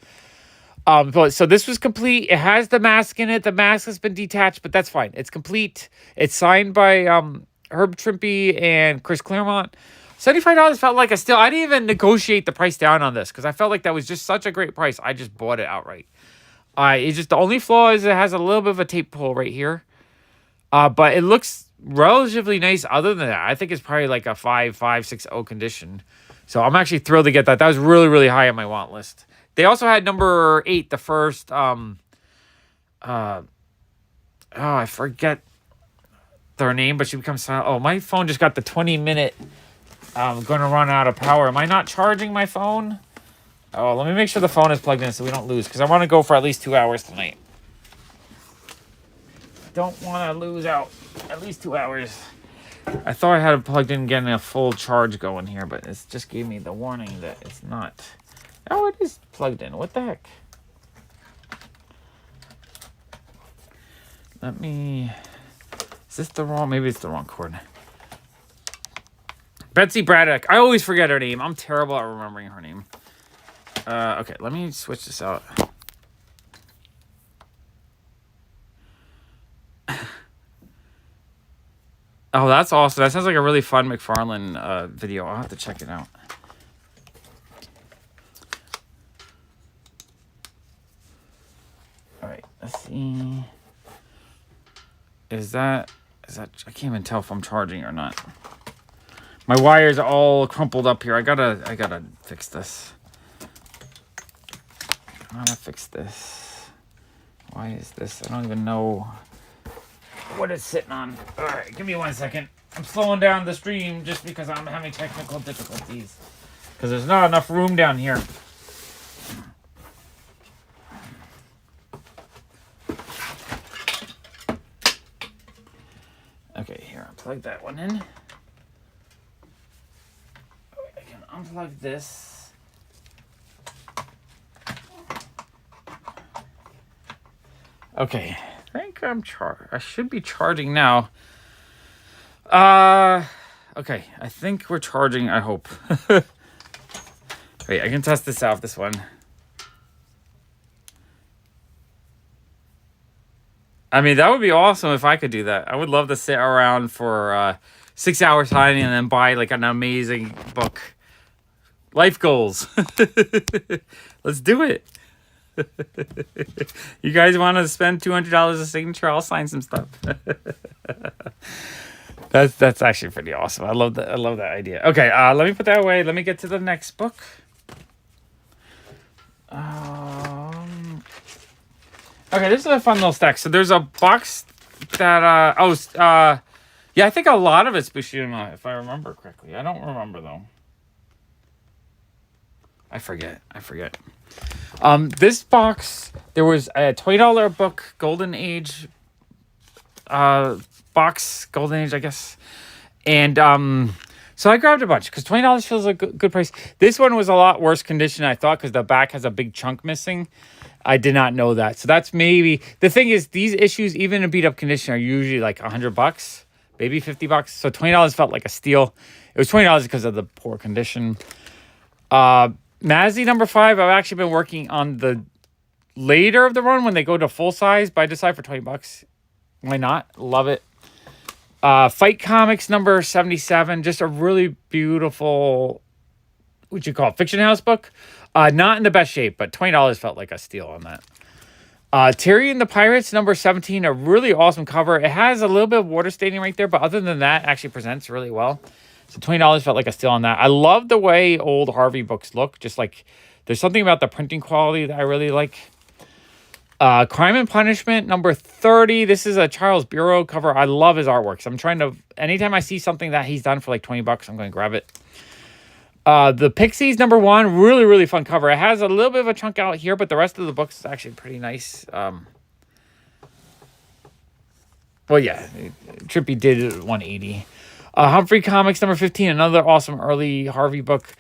A: So this was complete. It has the mask in it. The mask has been detached, but that's fine. It's complete. It's signed by Herb Trimpe and Chris Claremont. $75 felt like a steal. I didn't even negotiate the price down on this because I felt like that was just such a great price. I just bought it outright. It's just the only flaw is it has a little bit of a tape pull right here. But it looks relatively nice other than that. I think it's probably like a 5.6.0 condition. So I'm actually thrilled to get that. That was really, really high on my want list. They also had number 8, the first, I forget their name, but she becomes, my phone just got the 20-minute, going to run out of power. Am I not charging my phone? Oh, let me make sure the phone is plugged in so we don't lose, because I want to go for at least 2 hours tonight. don't want to lose out at least 2 hours. I thought I had it plugged in getting a full charge going here, but it just gave me the warning that it's not. Oh, it is plugged in. What the heck? Let me... Is this the wrong... Maybe it's the wrong cord. Betsy Braddock. I always forget her name. I'm terrible at remembering her name. Okay, let me switch this out. Oh, that's awesome. That sounds like a really fun McFarlane video. I'll have to check it out. All right, let's see. Is that I can't even tell if I'm charging or not. My wires are all crumpled up here. I gotta fix this. I gotta fix this. Why is this? I don't even know what it's sitting on. All right, give me 1 second. I'm slowing down the stream just because I'm having technical difficulties. Because there's not enough room down here. Okay, here, unplug that one in. I can unplug this. Okay, I think I should be charging now. Okay, I think we're charging, I hope. Wait, I can test this out, this one. I mean, that would be awesome if I could do that. I would love to sit around for 6 hours hiding and then buy like an amazing book. Life goals. Let's do it. You guys want to spend $200 a signature? I'll sign some stuff. That's actually pretty awesome. I love that. I love that idea. Okay, let me put that away. Let me get to the next book. Okay, this is a fun little stack. So there's a box that yeah, I think a lot of it's Buscema, if I remember correctly. I don't remember though. I forget. This box, there was a $20 book, Golden Age box, Golden Age, I guess. And so I grabbed a bunch because $20 feels like a good price. This one was a lot worse condition than I thought because the back has a big chunk missing. I did not know that. So that's maybe... The thing is, these issues, even in beat up condition, are usually like $100, maybe $50. So $20 felt like a steal. It was $20 because of the poor condition. Mazzy number 5, I've actually been working on the later of the run when they go to full size, but I decided for $20. Why not? Love it. Fight Comics number 77, just a really beautiful, what you call it, fiction house book. Not in the best shape, but $20 felt like a steal on that. Terry and the Pirates number 17, a really awesome cover. It has a little bit of water staining right there, but other than that, actually presents really well. So $20 felt like a steal on that. I love the way old Harvey books look. Just like, there's something about the printing quality that I really like. Crime and Punishment number 30. This is a Charles Bureau cover. I love his artwork. So I'm trying to, anytime I see something that he's done for like $20, I'm going to grab it. The Pixies number 1, really, really fun cover. It has a little bit of a chunk out here, but the rest of the book is actually pretty nice. Well, yeah, Trippy did it at 180. Humphrey Comics number 15, another awesome early Harvey book.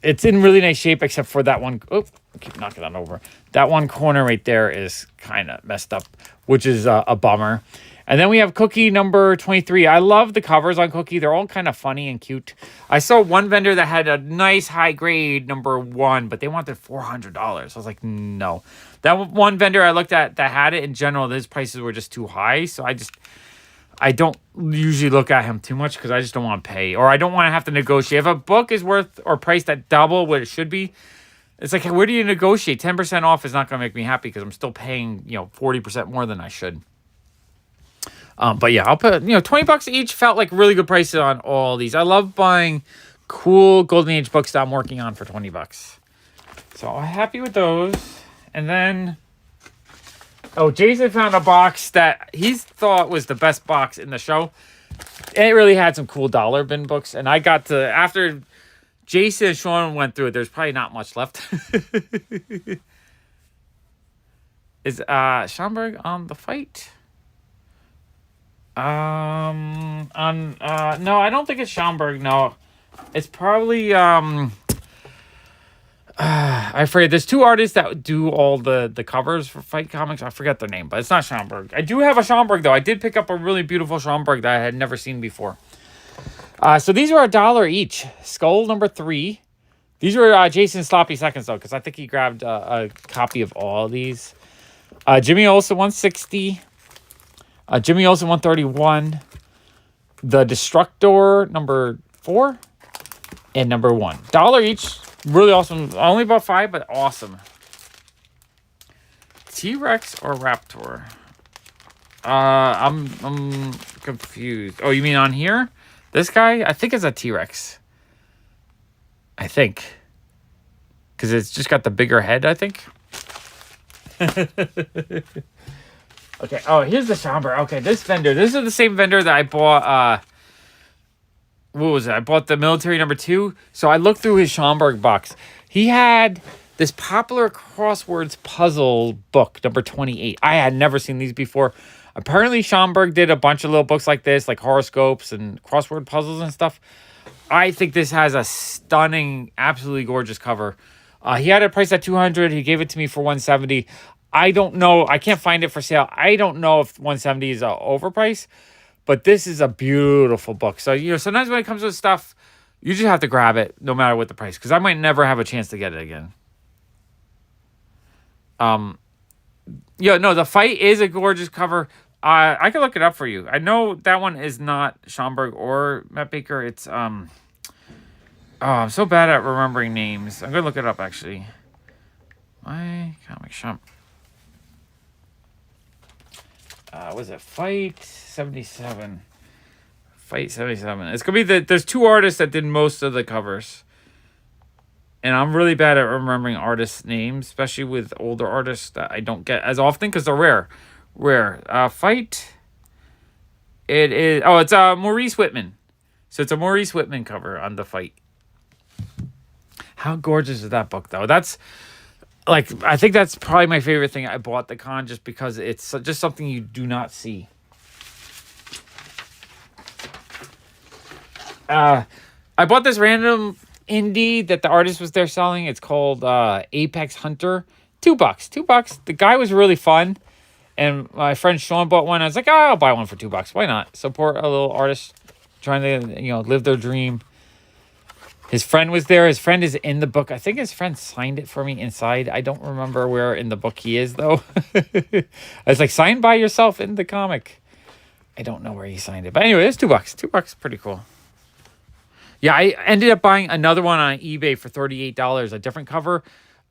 A: It's in really nice shape except for that one. Oh, I keep knocking that over. That one corner right there is kind of messed up, which is a bummer. And then we have Cookie number 23. I love the covers on Cookie. They're all kind of funny and cute. I saw one vendor that had a nice high grade number 1, but they wanted $400. I was like, no. That one vendor I looked at that had it, in general, his prices were just too high. So I don't usually look at him too much because I just don't want to pay. Or I don't want to have to negotiate. If a book is worth or priced at double what it should be, it's like, where do you negotiate? 10% off is not going to make me happy because I'm still paying, 40% more than I should. But yeah, I'll put, $20 each felt like really good prices on all these. I love buying cool Golden Age books that I'm working on for $20. So I'm happy with those. And then, Jason found a box that he thought was the best box in the show. And it really had some cool dollar bin books. And I got to, after Jason and Sean went through it, there's probably not much left. Is Schomburg on the fight? No, I don't think it's Schomburg. No, it's probably I forget. There's two artists that do all the covers for Fight Comics. I forget their name, but it's not Schomburg. I do have a Schomburg though. I did pick up a really beautiful Schomburg that I had never seen before. So these are $1 each. Skull number 3. These were Jason's sloppy seconds though, because I think he grabbed a copy of all of these. Jimmy Olsen 160. Jimmy Olsen 131. The Destructor number 4. And number 1. $1 each. Really awesome. Only about 5, but awesome. T-Rex or Raptor? I'm confused. Oh, you mean on here? This guy? I think it's a T-Rex. I think. Because it's just got the bigger head, I think. Okay. Oh, here's the Schomburg. Okay, this vendor. This is the same vendor that I bought. What was it? I bought the military number 2. So I looked through his Schomburg box. He had this popular crosswords puzzle book, number 28. I had never seen these before. Apparently, Schomburg did a bunch of little books like this, like horoscopes and crossword puzzles and stuff. I think this has a stunning, absolutely gorgeous cover. He had it priced at $200. He gave it to me for $170. I don't know. I can't find it for sale. I don't know if $170 is overpriced, but this is a beautiful book. So, sometimes when it comes with stuff, you just have to grab it no matter what the price, because I might never have a chance to get it again. The Fight is a gorgeous cover. I can look it up for you. I know that one is not Schomburg or Matt Baker. It's I'm so bad at remembering names. I'm gonna look it up actually. My comic shop. Was it Fight 77? Fight 77. It's gonna be there's 2 artists that did most of the covers. And I'm really bad at remembering artists' names, especially with older artists that I don't get as often because they're rare. Fight. It is. Oh, it's Maurice Whitman. So it's a Maurice Whitman cover on the Fight. How gorgeous is that book, though? That's I think that's probably my favorite thing I bought at the con, just because it's just something you do not see. I bought this random indie that the artist was there selling. It's called Apex Hunter. $2. $2. The guy was really fun. And my friend Sean bought one. I was like, I'll buy one for $2. Why not? Support a little artist trying to, live their dream. His friend was there. His friend is in the book. I think his friend signed it for me inside. I don't remember where in the book he is, though. I was like, sign by yourself in the comic. I don't know where he signed it. But anyway, it's $2. $2, pretty cool. Yeah, I ended up buying another one on eBay for $38, a different cover.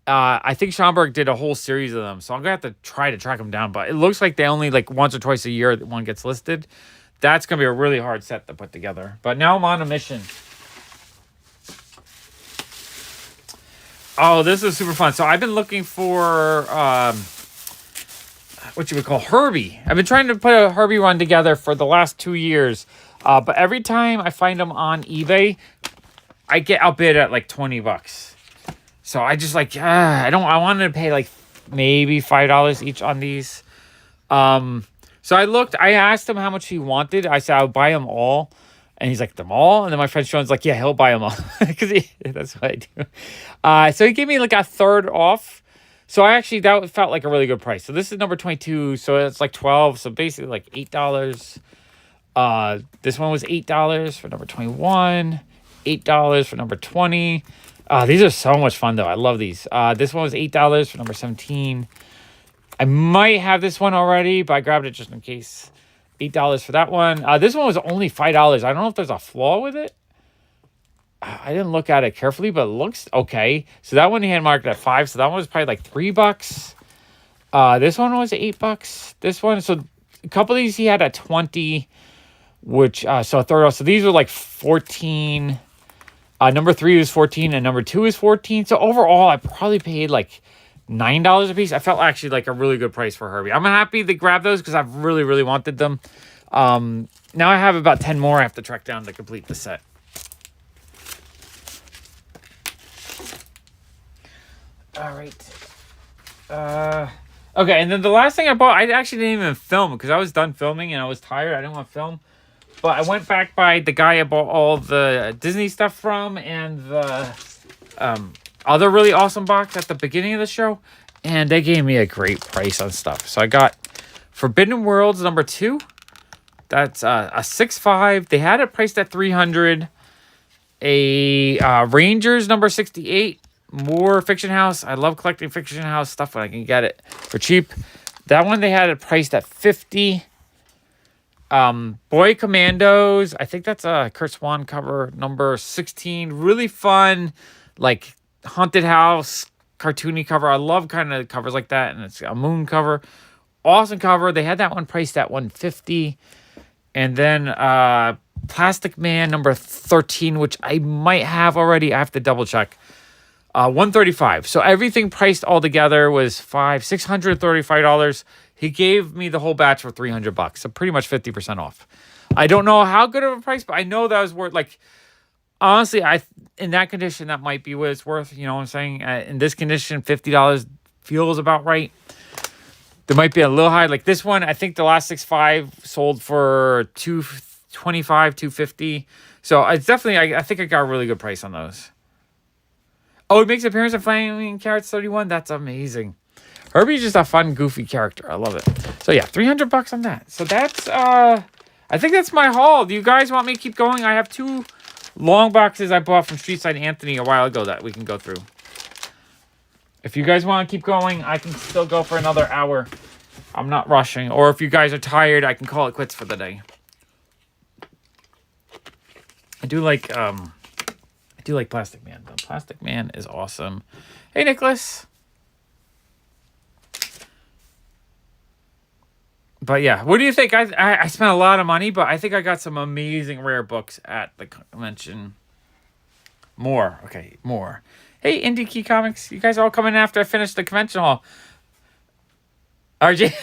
A: I think Schomburg did a whole series of them, so I'm going to have to try to track them down. But it looks like they only, once or twice a year that one gets listed. That's going to be a really hard set to put together. But now I'm on a mission. Oh, this is super fun. So I've been looking for, what you would call Herbie. I've been trying to put a Herbie run together for the last 2 years. But every time I find them on eBay, I get outbid at $20. So I just I wanted to pay maybe $5 each on these. So I asked him how much he wanted. I said, I'll buy them all. And he's like, them all? And then my friend Sean's like, yeah, he'll buy them all. Because that's what I do. So he gave me a third off. So that felt like a really good price. So this is number 22. So it's $12. So basically $8. This one was $8 for number 21. $8 for number 20. These are so much fun, though. I love these. This one was $8 for number 17. I might have this one already, but I grabbed it just in case. $8 for that one. This one was only $5. I don't know if there's a flaw with it. I didn't look at it carefully, but it looks okay. So that one he had marked at $5. So that one was probably $3. This one was $8. This one, so a couple of these he had at 20, which so a third off. So these were 14. Number 3 was 14 and number 2 is 14. So overall, I probably paid $9 a piece. I felt actually a really good price for Herbie. I'm happy to grab those because I've really, really wanted them. Now I have about 10 more I have to track down to complete the set. All right. Okay, and then the last thing I bought, I actually didn't even film because I was done filming and I was tired. I didn't want to film. But I went back by the guy I bought all the Disney stuff from and the other really awesome box at the beginning of the show. And they gave me a great price on stuff. So I got Forbidden Worlds #2. That's a 6.5. They had it priced at $300. A Rangers #68. More Fiction House. I love collecting Fiction House stuff when I can get it for cheap. That one they had it priced at $50. Boy Commandos. I think that's a Kurt Swan cover #16. Really fun, like haunted house, cartoony cover. I love kind of covers like that, and it's a moon cover. Awesome cover. They had that one priced at $150. And then Plastic Man #13, which I might have already. I have to double check. $135. So everything priced all together was $635. He gave me the whole batch for $300, so pretty much 50% off. I don't know how good of a price, but I know that was worth, like, honestly, in that condition, that might be what it's worth. You know what I'm saying? In this condition, $50 feels about right. There might be a little high. Like this one, I think the last 6.5 sold for $225, $250. So it's definitely, I think I got a really good price on those. Oh, it makes an appearance in Flaming Carrots 31. That's amazing. Herbie's just a fun, goofy character. I love it. So yeah, $300 on that. So that's I think that's my haul. Do you guys want me to keep going? I have 2 long boxes I bought from Street Side Anthony a while ago that we can go through. If you guys want to keep going, I can still go for another hour. I'm not rushing. Or if you guys are tired, I can call it quits for the day. I do like Plastic Man, though. Plastic Man is awesome. Hey, Nicholas. But yeah, what do you think? I spent a lot of money, but I think I got some amazing rare books at the convention. More. Okay, more. Hey, Indie Key Comics. You guys are all coming after I finish the convention hall. RJ.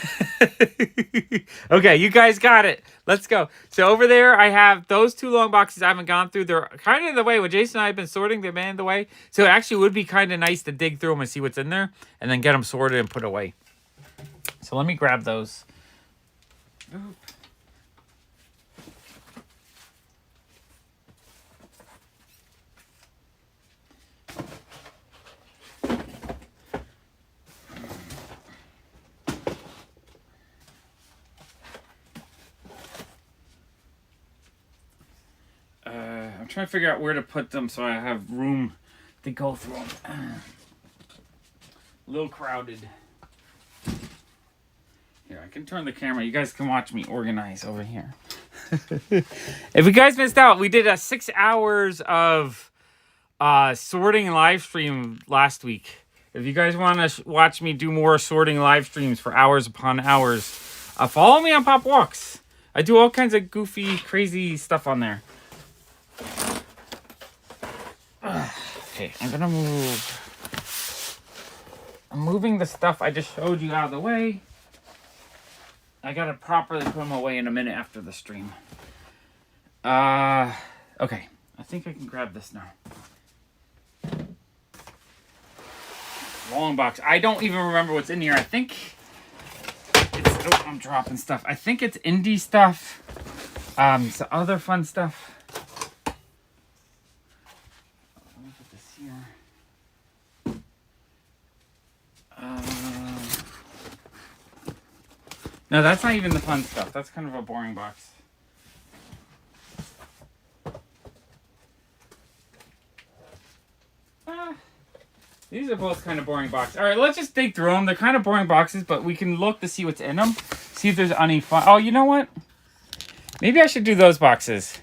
A: Okay, you guys got it. Let's go. So over there, I have those 2 long boxes I haven't gone through. They're kind of in the way. When Jason and I have been sorting, they've been in the way. So it actually would be kind of nice to dig through them and see what's in there. And then get them sorted and put away. So let me grab those. Oop. I'm trying to figure out where to put them so I have room to go through them. A little crowded. Here, I can turn the camera. You guys can watch me organize over here. If you guys missed out, we did 6 hours of sorting live stream last week. If you guys want to watch me do more sorting live streams for hours upon hours, follow me on Pop Walks. I do all kinds of goofy, crazy stuff on there. Okay, I'm moving the stuff I just showed you out of the way. I gotta properly put them away in a minute after the stream. Okay, I think I can grab this now. Long box. I don't even remember what's in here. I think it's... Oh, I'm dropping stuff. I think it's indie stuff. Some other fun stuff. Let me put this here. No, that's not even the fun stuff. That's kind of a boring box. These are both kind of boring boxes. All right, let's just dig through them. They're kind of boring boxes, but we can look to see what's in them. See if there's any fun. Oh, you know what? Maybe I should do those boxes.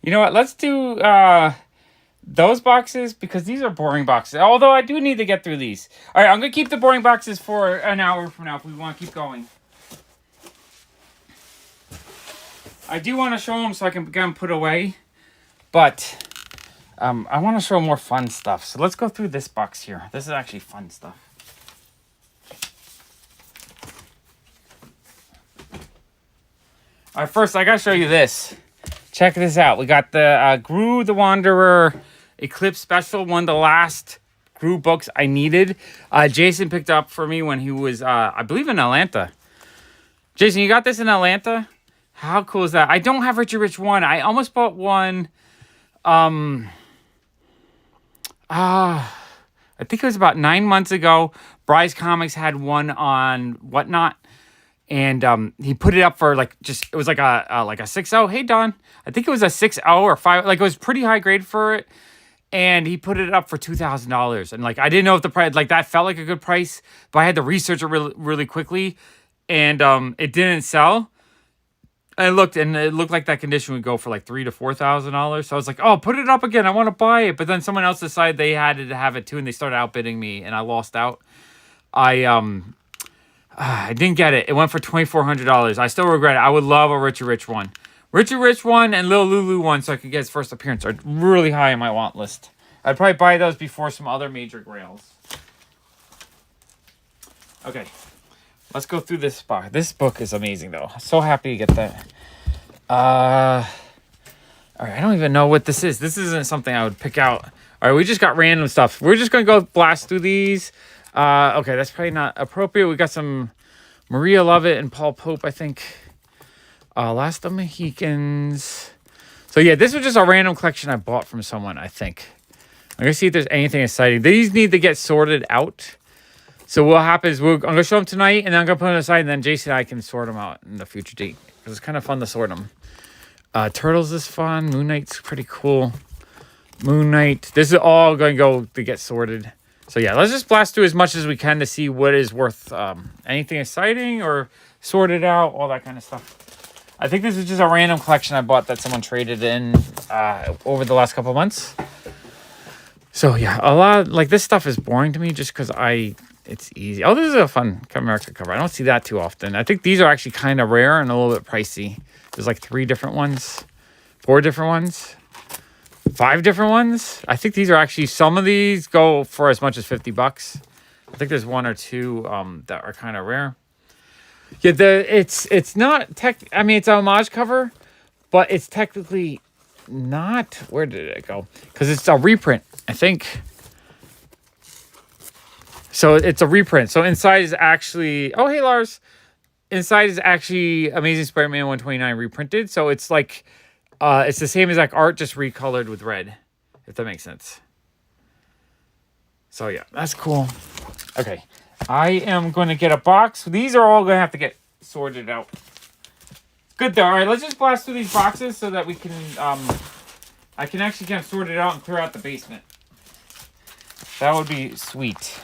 A: You know what? Let's do those boxes because these are boring boxes. Although I do need to get through these. All right, I'm going to keep the boring boxes for an hour from now if we want to keep going. I do want to show them so I can get them put away. But... I want to show more fun stuff. So let's go through this box here. This is actually fun stuff. All right, first I got to show you this. Check this out. We got the Gru the Wanderer Eclipse Special. One of the last screw books I needed. Jason picked up for me when he was, I believe, in Atlanta. Jason, you got this in Atlanta? How cool is that? I don't have Richie Rich 1. I almost bought one. I think it was about 9 months ago. Bryce Comics had one on Whatnot. And he put it up for like it was like a 6.0. Hey Don, I think it was a 6.0 or 5. Like it was pretty high grade for it, and he put it up for $2,000. And like I didn't know if the price like that felt like a good price, but I had to research it really really quickly, and it didn't sell. I looked and it looked like that condition would go for like $3,000 to $4,000. So I was like, oh, put it up again. I want to buy it. But then someone else decided they had to have it too, and they started outbidding me, and I lost out. I didn't get it. It went for $2,400. I still regret it. I would love a Richie Rich one. Richie Rich one and Lil Lulu one so I could get his first appearance are really high on my want list. I'd probably buy those before some other major grails. Okay. Let's go through this book. This book is amazing though. So happy to get that. Alright, I don't even know what this is. This isn't something I would pick out. Alright, we just got random stuff. We're just gonna go blast through these. Okay, that's probably not appropriate. We got some Maria Lovett and Paul Pope, I think. Last of Mohicans. So yeah, this was just a random collection I bought from someone, I think. I'm going to see if there's anything exciting. These need to get sorted out. So what happens, I'm going to show them tonight, and then I'm going to put them aside, and then Jason and I can sort them out in the future date. Because it's kind of fun to sort them. Turtles is fun. Moon Knight's pretty cool. Moon Knight. This is all going to go to get sorted. So yeah, let's just blast through as much as we can to see what is worth anything exciting or sorted out, all that kind of stuff. I think this is just a random collection I bought that someone traded in over the last couple of months. So yeah, a lot like this stuff is boring to me just because it's easy. Oh, this is a fun Captain America cover. I don't see that too often. I think these are actually kind of rare and a little bit pricey. There's like 4 different ones, 5 different ones. I think these are actually, some of these go for as much as $50. I think there's 1 or 2 that are kind of rare. Yeah, it's not I mean, it's a homage cover, but it's technically not. Where did it go? Because it's a reprint, I think. So it's a reprint. So inside is actually, oh hey Lars, inside is actually Amazing Spider-Man 129 reprinted. So it's like. It's the same exact art, just recolored with red, if that makes sense. So yeah, that's cool. Okay, I am going to get a box. These are all going to have to get sorted out. Good though. All right, let's just blast through these boxes so that we can, I can actually get them sorted out and clear out the basement. That would be sweet.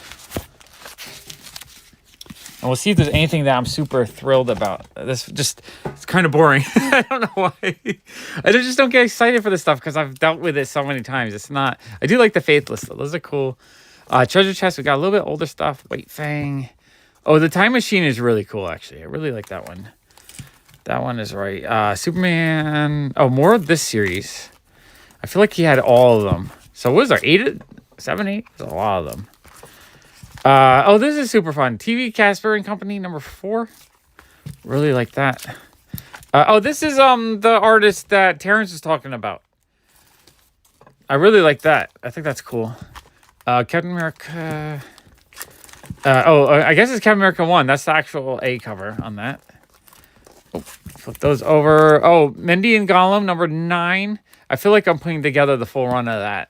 A: And we'll see if there's anything that I'm super thrilled about. This just, it's kind of boring. I don't know why. I just don't get excited for this stuff because I've dealt with it so many times. It's not, I do like the Faithless though. Those are cool. Treasure Chest, we got a little bit older stuff. White Fang. Oh, the Time Machine is really cool actually. I really like that one. That one is right. Superman. Oh, more of this series. I feel like he had all of them. So what was there? 7, 8? There's a lot of them. Oh, this is super fun. TV Casper and Company number 4. Really like that. Oh, this is the artist that Terrence was talking about. I really like that. I think that's cool. Captain America. I guess it's Captain America 1. That's the actual A cover on that. Oh, flip those over. Oh, Mindy and Gollum number 9. I feel like I'm putting together the full run of that.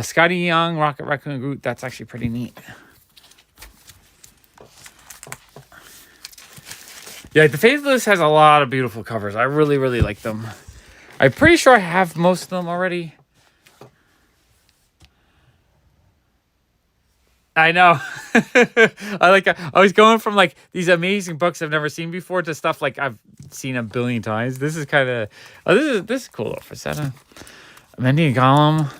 A: Scotty Young, Rocket Raccoon Groot. That's actually pretty neat. Yeah, the Faithless has a lot of beautiful covers. I really, really like them. I'm pretty sure I have most of them already. I know. I was going from like these amazing books I've never seen before to stuff like I've seen a billion times. This is kind of, this is cool though. Facetta, Mindy and Gollum,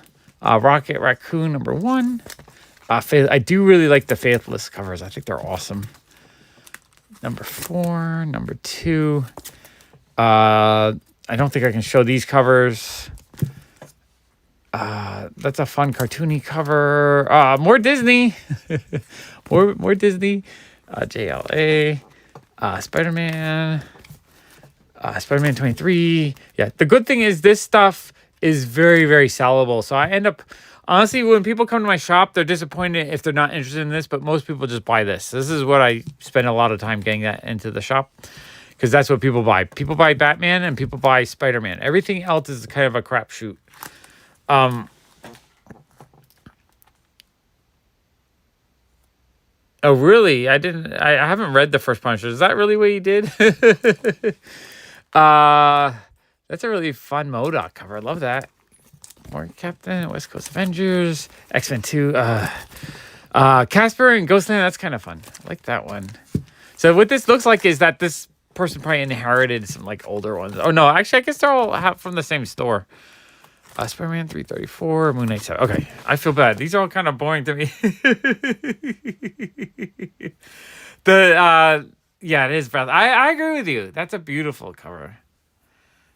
A: Rocket Raccoon number 1. I do really like the Faithless covers. I think they're awesome. Number 4, number 2. I don't think I can show these covers. That's a fun cartoony cover. More Disney. more Disney. JLA. Spider-Man. Spider-Man 23. Yeah, the good thing is this stuff is very, very sellable. So I end up Honestly, when people come to my shop, they're disappointed if they're not interested in this, but most people just buy this. This is what I spend a lot of time getting that into the shop, because that's what people buy. People buy Batman and people buy Spider-Man. Everything else is kind of a crapshoot. Oh, really? I haven't read the first Punisher. Is that really what he did? That's a really fun MODOK cover. I love that. More Captain, West Coast Avengers, X-Men 2, Casper and Ghostland. That's kind of fun. I like that one. So what this looks like is that this person probably inherited some like older ones. Oh no, actually I guess they're all from the same store. Spider-Man 334, Moon Knight 7. Okay, I feel bad. These are all kind of boring to me. Yeah, it is, brother. I agree with you. That's a beautiful cover.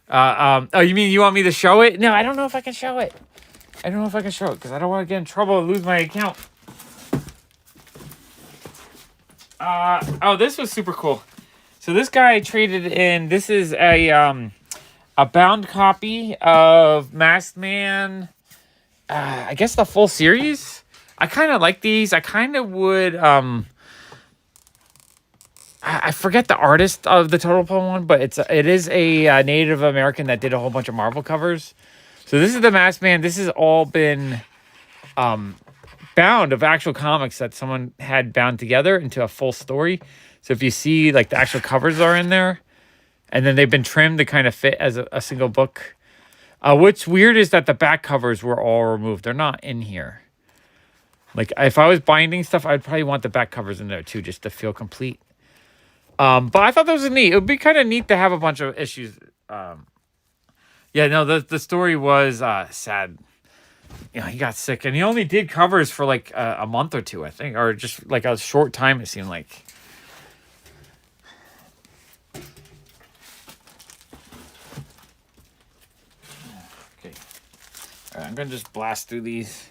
A: Oh, you mean you want me to show it? No, I don't know if I can show it. I don't know if I can show it because I don't want to get in trouble and lose my account. Oh, this was super cool. So this guy traded in. This is a bound copy of Masked Man. I guess the full series. I kind of like these. I kind of would. I forget the artist of the Total Plum one, but it is a Native American that did a whole bunch of Marvel covers. So this is the Masked Man. This has all been bound of actual comics that someone had bound together into a full story. So if you see, like, the actual covers are in there, and then they've been trimmed to kind of fit as a single book. What's weird is that the back covers were all removed. They're not in here. Like, if I was binding stuff, I'd probably want the back covers in there too, just to feel complete. But I thought that was neat. It would be kind of neat to have a bunch of issues. Yeah, no, the story was sad. You know, he got sick, and he only did covers for like a month or two, I think, or just like a short time, it seemed like. Okay. All right, I'm gonna just blast through these.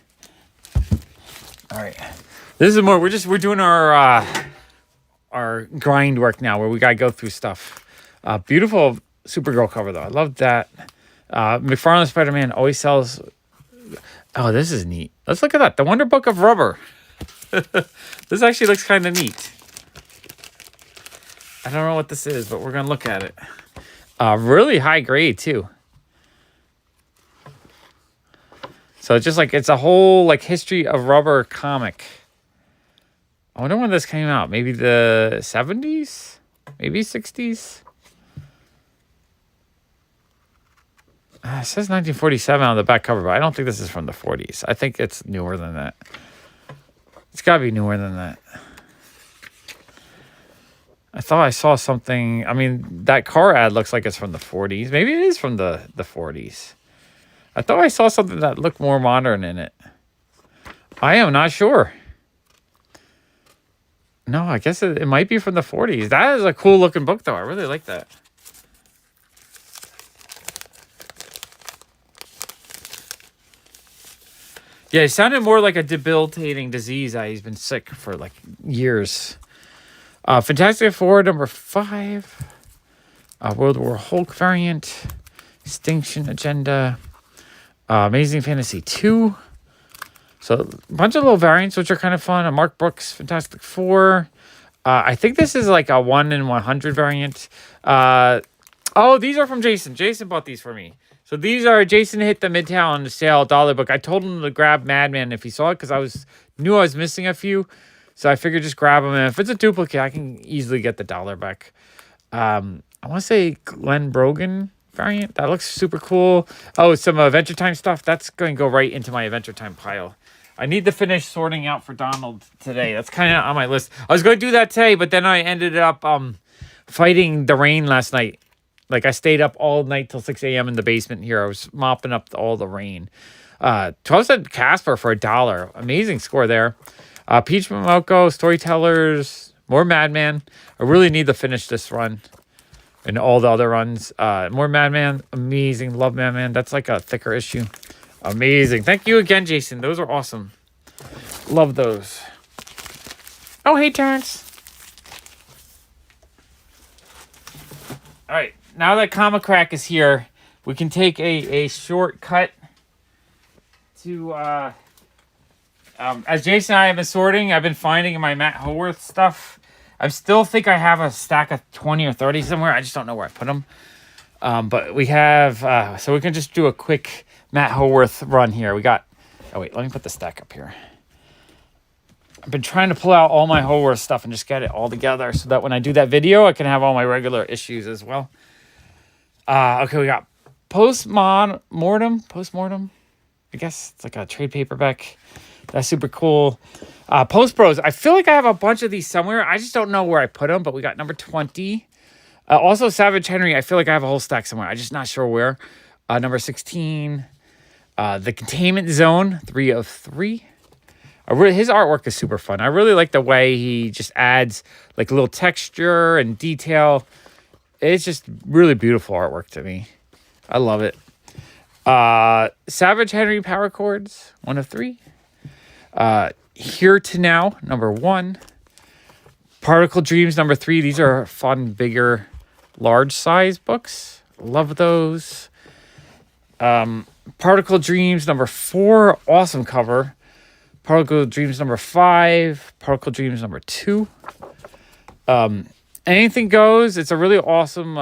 A: All right. This is more. We're doing our grind work now, where we gotta go through stuff. Beautiful Supergirl cover though. I love that. McFarlane Spider-Man always sells. Oh, this is neat. Let's look at that. The Wonder Book of Rubber. This actually looks kind of neat. I don't know what this is, but we're gonna look at it. Really high grade too. So it's just like it's a whole like history of rubber comic. I wonder when this came out. Maybe the 70s? Maybe 60s? It says 1947 on the back cover, but I don't think this is from the 40s. I think it's newer than that. It's got to be newer than that. I thought I saw something. I mean, that car ad looks like it's from the 40s. Maybe it is from the 40s. I thought I saw something that looked more modern in it. I am not sure. No, I guess it might be from the 40s. That is a cool looking book, though. I really like that. Yeah, it sounded more like a debilitating disease. He's been sick for like years. Fantastic Four #5. World War Hulk variant. Extinction Agenda. Amazing Fantasy 2. So a bunch of little variants, which are kind of fun. A Mark Brooks Fantastic Four. I think this is like a 1 in 100 variant. Oh, these are from Jason. Jason bought these for me. So these are, Jason hit the Midtown sale dollar book. I told him to grab Madman if he saw it because I knew I was missing a few. So I figured just grab them. And if it's a duplicate, I can easily get the dollar back. I want to say Glenn Brogan variant. That looks super cool. Oh, some Adventure Time stuff. That's going to go right into my Adventure Time pile. I need to finish sorting out for Donald today. That's kind of on my list. I was going to do that today, but then I ended up fighting the rain last night. Like, I stayed up all night till 6 a.m. in the basement here. I was mopping up all the rain. 12-cent Casper for $1. Amazing score there. Peach Momoko, Storytellers, more Madman. I really need to finish this run and all the other runs. More Madman. Amazing. Love Madman. That's like a thicker issue. Amazing. Thank you again, Jason. Those are awesome. Love those. Oh, hey, Terrence. All right. Now that Comic Crack is here, we can take a shortcut to As Jason and I have been sorting, I've been finding my Matt Howarth stuff. I still think I have a stack of 20 or 30 somewhere. I just don't know where I put them. But we have, so we can just do a quick Matt Howarth run here. We got, oh wait, let me put the stack up here. I've been trying to pull out all my Howarth stuff and just get it all together so that when I do that video, I can have all my regular issues as well. Okay, we got Postmortem. I guess it's like a trade paperback. That's super cool. Post Bros. I feel like I have a bunch of these somewhere. I just don't know where I put them, but we got number 20. Also, Savage Henry. I feel like I have a whole stack somewhere. I'm just not sure where. Number 16. The Containment Zone, 3 of 3. His artwork is super fun. I really like the way he just adds like a little texture and detail. It's just really beautiful artwork to me. I love it. Savage Henry Power Chords, 1 of 3. Here to Now, number 1. Particle Dreams, number 3. These are fun, bigger, large size books. Love those. Particle Dreams, number 4. Awesome cover. Particle Dreams, number 5. Particle Dreams, number 2. Anything Goes. It's a really awesome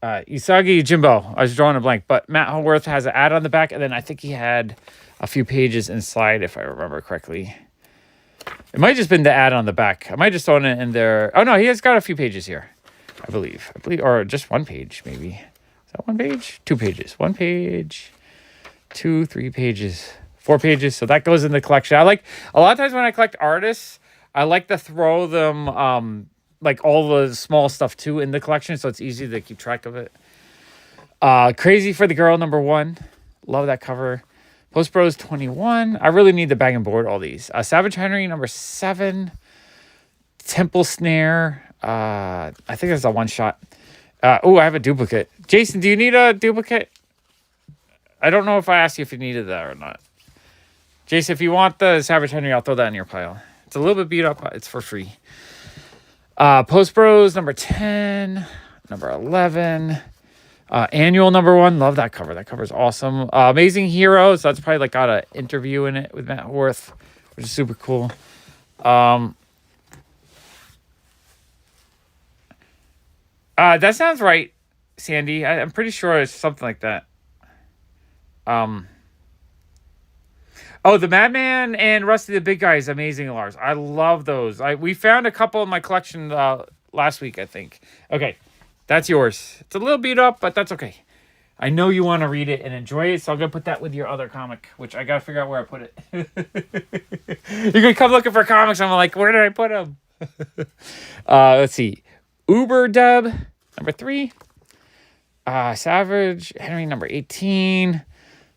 A: Usagi Jimbo. I was drawing a blank, but Matt Howarth has an ad on the back, and then I think he had a few pages inside, if I remember correctly. It might have just been the ad on the back. I might just thrown it in there. Oh no, he has got a few pages here, I believe, or just 1 page maybe. Is that 1 page? 2 pages. 1 page, 2, 3 pages, 4 pages. So that goes in the collection. I like a lot of times when I collect artists, I like to throw them like all the small stuff too in the collection, so it's easy to keep track of it. Crazy for the Girl, number 1. Love that cover. Post Bros 21. I really need to bag and board all these. Savage Henry, number 7. Temple Snare. I think that's a one shot. Oh, I have a duplicate. Jason, do you need a duplicate? I don't know if I asked you if you needed that or not. Jason, if you want the Savage Henry, I'll throw that in your pile. It's a little bit beat up. It's for free. Post Bros, number 10. Number 11. Annual, number 1. Love that cover. That cover is awesome. Amazing Heroes. That's probably like got an interview in it with Matt Howarth, which is super cool. That sounds right, Sandy. I'm pretty sure it's something like that. Oh, the Madman and Rusty the Big Guy is amazing, Lars. I love those. We found a couple in my collection last week, I think. Okay, that's yours. It's a little beat up, but that's okay. I know you want to read it and enjoy it, so I'm going to put that with your other comic, which I got to figure out where I put it. You're going to come looking for comics. I'm like, where did I put them? Let's see. Uber Dub, number 3. Savage Henry, number 18.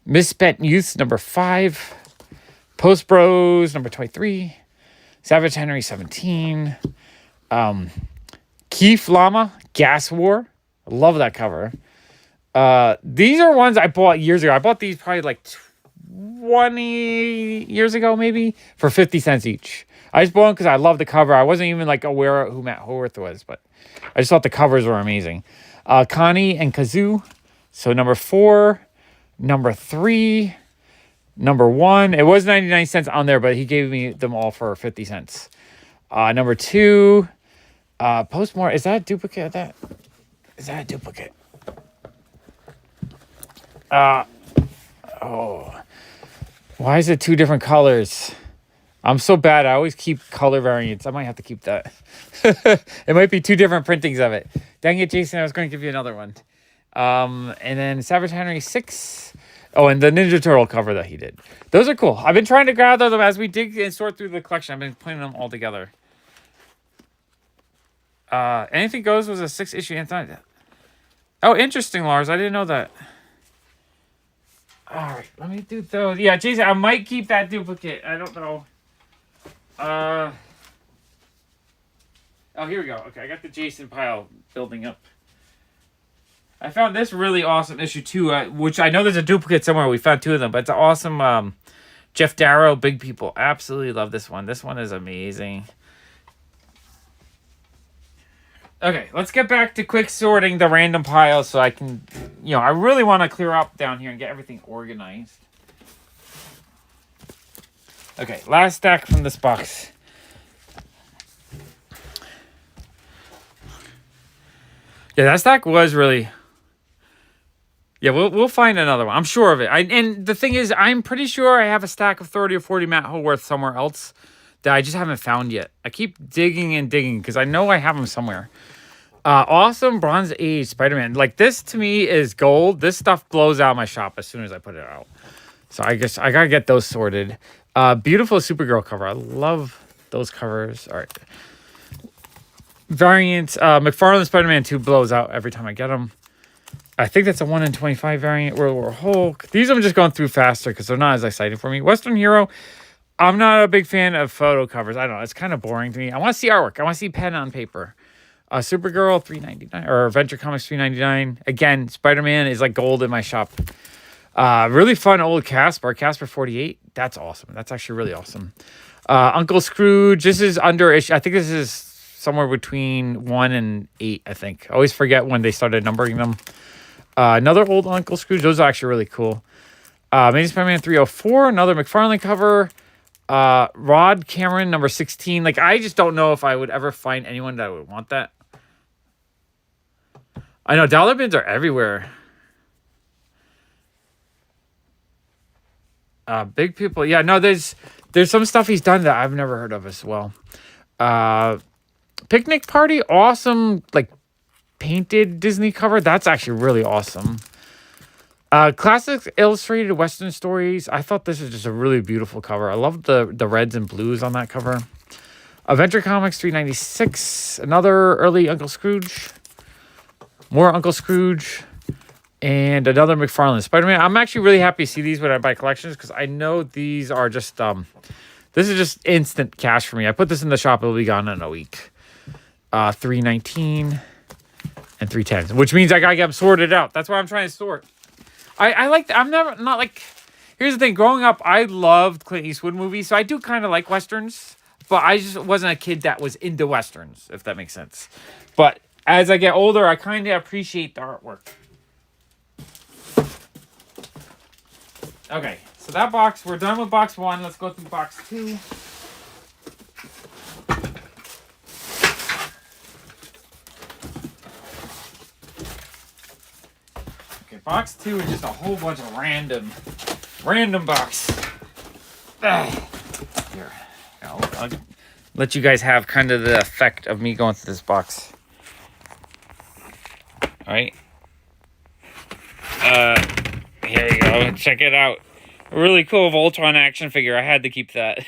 A: Misspent Youth, number 5. Post Bros, number 23. Savage Henry, 17. Keith Lama, Gas War. I love that cover. These are ones I bought years ago. I bought these probably like 20 years ago, maybe, for 50 cents each. I just bought them because I love the cover. I wasn't even like aware of who Matt Howarth was, but I just thought the covers were amazing. Connie and Kazoo. So number 4, number 3, number 1. It was 99 cents on there, but he gave me them all for 50 cents. Number 2, Postmore. Is that a duplicate of that? Is that a duplicate? Oh. Why is it 2 different colors? I'm so bad. I always keep color variants. I might have to keep that. It might be 2 different printings of it. Dang it, Jason. I was going to give you another one. And then Savage Henry 6. Oh, and the Ninja Turtle cover that he did. Those are cool. I've been trying to gather them as we dig and sort through the collection. I've been putting them all together. Anything Goes was a 6-issue anthology. Oh, interesting, Lars. I didn't know that. All right, let me do those. Yeah, Jason, I might keep that duplicate. I don't know. Oh, here we go. Okay, I got the Jason pile building up. I found this really awesome issue too, which I know there's a duplicate somewhere. We found 2 of them, but it's an awesome Jeff Darrow, Big People. Absolutely love this one. This one is amazing. Okay, let's get back to quick sorting the random piles so I can, I really want to clear up down here and get everything organized. Okay, last stack from this box. Yeah, that stack was really... Yeah, we'll find another one. I'm sure of it. And the thing is, I'm pretty sure I have a stack of 30 or 40 Matt Holworth somewhere else that I just haven't found yet. I keep digging and digging because I know I have them somewhere. Awesome Bronze Age Spider-Man. Like, this to me is gold. This stuff blows out my shop as soon as I put it out. So I guess I gotta get those sorted. Beautiful Supergirl cover. I love those covers. All right. Variant. McFarlane Spider-Man 2 blows out every time I get them. I think that's a 1 in 25 variant. World War Hulk. These I'm just going through faster because they're not as exciting for me. Western Hero. I'm not a big fan of photo covers. I don't know. It's kind of boring to me. I want to see artwork. I want to see pen on paper. Supergirl $3.99 or Adventure Comics $3.99. Again, Spider-Man is like gold in my shop. Really fun old Casper 48. That's awesome. That's actually really awesome. Uncle Scrooge. This is under issue. I think this is somewhere between 1 and 8. I think. I always forget when they started numbering them. Another old Uncle Scrooge. Those are actually really cool. Amazing Spider-Man 304. Another McFarlane cover. Rod Cameron number 16. Like, I just don't know if I would ever find anyone that would want that. I know dollar bins are everywhere. Big people. Yeah, no, there's some stuff he's done that I've never heard of as well. Picnic Party, awesome, like painted Disney cover. That's actually really awesome. Classic Illustrated Western Stories. I thought this was just a really beautiful cover. I love the reds and blues on that cover. Adventure Comics $3.96. Another early Uncle Scrooge. More Uncle Scrooge. And another McFarlane Spider-Man. I'm actually really happy to see these when I buy collections because I know these are just... this is just instant cash for me. I put this in the shop. It'll be gone in a week. $3.19 and $3.10. Which means I got to get them sorted out. That's why I'm trying to sort. I like... I'm never... Not like... Here's the thing. Growing up, I loved Clint Eastwood movies. So I do kind of like Westerns. But I just wasn't a kid that was into Westerns, if that makes sense. But as I get older, I kind of appreciate the artwork. Okay, so that box, we're done with box 1. Let's go through box 2. Okay, box 2 is just a whole bunch of random box. Here, I'll let you guys have kind of the effect of me going through this box. All right. Here we go. Check it out. A really cool Voltron action figure. I had to keep that.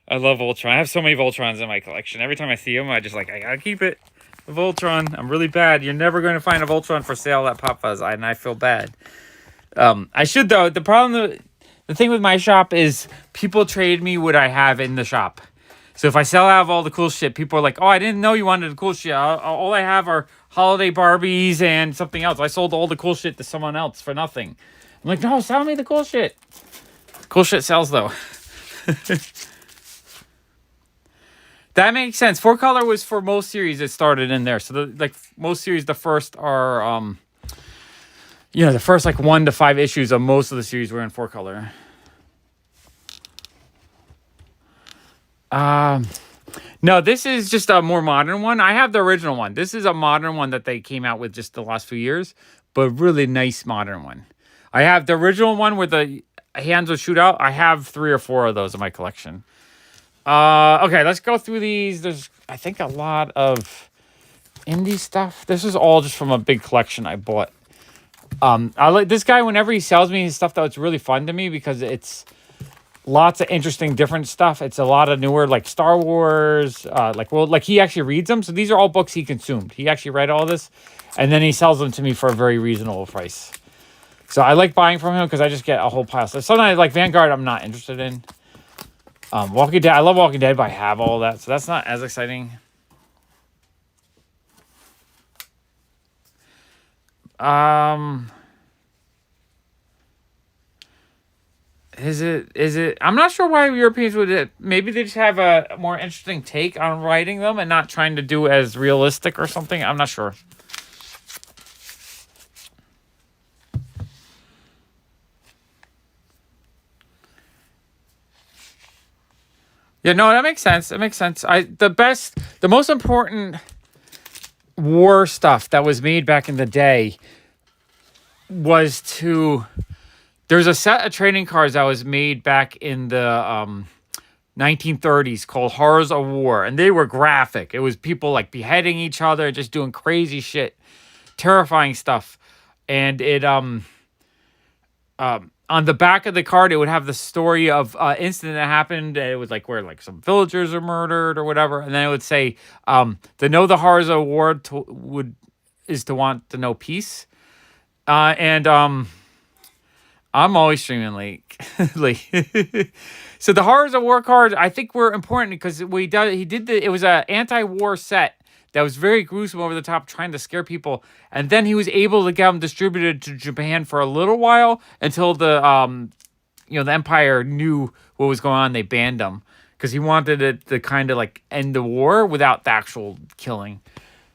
A: I love Voltron. I have so many Voltrons in my collection. Every time I see them, I gotta keep it. The Voltron. I'm really bad. You're never going to find a Voltron for sale at PopFuzz, and I feel bad. I should, though. The thing with my shop is people trade me what I have in the shop. So if I sell out of all the cool shit, people are like, oh, I didn't know you wanted the cool shit. All I have are holiday Barbies and something else. I sold all the cool shit to someone else for nothing. I'm like, no, sell me the cool shit. Cool shit sells, though. That makes sense. 4-color was for most series that started in there. So, most series, the first are, the first, 1 to 5 issues of most of the series were in 4-color. No, this is just a more modern one. I have the original one. This is a modern one that they came out with just the last few years, but really nice modern one. I have the original one where the hands would shoot out. I have 3 or 4 of those in my collection. Okay, let's go through these. There's, I think, a lot of indie stuff. This is all just from a big collection I bought. I like this guy whenever he sells me his stuff, though. It's really fun to me because it's lots of interesting, different stuff. It's a lot of newer, like Star Wars. He actually reads them. So these are all books he consumed. He actually read all this, and then he sells them to me for a very reasonable price. So I like buying from him because I just get a whole pile. So sometimes, like Vanguard, I'm not interested in. Walking Dead. I love Walking Dead, but I have all that, so that's not as exciting. Is it? I'm not sure why Europeans would. Maybe they just have a more interesting take on writing them and not trying to do as realistic or something. I'm not sure. Yeah, no, that makes sense. That makes sense. The most important war stuff that was made back in the day was there's a set of trading cards that was made back in the 1930s called Horrors of War, and they were graphic. It was people like beheading each other, just doing crazy shit, terrifying stuff. And it on the back of the card, it would have the story of incident that happened. It was like where like some villagers are murdered or whatever, and then it would say, "To know the horrors of war is to want to know peace." And I'm always streaming late. So the horrors of war cards, I think, were important because it was an anti-war set that was very gruesome, over the top, trying to scare people. And then he was able to get them distributed to Japan for a little while until the Empire knew what was going on. They banned them because he wanted it to kind of like end the war without the actual killing.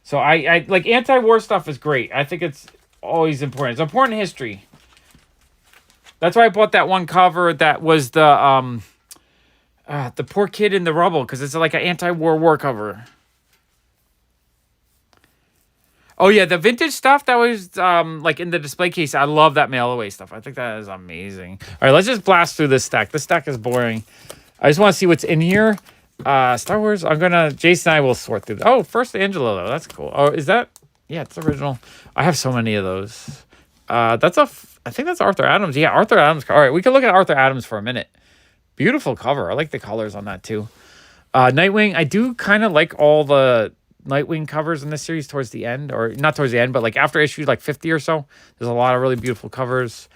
A: So I like anti-war stuff is great. I think it's always important. It's important history. That's why I bought that one cover that was the poor kid in the rubble, because it's like an anti-war cover. Oh yeah, the vintage stuff that was like in the display case. I love that mail away stuff. I think that is amazing. All right, let's just blast through this stack. This stack is boring. I just want to see what's in here. Star Wars. Jason and I will sort through. Oh, first Angela though. That's cool. Oh, is that? Yeah, it's original. I have so many of those. I think that's Arthur Adams. Yeah, Arthur Adams. All right, we can look at Arthur Adams for a minute. Beautiful cover. I like the colors on that too. Nightwing. I do kind of like all the Nightwing covers in this series towards the end, or not towards the end, but like after issue like 50 or so. There's a lot of really beautiful covers.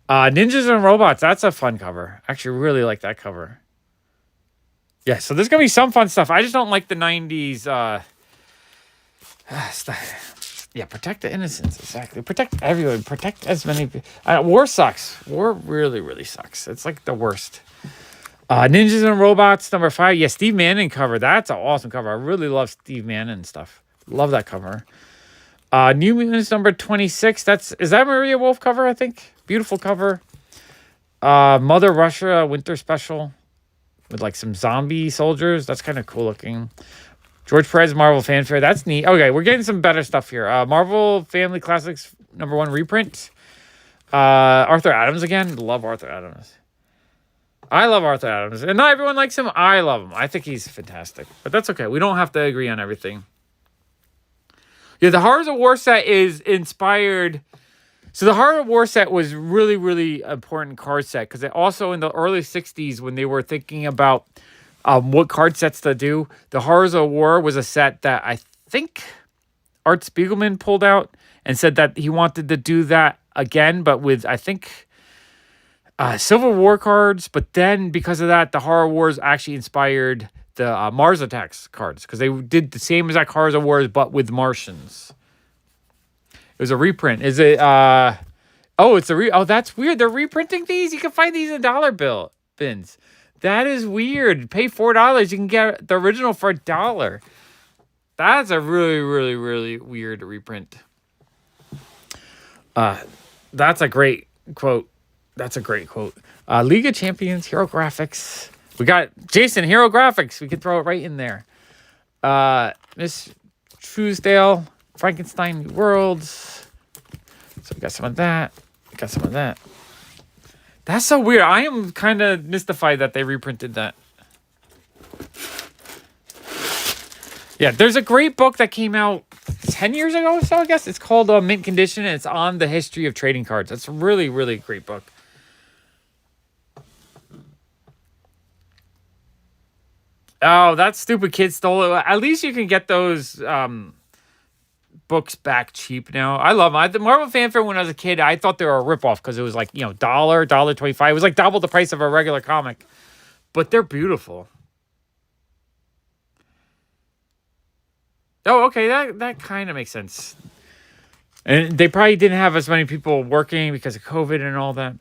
A: Ninjas and Robots. That's a fun cover. I actually really like that cover. Yeah, so there's gonna be some fun stuff. I just don't like the 90s stuff. Yeah, protect the innocents. Exactly. Protect everyone. Protect as many. War sucks. War really, really sucks. It's like the worst. Ninjas and Robots number 5. Yeah, Steve Manning cover. That's an awesome cover. I really love Steve Manning stuff. Love that cover. New Mutants number 26. Is that Maria Wolf cover, I think? Beautiful cover. Mother Russia Winter Special with like some zombie soldiers. That's kind of cool looking. George Perez Marvel Fanfare. That's neat. Okay, we're getting some better stuff here. Marvel Family Classics number 1 reprint. Arthur Adams again. Love Arthur Adams. I love Arthur Adams. And not everyone likes him. I love him. I think he's fantastic. But that's okay. We don't have to agree on everything. Yeah, the Horrors of War set is inspired. So the Horror of War set was really, really important card set. Because it also in the early 60s, when they were thinking about what card sets to do, the Horrors of War was a set that I think Art Spiegelman pulled out and said that he wanted to do that again, but with, I think, Civil War cards. But then because of that, the Horror Wars actually inspired the Mars Attacks cards, because they did the same exact Horrors of Wars but with Martians. It was a reprint. Is it that's weird. They're reprinting these. You can find these in dollar bill bins. That is weird. Pay $4, you can get the original for $1. That's a really, really, really weird reprint. That's a great quote. League of Champions, Hero Graphics. We got Jason, Hero Graphics. We could throw it right in there. Miss Truesdale, Frankenstein New Worlds. So we got some of that. That's so weird. I am kind of mystified that they reprinted that. Yeah, there's a great book that came out 10 years ago or so, I guess. It's called Mint Condition, and it's on the history of trading cards. It's a really, really great book. Oh, that stupid kid stole it. At least you can get those books back cheap now. I love them. The Marvel Fanfare, when I was a kid, I thought they were a ripoff because it was like, $1.25. It was like double the price of a regular comic. But they're beautiful. Oh, okay. That kind of makes sense. And they probably didn't have as many people working because of COVID and all that.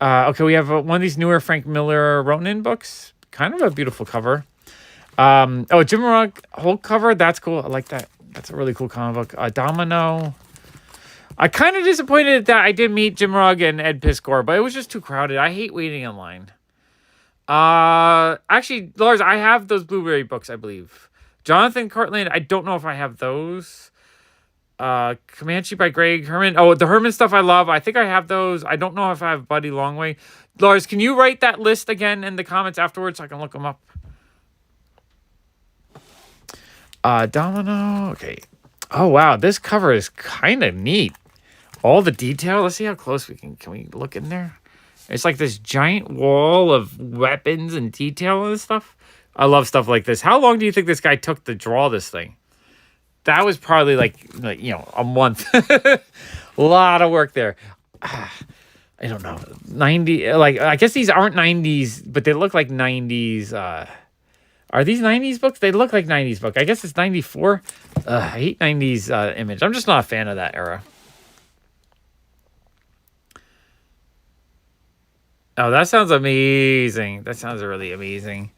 A: Okay, we have one of these newer Frank Miller Ronin books. Kind of a beautiful cover. Jim Rock Hulk cover. That's cool. I like that. That's a really cool comic book. Domino. I kind of disappointed that I didn't meet Jim Rugg and Ed Piskor, but it was just too crowded. I hate waiting in line. Actually, Lars, I have those Blueberry books, I believe. Jonathan Cartland, I don't know if I have those. Comanche by Greg Herman. Oh, the Herman stuff I love. I think I have those. I don't know if I have Buddy Longway. Lars, can you write that list again in the comments afterwards so I can look them up? Domino. Okay. Oh, wow. This cover is kind of neat. All the detail. Let's see how close we can we look in there? It's like this giant wall of weapons and detail and stuff. I love stuff like this. How long do you think this guy took to draw this thing? That was probably like a month. A lot of work there. I don't know. 90, like, I guess these aren't 90s, but they look like 90s. Are these 90s books? They look like 90s book. I guess it's 94. I hate 90s image. I'm just not a fan of that era. Oh, that sounds amazing. That sounds really amazing.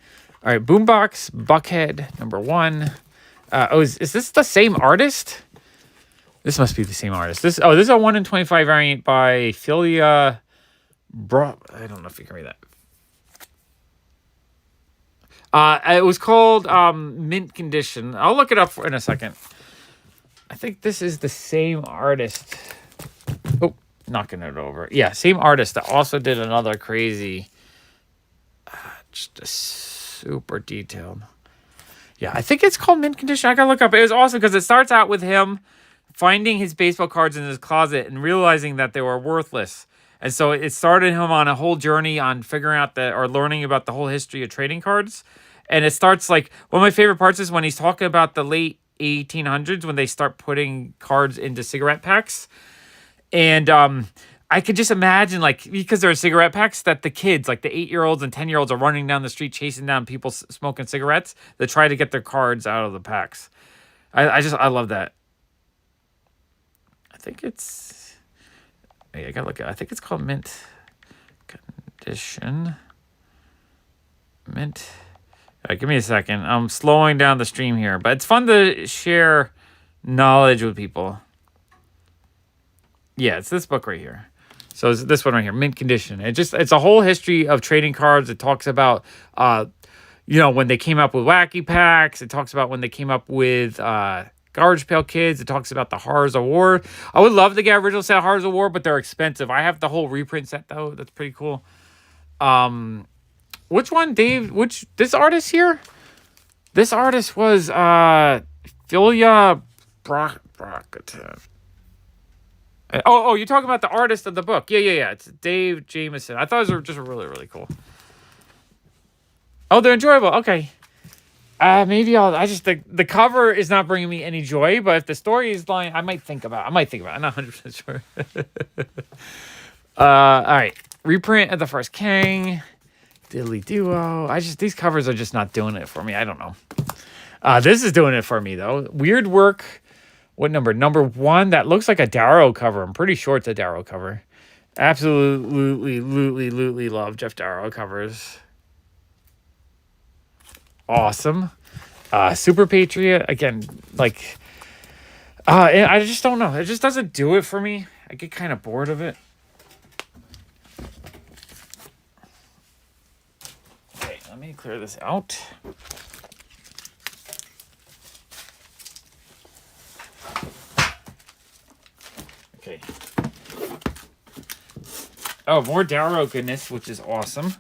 A: All right, Boombox Buckhead #1. Is this the same artist? This must be the same artist. This is a 1 in 25 variant by Philia. I don't know if you can read that. It was called Mint Condition. I'll look it up in a second. I think this is the same artist. Oh, knocking it over. Yeah, same artist that also did another crazy, just a super detailed. Yeah, I think it's called Mint Condition. I gotta look up. It was awesome because it starts out with him finding his baseball cards in his closet and realizing that they were worthless. And so it started him on a whole journey on figuring out learning about the whole history of trading cards. And it starts like, one of my favorite parts is when he's talking about the late 1800s when they start putting cards into cigarette packs. And I could just imagine, like, because there are cigarette packs, that the kids, like the 8-year-olds and 10-year-olds, are running down the street chasing down people smoking cigarettes that try to get their cards out of the packs. I love that. I think it's... I gotta look at it. I think it's called Mint Condition. Mint... All right, give me a second. I'm slowing down the stream here, but it's fun to share knowledge with people. Yeah, it's this book right here. So it's this one right here, Mint Condition. It's a whole history of trading cards. It talks about, when they came up with wacky packs. It talks about when they came up with Garbage Pail Kids. It talks about the Horrors of War. I would love to get original set of Horrors of War, but they're expensive. I have the whole reprint set though. That's pretty cool. Which one, Dave? This artist here? This artist was Philia Brockton. Oh, you're talking about the artist of the book. Yeah. It's Dave Jameson. I thought it was just really, really cool. Oh, they're enjoyable. Okay. Maybe the cover is not bringing me any joy, but if the story is lying, I might think about it. I'm not 100% sure. All right. Reprint of the First King. Diddly Duo. These covers are just not doing it for me. I don't know. This is doing it for me, though. Weird Work. What number? Number 1. That looks like a Darrow cover. I'm pretty sure it's a Darrow cover. Absolutely love Jeff Darrow covers. Awesome. Super Patriot. Again, like... I just don't know. It just doesn't do it for me. I get kind of bored of it. Okay, let me clear this out. Okay. Oh, more Darrow goodness, which is awesome.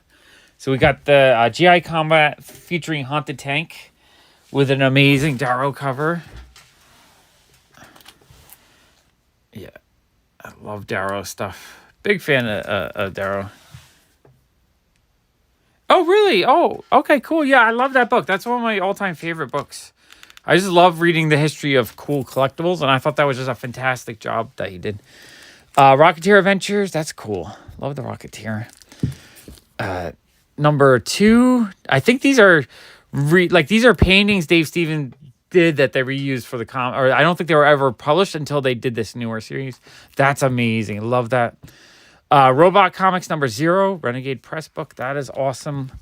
A: So we got the GI Combat featuring Haunted Tank with an amazing Darrow cover. Yeah, I love Darrow stuff. Big fan of Darrow. Oh, really? Oh, okay, cool. Yeah, I love that book. That's one of my all-time favorite books. I just love reading the history of cool collectibles, and I thought that was just a fantastic job that he did. Rocketeer Adventures, that's cool. Love the Rocketeer. Number 2, I think these are these are paintings Dave Stevens did that they reused for the or I don't think they were ever published until they did this newer series. That's amazing. Love that. Robot Comics number 0, Renegade Press book. That is awesome.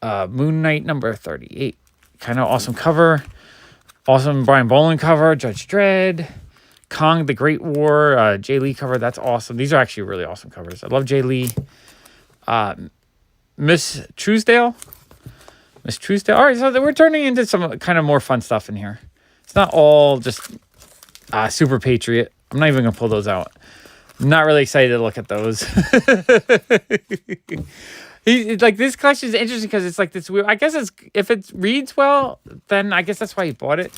A: Moon Knight number 38. Kind of awesome cover. Awesome Brian Boland cover. Judge Dredd. Kong the Great War. Jay Lee cover. That's awesome. These are actually really awesome covers. I love Jay Lee. Miss Truesdale. Miss Truesdale. All right, so we're turning into some kind of more fun stuff in here. It's not all just Super Patriot. I'm not even going to pull those out. I'm not really excited to look at those. Like, this collection is interesting because it's like this weird. I guess if it reads well, then I guess that's why he bought it.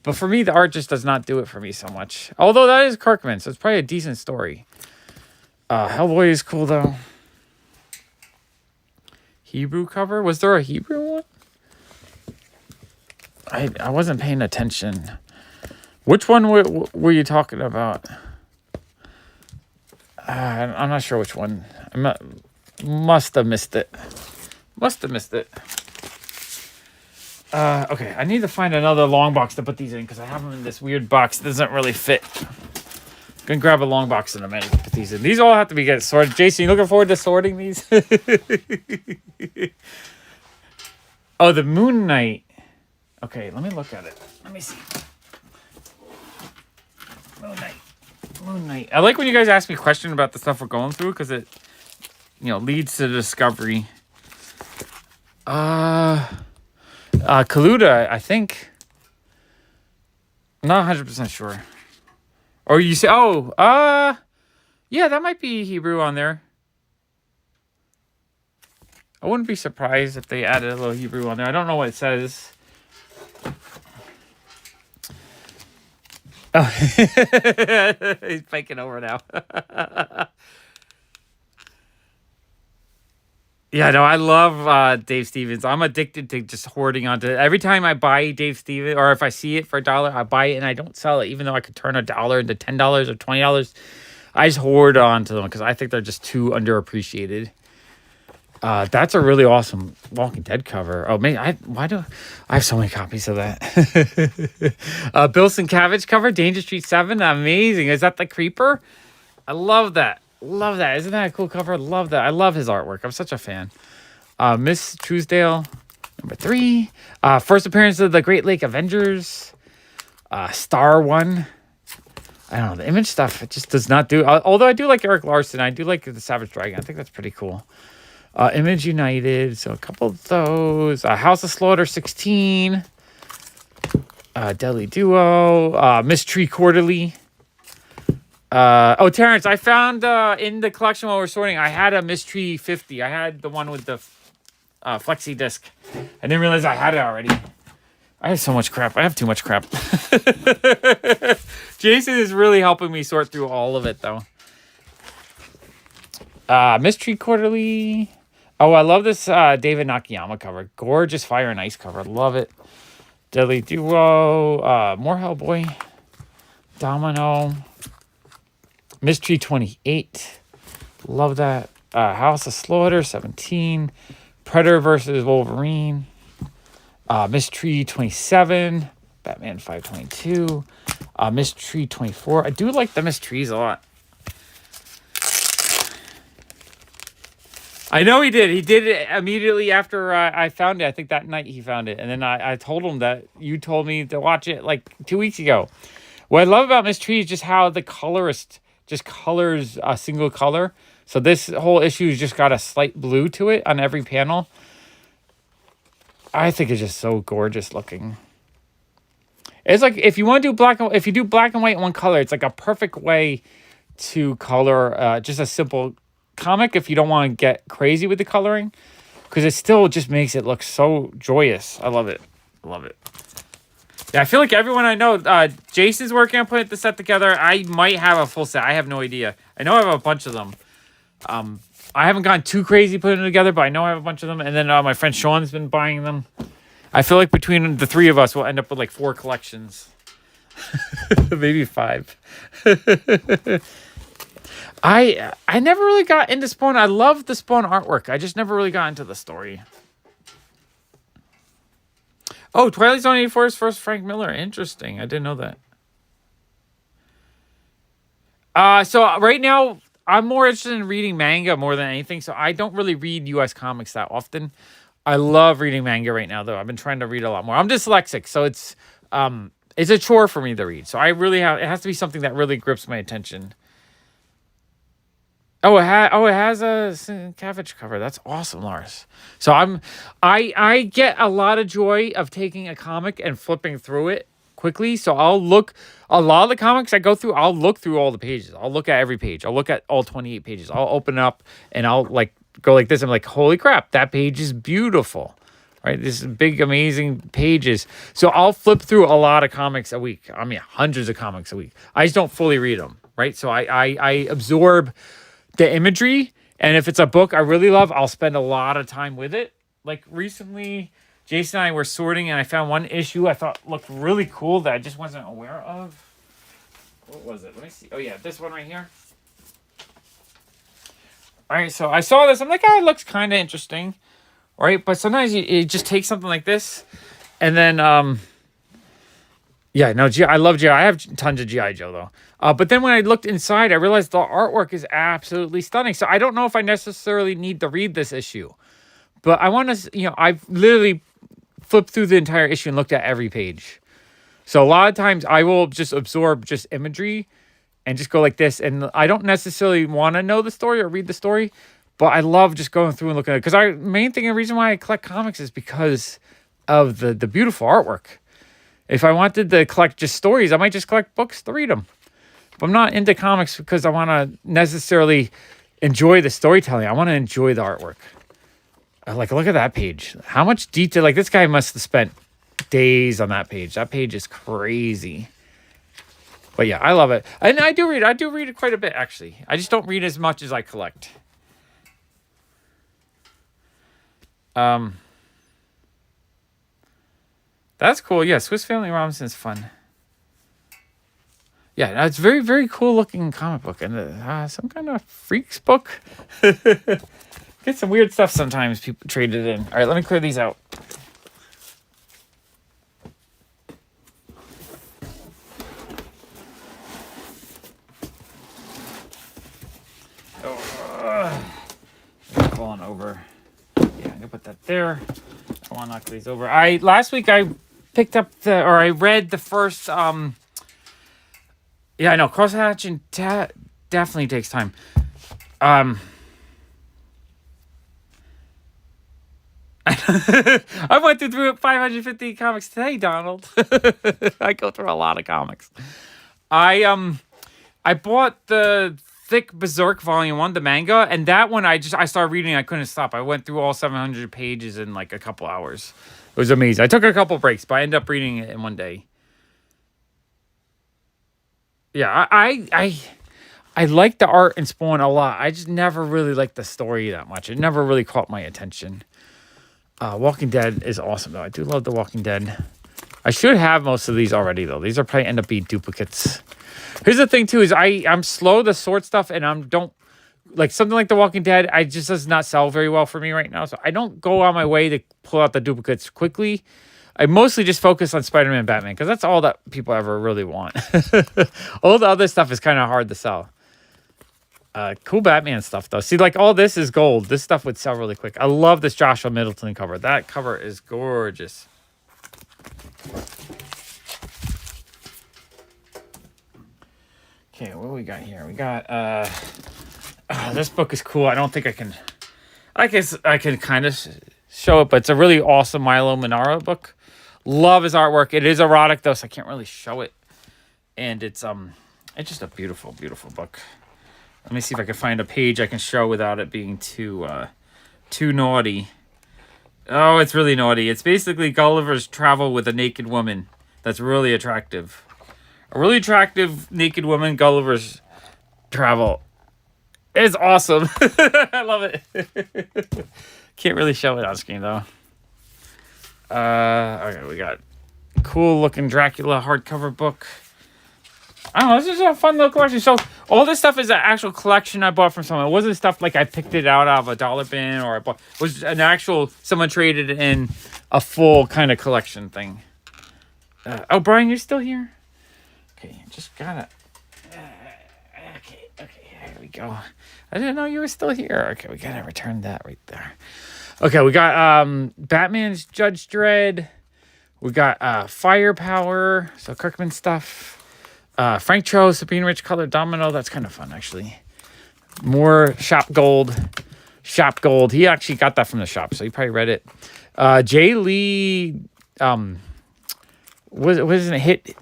A: But for me, the art just does not do it for me so much. Although that is Kirkman, so it's probably a decent story. Hellboy is cool, though. Hebrew cover? Was there a Hebrew one? I wasn't paying attention. Which one were you talking about? I'm not sure which one. Must have missed it. Okay, I need to find another long box to put these in because I have them in this weird box that doesn't really fit. Gonna grab a long box in a minute to put these in. These all have to be get sorted. Jason, you looking forward to sorting these? Oh, the Moon Knight. Okay, let me look at it. Let me see. Moon Knight. I like when you guys ask me questions about the stuff we're going through because it, leads to discovery. Kaluta, I think. I'm not 100% sure. Or you say, yeah, that might be Hebrew on there. I wouldn't be surprised if they added a little Hebrew on there. I don't know what it says. Oh, he's faking over now. Yeah, no, I love Dave Stevens. I'm addicted to just hoarding onto it. Every time I buy Dave Stevens, or if I see it for $1, I buy it and I don't sell it, even though I could turn $1 into $10 or $20. I just hoard onto them because I think they're just too underappreciated. That's a really awesome Walking Dead cover. Oh man, I have so many copies of that. Bill Sienkiewicz cover, Danger Street 7, amazing. Is that the Creeper? I love that. Love that. Isn't that a cool cover? Love that. I love his artwork. I'm such a fan. Miss Truesdale, number 3. First appearance of the Great Lake Avengers. Star One. I don't know. The Image stuff, it just does not do. Although I do like Eric Larson. I do like the Savage Dragon. I think that's pretty cool. Image United. So a couple of those. House of Slaughter 16. Deli Duo. Mystery Quarterly. Terrence, I found in the collection while we're sorting, I had a Mystery 50. I had the one with the flexi disc. I didn't realize I had it already. I have so much crap. I have too much crap. Jason is really helping me sort through all of it, though. Mystery Quarterly. Oh, I love this David Nakayama cover. Gorgeous Fire and Ice cover. Love it. Deli Duo. More Hellboy. Domino. Mystery 28. Love that. House of Slaughter 17. Predator versus Wolverine. Mystery 27. Batman 522. Mystery 24. I do like the mysteries a lot. I know he did. He did it immediately after I found it. I think that night he found it. And then I told him that you told me to watch it like 2 weeks ago. What I love about Mystery is just how the colorist just colors a single color. So this whole issue has just got a slight blue to it on every panel. I think it's just so gorgeous looking. It's like if you want to do if you do black and white in one color, it's like a perfect way to color just a simple comic if you don't want to get crazy with the coloring, because it still just makes it look so joyous. I love it. Love it. Yeah, I feel like everyone I know, Jason's working on putting the set together. I might have a full set. I have no idea. I know I have a bunch of them. I haven't gone too crazy putting it together, but I know I have a bunch of them. And then my friend Sean's been buying them. I feel like between the three of us, we'll end up with like 4 collections. Maybe 5. I never really got into Spawn. I love the Spawn artwork. I just never really got into the story. Oh, Twilight Zone 84's first Frank Miller. Interesting. I didn't know that. So right now, I'm more interested in reading manga more than anything. So I don't really read U.S. comics that often. I love reading manga right now, though. I've been trying to read a lot more. I'm dyslexic, so it's a chore for me to read. So it has to be something that really grips my attention. Oh, it has a Cabbage cover. That's awesome, Lars. So I get a lot of joy of taking a comic and flipping through it quickly. So I'll look a lot of the comics I go through. I'll look through all the pages. I'll look at every page. I'll look at all 28 pages. I'll open it up and I'll like go like this. I'm like, holy crap, that page is beautiful. Right, this is big, amazing pages. So I'll flip through a lot of comics a week. I mean, hundreds of comics a week. I just don't fully read them. Right, so I absorb the imagery, and if it's a book I really love, I'll spend a lot of time with it. Like recently, Jason and I were sorting, and I found one issue I thought looked really cool that I just wasn't aware of. What was it? Let me see. Oh yeah, this one right here. All right, so I saw this. I'm like, it looks kind of interesting, right? But sometimes you just take something like this, and then yeah, no, I love GI. I have tons of GI Joe though. But then when I looked inside, I realized the artwork is absolutely stunning. So I don't know if I necessarily need to read this issue, but I want to, I've literally flipped through the entire issue and looked at every page. So a lot of times I will just absorb just imagery and just go like this. And I don't necessarily want to know the story or read the story, but I love just going through and looking at it. Because the reason why I collect comics is because of the beautiful artwork. If I wanted to collect just stories, I might just collect books to read them. But I'm not into comics because I want to necessarily enjoy the storytelling. I want to enjoy the artwork. Like, look at that page. How much detail. Like, this guy must have spent days on that page. That page is crazy. But yeah, I love it. And I do read it quite a bit, actually. I just don't read as much as I collect. That's cool. Yeah, Swiss Family Robinson's fun. Yeah, it's very, very cool looking comic book. And some kind of freaks book. Get some weird stuff sometimes people trade it in. All right, let me clear these out. Falling over. Yeah, I'm going to put that there. I want to knock these over. Last week I picked up I read the first, yeah, I know, crosshatching definitely takes time. I went through 550 comics today, Donald. I go through a lot of comics. I bought the Thick Berserk Volume 1, the manga, and that one I started reading. I couldn't stop. I went through all 700 pages in like a couple hours. It was amazing. I took a couple breaks, but I ended up reading it in one day. Yeah, I like the art in Spawn a lot. I just never really liked the story that much. It never really caught my attention. Walking Dead is awesome, though. I do love The Walking Dead. I should have most of these already, though. These are probably end up being duplicates. Here's the thing, too, is I'm slow to sort stuff, and don't... Like, something like The Walking Dead, I just does not sell very well for me right now, so I don't go on my way to pull out the duplicates quickly. I mostly just focus on Spider-Man and Batman, because that's all that people ever really want. All the other stuff is kind of hard to sell. Cool Batman stuff, though. See, like, all this is gold. This stuff would sell really quick. I love this Joshua Middleton cover. That cover is gorgeous. Okay, what do we got here? We got, this book is cool. I don't think I guess I can kind of show it, but it's a really awesome Milo Manara book. Love his artwork. It is erotic, though, so I can't really show it. And it's just a beautiful, beautiful book. Let me see if I can find a page I can show without it being too naughty. Oh, it's really naughty. It's basically Gulliver's travel with a naked woman that's really attractive. A really attractive naked woman, Gulliver's travel. It's awesome. I love it. Can't really show it on screen, though. Okay, we got cool looking Dracula hardcover book. I don't know, this is a fun little collection. So all this stuff is an actual collection I bought from someone. It wasn't stuff like I picked it out of a dollar bin or I bought. It was an actual, someone traded in a full kind of collection thing. Oh, Brian, you're still here? Okay, just gotta... Okay, here we go. I didn't know you were still here. Okay, we gotta return that right there. Okay, we got Batman's Judge Dredd. We got Firepower, so Kirkman stuff. Frank Cho, Sabine Rich Color Domino. That's kind of fun, actually. More Shop Gold. Shop Gold. He actually got that from the shop, so he probably read it. Jay Lee, wasn't it hit?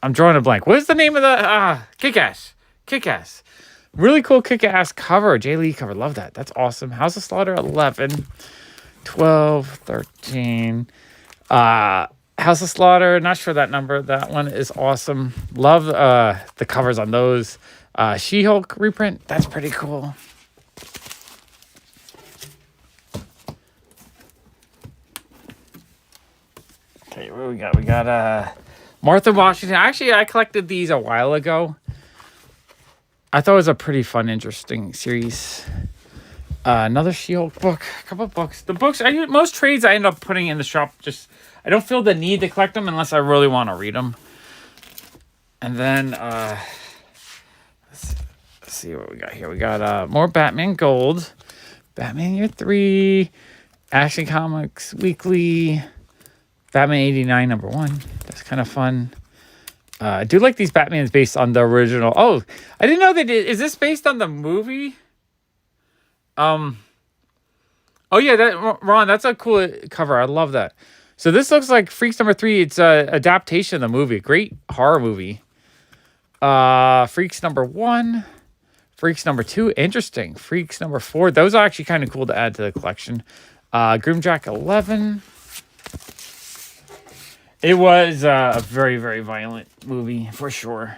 A: I'm drawing a blank. What is the name of the Kick-Ass? Kick-Ass. Really cool Kick-Ass cover. Jay Lee cover. Love that. That's awesome. House of Slaughter 11, 12, 13. House of Slaughter. Not sure that number. That one is awesome. Love the covers on those. She-Hulk reprint. That's pretty cool. Okay, what do we got? We got Martha Washington. Actually, I collected these a while ago. I thought it was a pretty fun, interesting series. Another She-Hulk book. A couple of books. The books, most trades I end up putting in the shop. Just I don't feel the need to collect them unless I really want to read them. And then let's see what we got here. We got more Batman Gold. Batman Year 3. Action Comics Weekly. Batman 89 #1. That's kind of fun. I do like these Batmans based on the original. Oh, I didn't know they did. Is this based on the movie? Oh yeah, Ron, that's a cool cover. I love that. So this looks like Freaks #3. It's a adaptation of the movie. Great horror movie. Freaks #1. Freaks #2. Interesting. Freaks #4. Those are actually kind of cool to add to the collection. Grimjack 11. It was a very, very violent movie, for sure.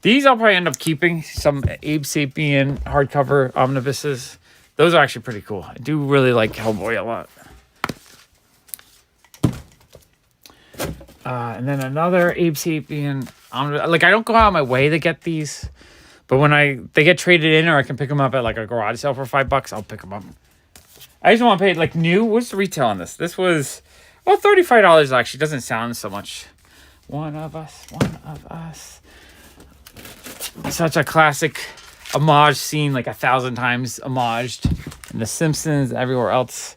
A: These I'll probably end up keeping. Some Abe Sapien hardcover omnibuses. Those are actually pretty cool. I do really like Hellboy a lot. And then another Abe Sapien omnibus. Like, I don't go out of my way to get these. But when they get traded in or I can pick them up at like a garage sale for $5, I'll pick them up. I just want to pay like new. What's the retail on this? This was, well, $35 actually. Doesn't sound so much. One of Us. Such a classic homage scene, like 1,000 times homaged in The Simpsons, everywhere else.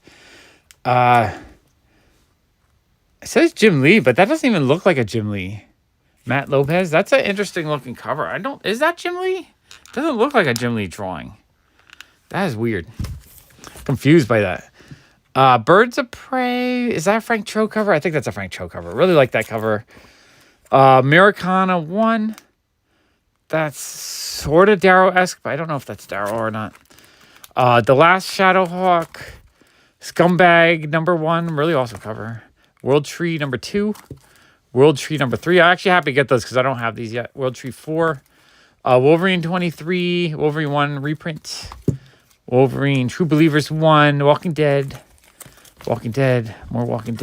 A: It says Jim Lee, but that doesn't even look like a Jim Lee. Matt Lopez. That's an interesting looking cover. Is that Jim Lee? Doesn't look like a Jim Lee drawing. That is weird. Confused by that. Birds of Prey. Is that a Frank Cho cover? I think that's a Frank Cho cover. Really like that cover. Americana 1. That's sort of Darrow-esque, but I don't know if that's Darrow or not. The Last Shadowhawk. Scumbag #1. Really awesome cover. World Tree #2. World Tree #3. I'm actually happy to get those because I don't have these yet. World Tree 4. Wolverine 23. Wolverine 1 reprint. Wolverine, True Believers 1, Walking Dead, more Walking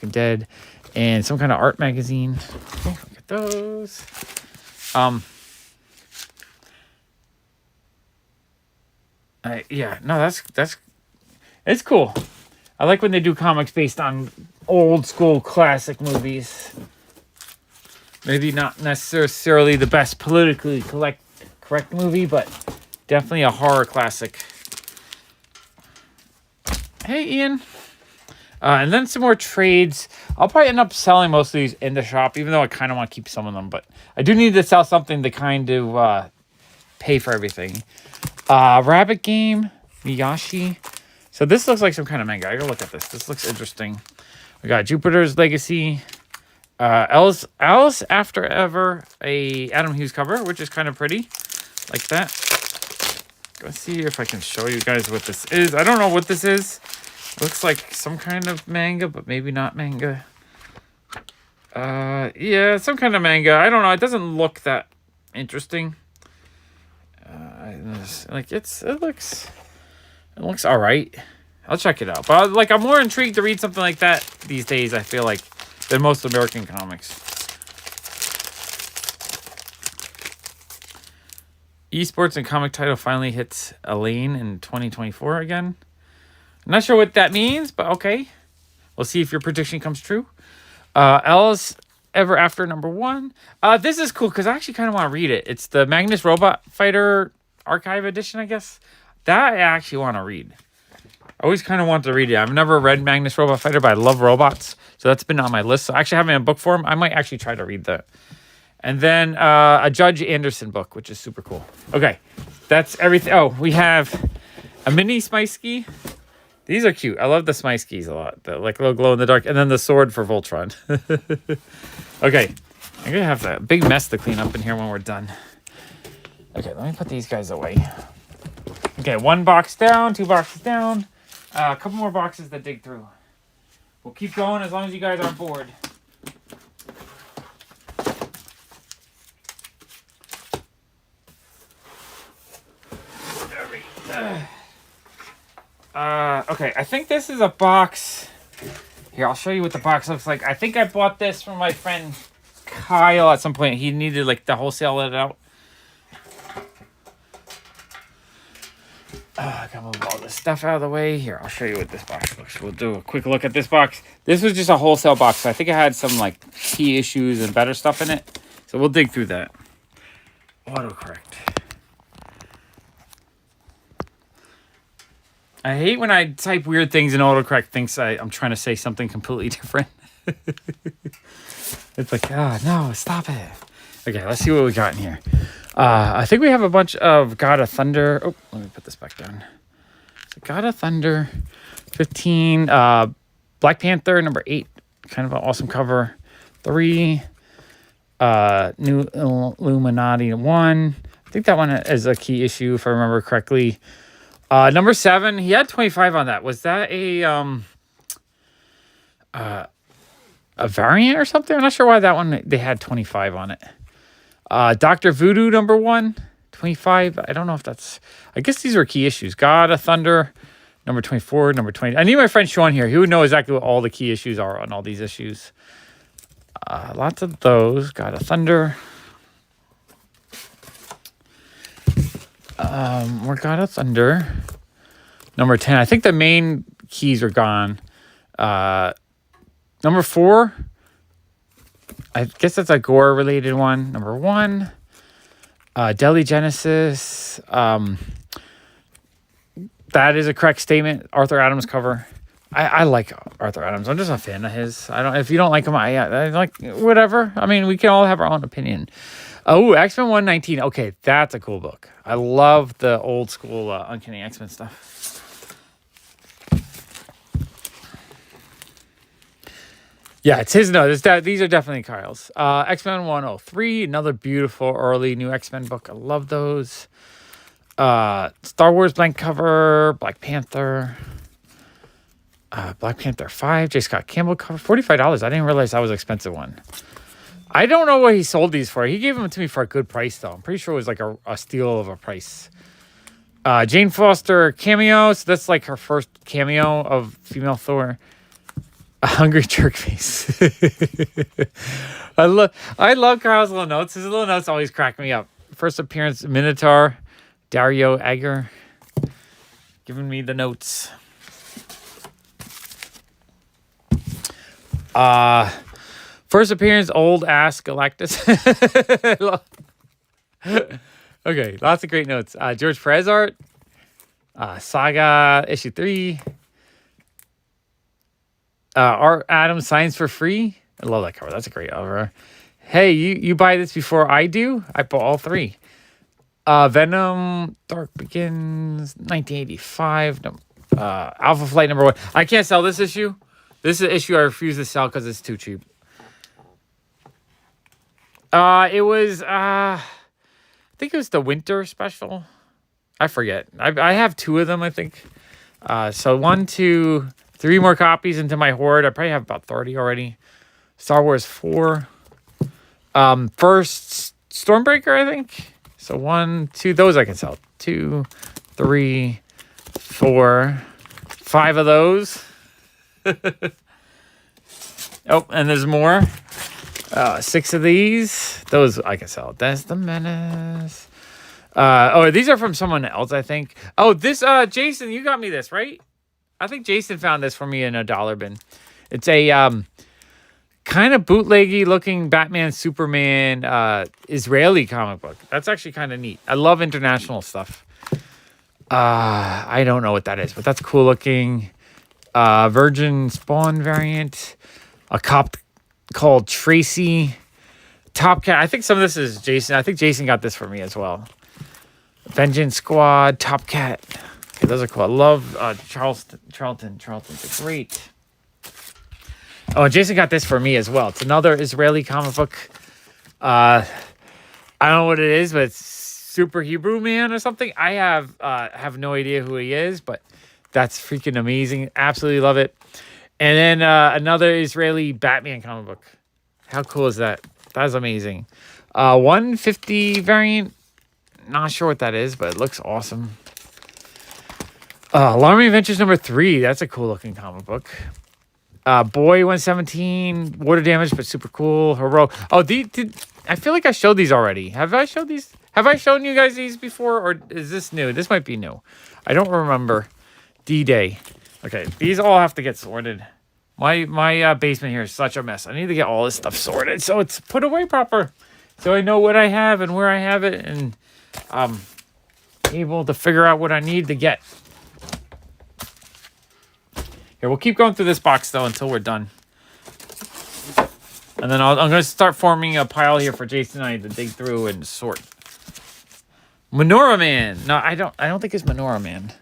A: Dead, and some kind of art magazine. Okay, look at those. That's it's cool. I like when they do comics based on old school classic movies. Maybe not necessarily the best politically correct movie, but definitely a horror classic. Hey, Ian. And then some more trades. I'll probably end up selling most of these in the shop, even though I kind of want to keep some of them. But I do need to sell something to kind of pay for everything. Rabbit Game. Miyashi. So this looks like some kind of manga. I gotta look at this. This looks interesting. We got Jupiter's Legacy. Alice After Ever. A Adam Hughes cover, which is kind of pretty. Like that. Let's see if I can show you guys what this is. I don't know what this is. Looks like some kind of manga, but maybe not manga. Yeah, some kind of manga. I don't know. It doesn't look that interesting. It looks all right. I'll check it out. But like, I'm more intrigued to read something like that these days, I feel like, than most American comics. Esports and comic title finally hits Elaine in 2024 again. I'm not sure what that means, but okay. We'll see if your prediction comes true. Alice Ever After #1. This is cool because I actually kind of want to read it. It's the Magnus Robot Fighter Archive Edition, I guess. That I actually want to read. I always kind of want to read it. I've never read Magnus Robot Fighter, but I love robots. So that's been on my list. So actually having a book form, I might actually try to read that. And then a Judge Anderson book, which is super cool. Okay, that's everything. Oh, we have a mini Smisky. These are cute. I love the Smiskies a lot. The like little glow in the dark. And then the sword for Voltron. Okay, I'm gonna have a big mess to clean up in here when we're done. Okay, let me put these guys away. Okay, 1 box down, 2 boxes down. A couple more boxes to dig through. We'll keep going as long as you guys aren't bored. Okay, I think this is a box. Here, I'll show you what the box looks like. I think I bought this from my friend Kyle at some point. He needed like to wholesale it out. I gotta move all this stuff out of the way. Here, I'll show you what this box looks. We'll do a quick look at this box. This was just a wholesale box. So I think it had some like key issues and better stuff in it. So we'll dig through that. Autocorrect. I hate when I type weird things and autocorrect thinks I'm trying to say something completely different. It's like, no, stop it. Okay, let's see what we got in here. I think we have a bunch of God of Thunder. Oh, let me put this back down. So God of Thunder, 15. Black Panther, number 8. Kind of an awesome cover. 3. New Illuminati, 1. I think that one is a key issue, if I remember correctly. Number 7, he had 25 on that. Was that a variant or something? I'm not sure why that one, they had 25 on it. Dr. Voodoo, number 1, 25. I don't know if that's, I guess these were key issues. God of Thunder, number 24, number 20. I need my friend Sean here. He would know exactly what all the key issues are on all these issues. Lots of those. God of Thunder. We're God of Thunder. Number 10. I think the main keys are gone. Number 4. I guess that's a gore related one. Number 1. Deli Genesis. That is a correct statement. Arthur Adams cover. I like Arthur Adams. I'm just a fan of his. If you don't like him, I like whatever. I mean, we can all have our own opinion. Oh, X-Men 119. Okay, that's a cool book. I love the old school Uncanny X-Men stuff. Yeah, it's his note. These are definitely Kyle's. X-Men 103, another beautiful early new X-Men book. I love those. Star Wars blank cover, Black Panther. Black Panther 5, J. Scott Campbell cover, $45. I didn't realize that was an expensive one. I don't know what he sold these for. He gave them to me for a good price, though. I'm pretty sure it was like a steal of a price. Jane Foster cameo. So that's like her first cameo of female Thor. A hungry jerk face. I love Kyle's little notes. His little notes always crack me up. First appearance, Minotaur, Dario Agger. Giving me the notes. First appearance, old ass Galactus. Okay, lots of great notes. George Perez art. Saga issue 3. Art Adams Science for Free. I love that cover. That's a great cover. Hey, you buy this before I do? I bought all 3. Venom, Dark Begins, 1985. Alpha Flight number 1. I can't sell this issue. This is an issue I refuse to sell because it's too cheap. It was, I think it was the winter special. I forget. I have 2 of them, I think. So 1, 2, 3 more copies into my hoard. I probably have about 30 already. Star Wars 4. First Stormbreaker, I think. So 1, 2, those I can sell. 2, 3, 4, 5 of those. Oh, and there's more. 6 of these. Those I can sell. That's the Menace. These are from someone else, I think. Oh, this, Jason, you got me this, right? I think Jason found this for me in a dollar bin. It's a kind of bootleggy looking Batman, Superman, Israeli comic book. That's actually kind of neat. I love international stuff. I don't know what that is, but that's cool looking. Virgin Spawn variant. A cop called Tracy. Top Cat. I think some of this is Jason. I think Jason got this for me as well. Vengeance Squad, Top Cat. Okay, those are cool. I love Charlton. Charlton's great. Oh, Jason got this for me as well. It's another Israeli comic book. I don't know what it is, but it's Super Hebrew Man or something. I have no idea who he is, but that's freaking amazing. Absolutely love it. And then another Israeli Batman comic book. How cool is that? That is amazing. 150 variant. Not sure what that is, but it looks awesome. Alarming Adventures #3. That's a cool looking comic book. Boy 117. Water damage, but super cool. Hero. Oh, I feel like I showed these already. Have I showed these? Have I shown you guys these before, or is this new? This might be new. I don't remember. D-Day. Okay, these all have to get sorted. My basement here is such a mess. I need to get all this stuff sorted so it's put away proper, so I know what I have and where I have it, and able to figure out what I need to get. Here, we'll keep going through this box though until we're done, and then I'm going to start forming a pile here for Jason and I to dig through and sort. Menorah Man. No, I don't think it's Menorah Man.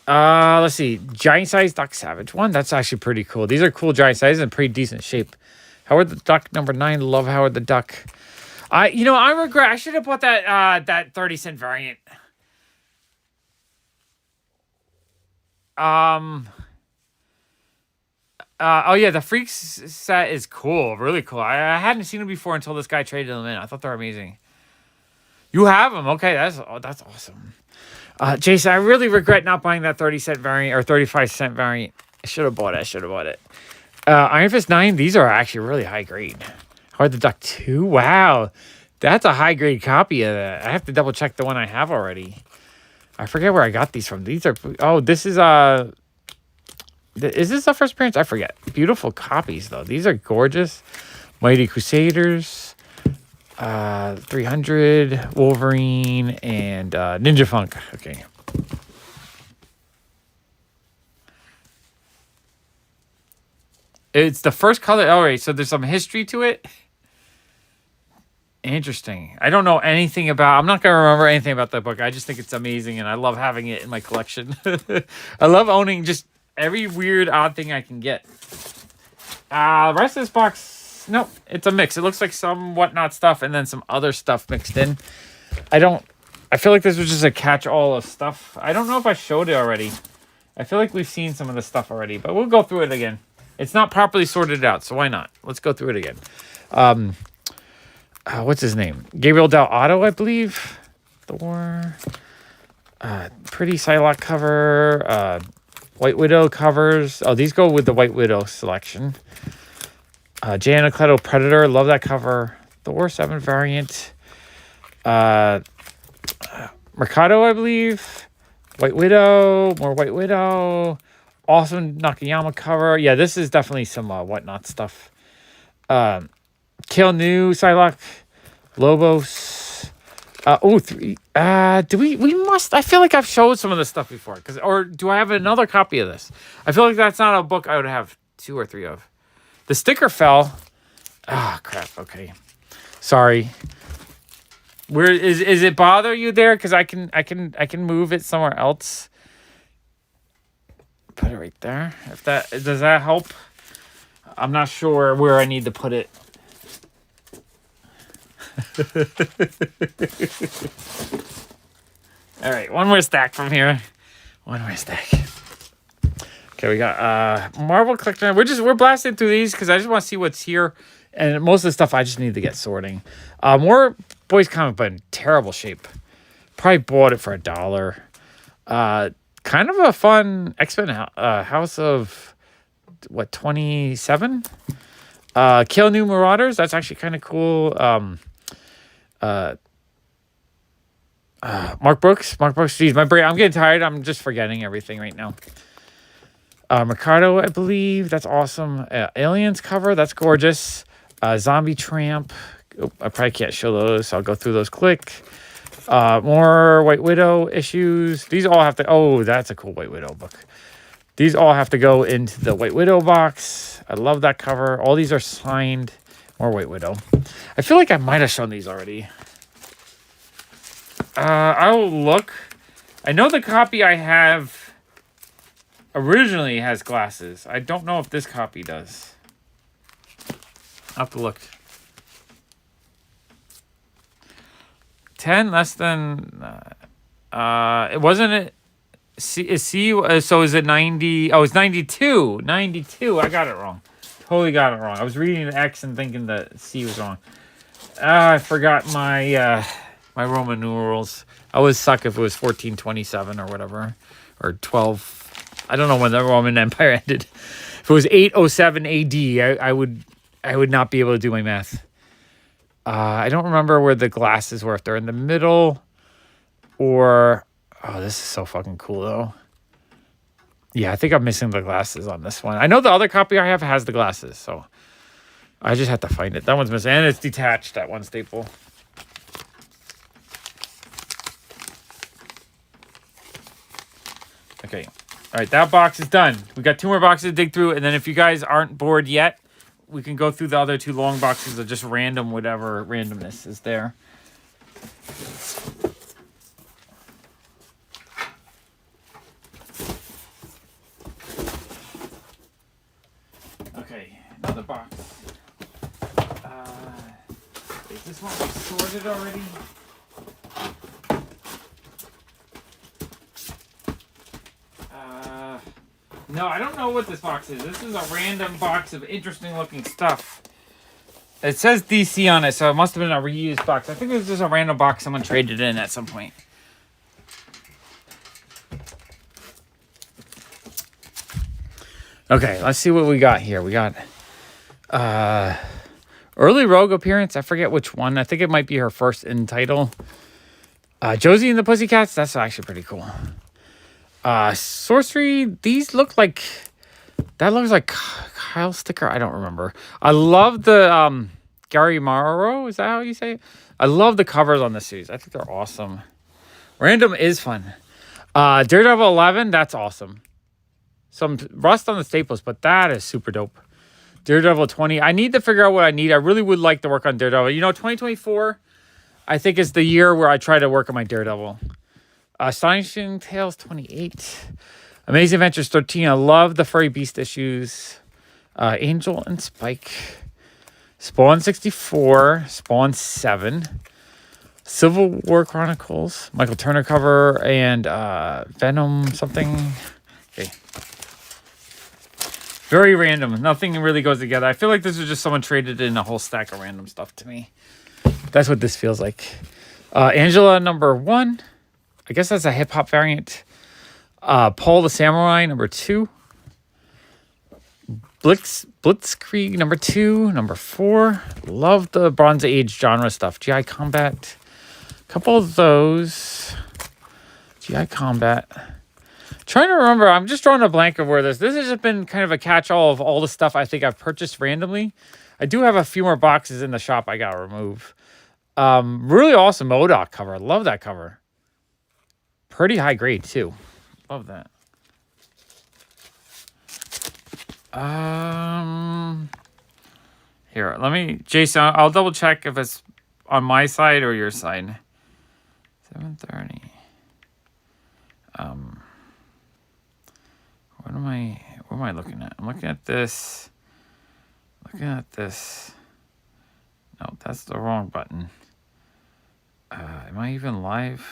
A: Let's see. Giant size Doc Savage one. That's actually pretty cool. These are cool giant sizes and pretty decent shape. Howard the Duck #9. Love Howard the Duck. I regret. I should have bought that 30-cent variant. Oh yeah, the Freaks set is cool. Really cool. I hadn't seen them before until this guy traded them in. I thought they were amazing. You have them. Okay, that's awesome. Jason, I really regret not buying that 30-cent variant or 35-cent variant. I should have bought it. Iron Fist 9, these are actually really high grade. Howard the Duck 2, wow. That's a high grade copy of that. I have to double check the one I have already. I forget where I got these from. These are, this is this the first appearance? I forget. Beautiful copies though. These are gorgeous. Mighty Crusaders. 300, Wolverine, and Ninja Funk. Okay. It's the first color. All right, so there's some history to it. Interesting. I don't know anything about. I'm not going to remember anything about that book. I just think it's amazing, and I love having it in my collection. I love owning just every weird, odd thing I can get. The rest of this box. Nope, it's a mix. It looks like some whatnot stuff and then some other stuff mixed in. I feel like this was just a catch-all of stuff. I don't know if I showed it already. I feel like we've seen some of the stuff already, but we'll go through it again. It's not properly sorted out, so why not? Let's go through it again. What's his name? Gabriel Del Otto, I believe. Thor. Pretty Psylocke cover. White Widow covers. Oh, these go with the White Widow selection. Jay Anacleto Predator, love that cover. Thor 7 variant. Mercado, I believe. White Widow, more White Widow. Awesome Nakayama cover. Yeah, this is definitely some whatnot stuff. Kale New, Psylocke, Lobos. Three. We must. I feel like I've showed some of this stuff before. Or do I have another copy of this? I feel like that's not a book I would have 2 or 3 of. The sticker fell. Ah, crap. Okay, sorry. Where is it bother you there? Because I can move it somewhere else. Put it right there. If that does that help? I'm not sure where I need to put it. All right, one more stack from here. One more stack. Okay, we got Marvel Collector. We're blasting through these because I just want to see what's here, and most of the stuff I just need to get sorting. More Boys Comic, but in terrible shape. Probably bought it for $1. Kind of a fun X-Men House of 27. Kill New Marauders. That's actually kind of cool. Mark Brooks. Geez, my brain. I'm getting tired. I'm just forgetting everything right now. Mercado, I believe. That's awesome. Aliens cover. That's gorgeous. Zombie Tramp. Oh, I probably can't show those, so I'll go through those quick. More White Widow issues. These all have to... Oh, that's a cool White Widow book. These all have to go into the White Widow box. I love that cover. All these are signed. More White Widow. I feel like I might have shown these already. I'll look. I know the copy I have originally has glasses. I don't know if this copy does. I'll have to look. 10 less than... it wasn't... It. C, so is it 90? Oh, it's 92. 92. I got it wrong. Totally got it wrong. I was reading the X and thinking the C was wrong. I forgot my my Roman numerals. I would suck if it was 1427 or whatever, or 12. I don't know when the Roman Empire ended. If it was 807 AD, I would not be able to do my math. I don't remember where the glasses were. If they're in the middle, or oh, this is so fucking cool though. Yeah, I think I'm missing the glasses on this one. I know the other copy I have has the glasses, so I just have to find it. That one's missing, and it's detached, that one staple. Okay. All right, that box is done. We got 2 more boxes to dig through, and then if you guys aren't bored yet, we can go through the other 2 long boxes of just random whatever randomness is there. Okay, another box. Is this one sorted already? No, I don't know what this box is. This is a random box of interesting looking stuff. It says DC on it, so it must have been a reused box. I think it was just a random box someone traded in at some point. Okay, let's see what we got here. We got early Rogue appearance. I forget which one. I think it might be her first in title. Josie and the Pussycats. That's actually pretty cool. Sorcery. These look like... That looks like Kyle sticker. I don't remember. I love the Gary Morrow. Is that how you say it? I love the covers on this series. I think they're awesome. Random is fun. Daredevil 11. That's awesome. Some rust on the staples, but that is super dope. Daredevil 20. I need to figure out what I need. I really would like to work on Daredevil. You know, 2024, I think, is the year where I try to work on my Daredevil. Astonishing Tales 28. Amazing Adventures 13. I love the Furry Beast issues. Angel and Spike. Spawn 64. Spawn 7. Civil War Chronicles. Michael Turner cover. And Venom something. Okay. Very random. Nothing really goes together. I feel like this is just someone traded in a whole stack of random stuff to me. That's what this feels like. Angela number 1. I guess that's a hip-hop variant. Paul the Samurai number 2. Blitzkrieg number 2. Number 4. Love the Bronze Age genre stuff. GI Combat. A couple of those. GI Combat. Trying to remember, I'm just drawing a blank of where this has just been kind of a catch-all of all the stuff I think I've purchased randomly. I do have a few more boxes in the shop I gotta remove. Really awesome MODOK cover. I love that cover. Pretty high grade too. Love that. Here, let me, Jason, I'll double check if it's on my side or your side. 7:30. What am I looking at? I'm looking at this. Looking at this. No, that's the wrong button. Am I even live?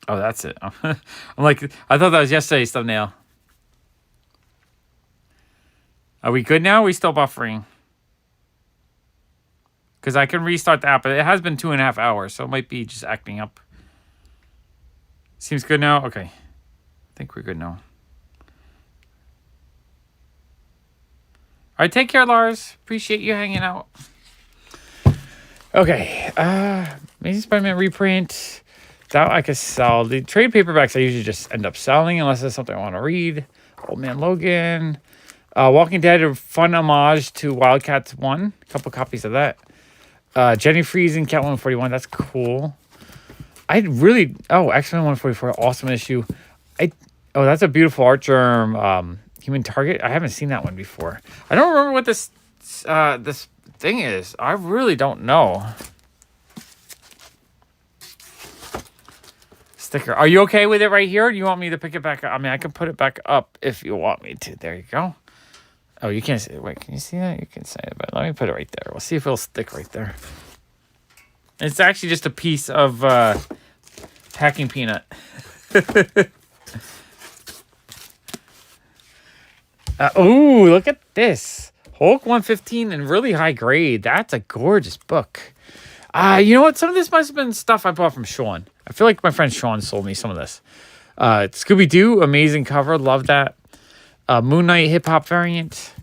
A: Oh, that's it. I'm like, I thought that was yesterday's thumbnail. Are we good now? Or are we still buffering? Because I can restart the app, but it has been 2.5 hours, so it might be just acting up. Seems good now? Okay. I think we're good now. All right, take care, Lars. Appreciate you hanging out. Okay. Amazing Spider-Man reprint. That I could sell. The trade paperbacks I usually just end up selling unless there's something I want to read. Old Man Logan. Walking Dead, a fun homage to Wildcats 1. A couple copies of that. Jenny Freeze and Catwoman 41. That's cool. X-Men 144. Awesome issue. That's a beautiful art germ Human Target. I haven't seen that one before. I don't remember what this this thing is. I really don't know. Sticker. Are you okay with it right here? Or do you want me to pick it back up? I mean, I can put it back up if you want me to. There you go. Oh, you can't see it. Wait, can you see that? You can see it, but let me put it right there. We'll see if it'll stick right there. It's actually just a piece of packing peanut. Oh, look at this. Hulk 115 in really high grade. That's a gorgeous book. You know what? Some of this must have been stuff I bought from Sean. I feel like my friend Sean sold me some of this. Scooby-Doo, amazing cover. Love that. Moon Knight hip-hop variant.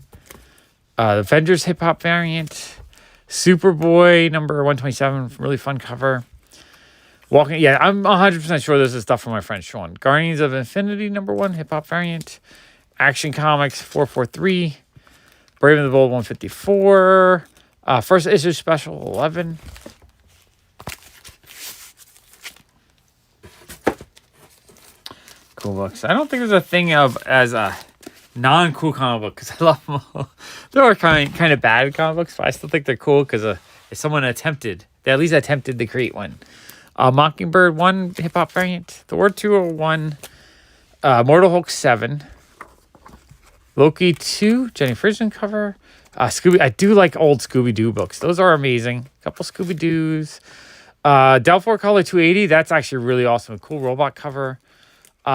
A: Avengers hip-hop variant. Superboy number 127. Really fun cover. Walking. Yeah, I'm 100% sure this is stuff from my friend Sean. Guardians of Infinity number 1 hip-hop variant. Action Comics 443. Brave and the Bold 154. First issue special 11. Cool books. I don't think there's a thing of as a non-cool comic book because I love them all. There are kind of bad comic books, but I still think they're cool because if someone attempted, they at least attempted to create one. Mockingbird 1 hip hop variant. Thor 201. Mortal Hulk 7. Loki 2 Jenny Frison cover. Scooby. I do like old Scooby-Doo books. Those are amazing. A couple Scooby-Doos. Delphor Color 280. That's actually really awesome. A cool robot cover.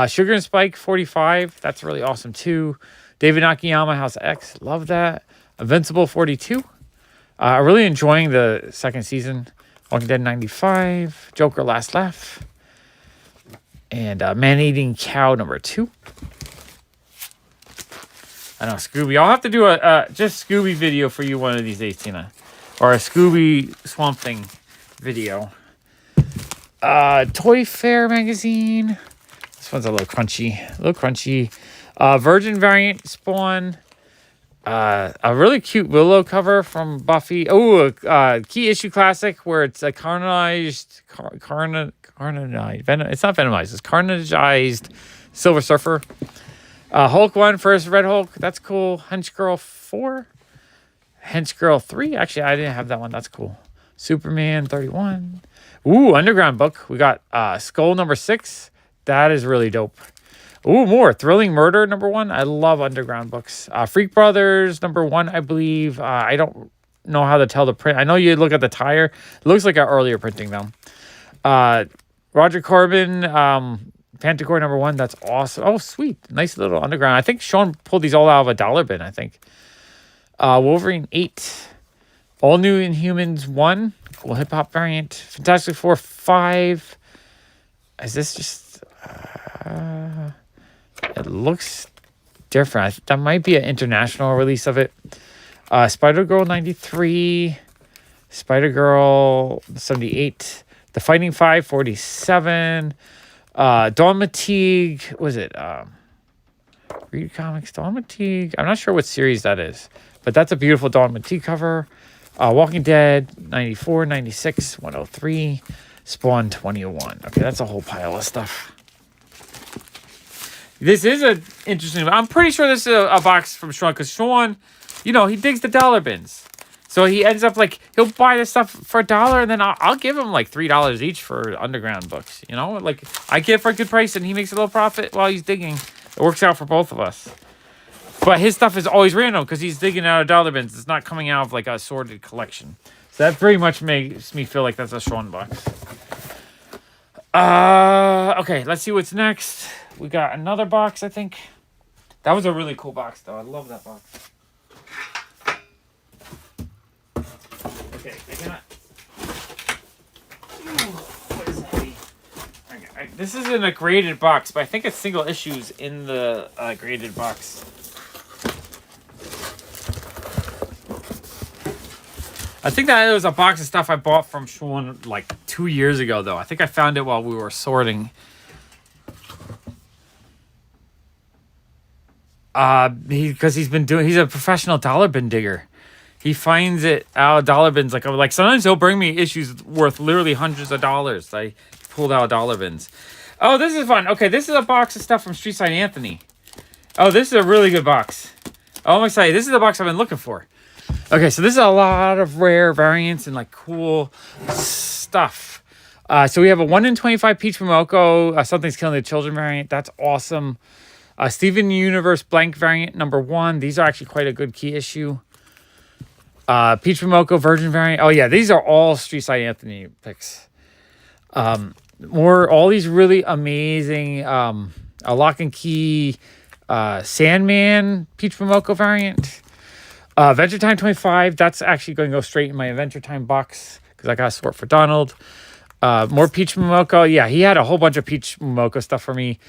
A: Sugar and Spike 45. That's really awesome too. David Nakayama House X. Love that. Invincible 42. I'm really enjoying the second season. Walking Dead 95. Joker Last Laugh. And Man-Eating Cow number 2. I know, Scooby. I'll have to do a just Scooby video for you one of these days, Tina. Or a Scooby Swamp Thing video. Toy Fair magazine. This one's a little crunchy. Virgin variant Spawn. A really cute Willow cover from Buffy. Oh, a key issue classic where it's a carnagized. It's not venomized. It's carnagized Silver Surfer. Hulk 1, first Red Hulk. That's cool. Hench Girl 4. Hench Girl 3. Actually, I didn't have that one. That's cool. Superman 31. Ooh, Underground book. We got Skull number 6. That is really dope. Ooh, more. Thrilling Murder number 1. I love Underground books. Freak Brothers number 1, I believe. I don't know how to tell the print. I know you look at the tire. It looks like an earlier printing, though. Roger Corbin, Pantacore number 1. That's awesome. Oh, sweet. Nice little Underground. I think Sean pulled these all out of a dollar bin, I think. Wolverine 8. All New Inhumans 1. Cool hip-hop variant. Fantastic Four 5. Is this just... it looks different. That might be an international release of it. Spider-Girl 93. Spider-Girl 78. The Fighting 5 47. Dawn Mateague. Was it? Read Comics. Dawn Mateague. I'm not sure what series that is. But that's a beautiful Dawn Mateague cover. Walking Dead 94, 96, 103. Spawn 21. Okay, that's a whole pile of stuff. This is an interesting... I'm pretty sure this is a box from Sean, because Sean, you know, he digs the dollar bins. So he ends up like, he'll buy this stuff for $1, and then I'll give him like $3 each for Underground books. You know, like I get it for a good price, and he makes a little profit while he's digging. It works out for both of us. But his stuff is always random because he's digging out of dollar bins. It's not coming out of like a sorted collection. So that pretty much makes me feel like that's a Sean box. Okay, let's see what's next. We got another box, I think. That was a really cool box, though. I love that box. Okay, I cannot... What is heavy? Okay, this isn't a graded box, but I think it's single issues in the graded box. I think that was a box of stuff I bought from Sean like 2 years ago, though. I think I found it while we were sorting. Because he's a professional dollar bin digger. He finds it out of dollar bins. Like sometimes he'll bring me issues worth literally hundreds of dollars. I pulled out dollar bins. Oh, this is fun. Okay, this is a box of stuff from Streetside Anthony. Oh, this is a really good box. Oh, I'm excited. This is the box I've been looking for. Okay, so this is a lot of rare variants and like cool stuff. So we have a 1 in 25 Peach Momoko, Something's Killing the Children variant. That's awesome. Steven Universe Blank variant -- 1. These are actually quite a good key issue. Peach Momoko Virgin variant. Oh yeah, these are all Street Side Anthony picks. All these really amazing a Lock and Key Sandman Peach Momoko variant. Adventure Time 25. That's actually going to go straight in my Adventure Time box because I got a sort for Donald. More Peach Momoko. Yeah, he had a whole bunch of Peach Momoko stuff for me.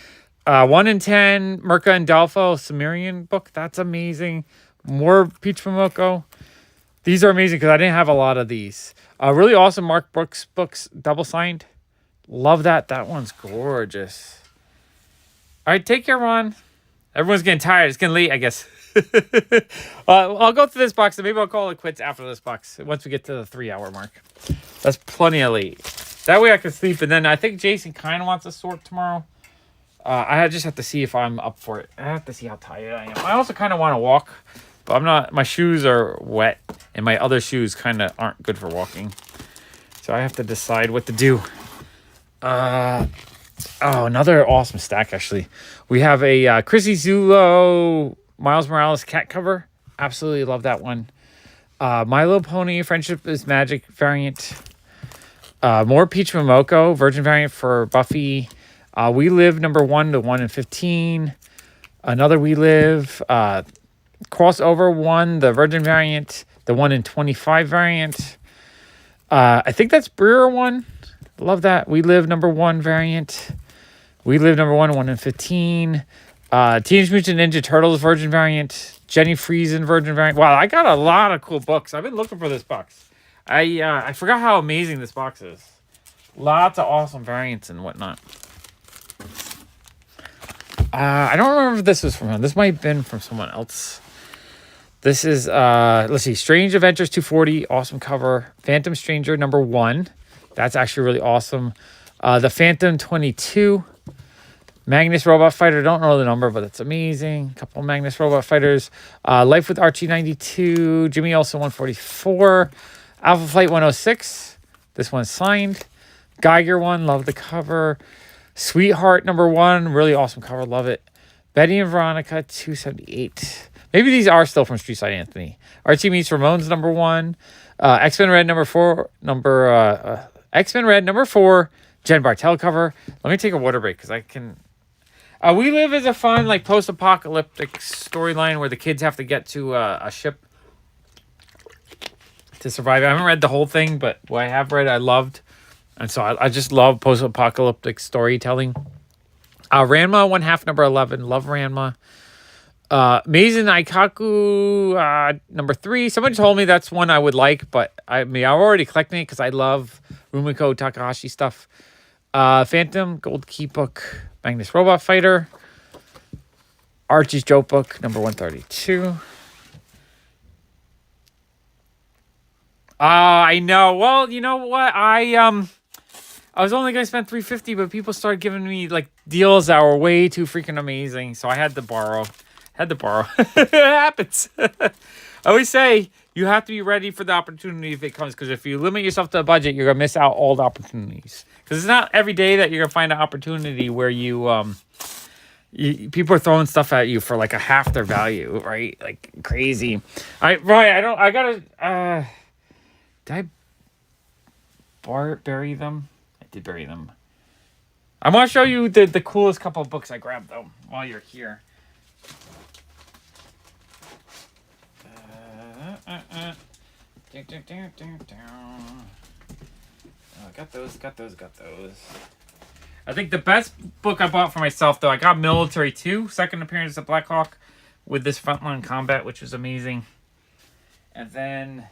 A: 1 in 10 Mirka and Dalfo Sumerian book. That's amazing. More Peach Momoko. These are amazing because I didn't have a lot of these. Really awesome Mark Brooks books, double signed. Love that. That one's gorgeous. All right, take care, Ron. Everyone's getting tired. It's getting late, I guess. I'll go through this box and maybe I'll call it quits after this box once we get to the 3-hour mark. That's plenty of late. That way I can sleep. And then I think Jason kind of wants to sort tomorrow. I just have to see if I'm up for it. I have to see how tired I am. I also kind of want to walk, but I'm not. My shoes are wet and my other shoes kind of aren't good for walking. So I have to decide what to do. Another awesome stack, actually. We have a Chrissy Zulo Miles Morales cat cover. Absolutely love that one. My Little Pony Friendship is Magic variant. More Peach Momoko Virgin variant for Buffy. We Live #1 to 1 in 15. Another We Live. Crossover 1, the Virgin variant. The 1 in 25 variant. I think that's Brewer 1. Love that. We Live #1 variant. We Live #1, 1 in 15. Teenage Mutant Ninja Turtles Virgin variant. Jenny Friesen Virgin variant. Wow, I got a lot of cool books. I've been looking for this box. I forgot how amazing this box is. Lots of awesome variants and whatnot. I don't remember if this was from him. This might have been from someone else. This is, let's see, Strange Adventures 240. Awesome cover. Phantom Stranger #1. That's actually really awesome. The Phantom 22. Magnus Robot Fighter. Don't know the number, but it's amazing. A couple of Magnus Robot Fighters. Life with Archie 92. Jimmy Olsen 144. Alpha Flight 106. This one's signed. Geiger 1. Love the cover. Sweetheart #1. Really awesome cover. Love it. Betty and Veronica 278. Maybe these are still from Street Side Anthony. Archie Meets Ramones #1. X-Men Red #4. X-Men Red #4. Jen Bartel cover. Let me take a water break because I can. We Live is a fun like post-apocalyptic storyline where the kids have to get to a ship to survive. I haven't read the whole thing, but what I have read, I loved. And so I just love post-apocalyptic storytelling. Ranma 1/2 #11. Love Ranma. Meizen Aikaku #3. Someone told me that's one I would like, but I'm already collecting it because I love Rumiko Takahashi stuff. Phantom Gold Key Book. Magnus Robot Fighter. Archie's Joke Book #132. I know. Well, you know what? I was only gonna spend $350, but people started giving me like deals that were way too freaking amazing, so I had to borrow. It happens. I always say you have to be ready for the opportunity if it comes, because if you limit yourself to a budget, you're gonna miss out all the opportunities. Because it's not every day that you're gonna find an opportunity where people are throwing stuff at you for like a half their value, right? Like crazy. Did I bury them? I did bury them. I want to show you the coolest couple of books I grabbed, though, while you're here. Got those. I think the best book I bought for myself, though, I got Military 2, second appearance of Black Hawk with this Frontline Combat, which was amazing. And then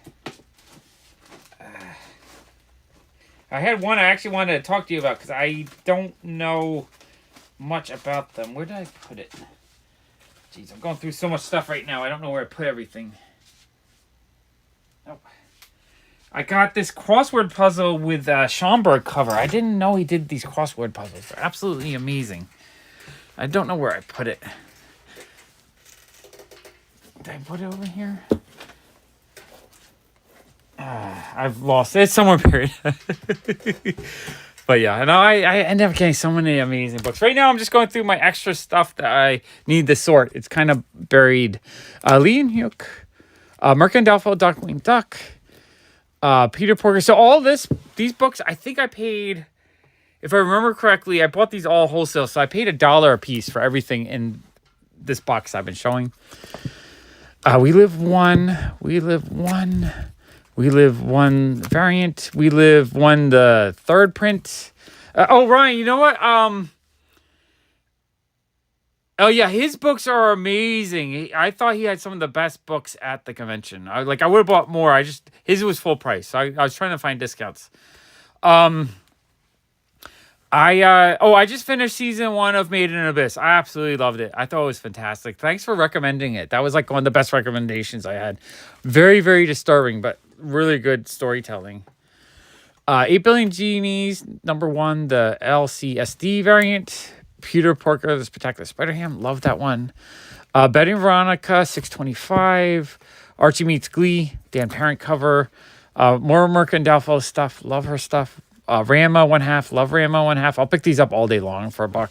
A: I had one I actually wanted to talk to you about because I don't know much about them. Where did I put it? Jeez, I'm going through so much stuff right now. I don't know where I put everything. Oh. I got this crossword puzzle with Schomburg cover. I didn't know he did these crossword puzzles. They're absolutely amazing. I don't know where I put it. Did I put it over here? I've lost it. It's somewhere buried. But yeah, I end up getting so many amazing books. Right now, I'm just going through my extra stuff that I need to sort. It's kind of buried. Lee and Hyuk, Merkin Delpho, Duckling Duck, Peter Porker. So all these books, I think I paid, if I remember correctly, I bought these all wholesale. So I paid $1 a piece for everything in this box I've been showing. We Live One. We Live One. We Live One variant. We Live One, the third print. Ryan, you know what? Oh yeah, his books are amazing. I thought he had some of the best books at the convention. I would have bought more. His was full price. So I was trying to find discounts. I just finished season 1 of Made in Abyss. I absolutely loved it. I thought it was fantastic. Thanks for recommending it. That was like one of the best recommendations I had. Very, very disturbing, but really good storytelling. 8 Billion Genies, number 1, the LCSD variant. Peter Porker, the Spectacular Spider-Ham. Love that one. Betty and Veronica, 625. Archie Meets Glee, Dan Parent cover. More Merkin Delpho stuff. Love her stuff. Rama 1/2. Love Rama 1/2. I'll pick these up all day long for $1.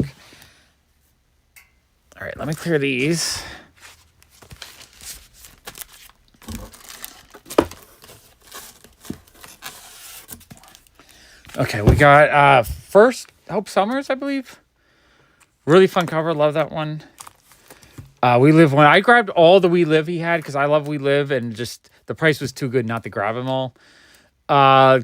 A: All right, let me clear these. Okay, we got First Hope Summers, I believe. Really fun cover. Love that one. We Live One. I grabbed all the We Live he had because I love We Live, and just the price was too good not to grab them all.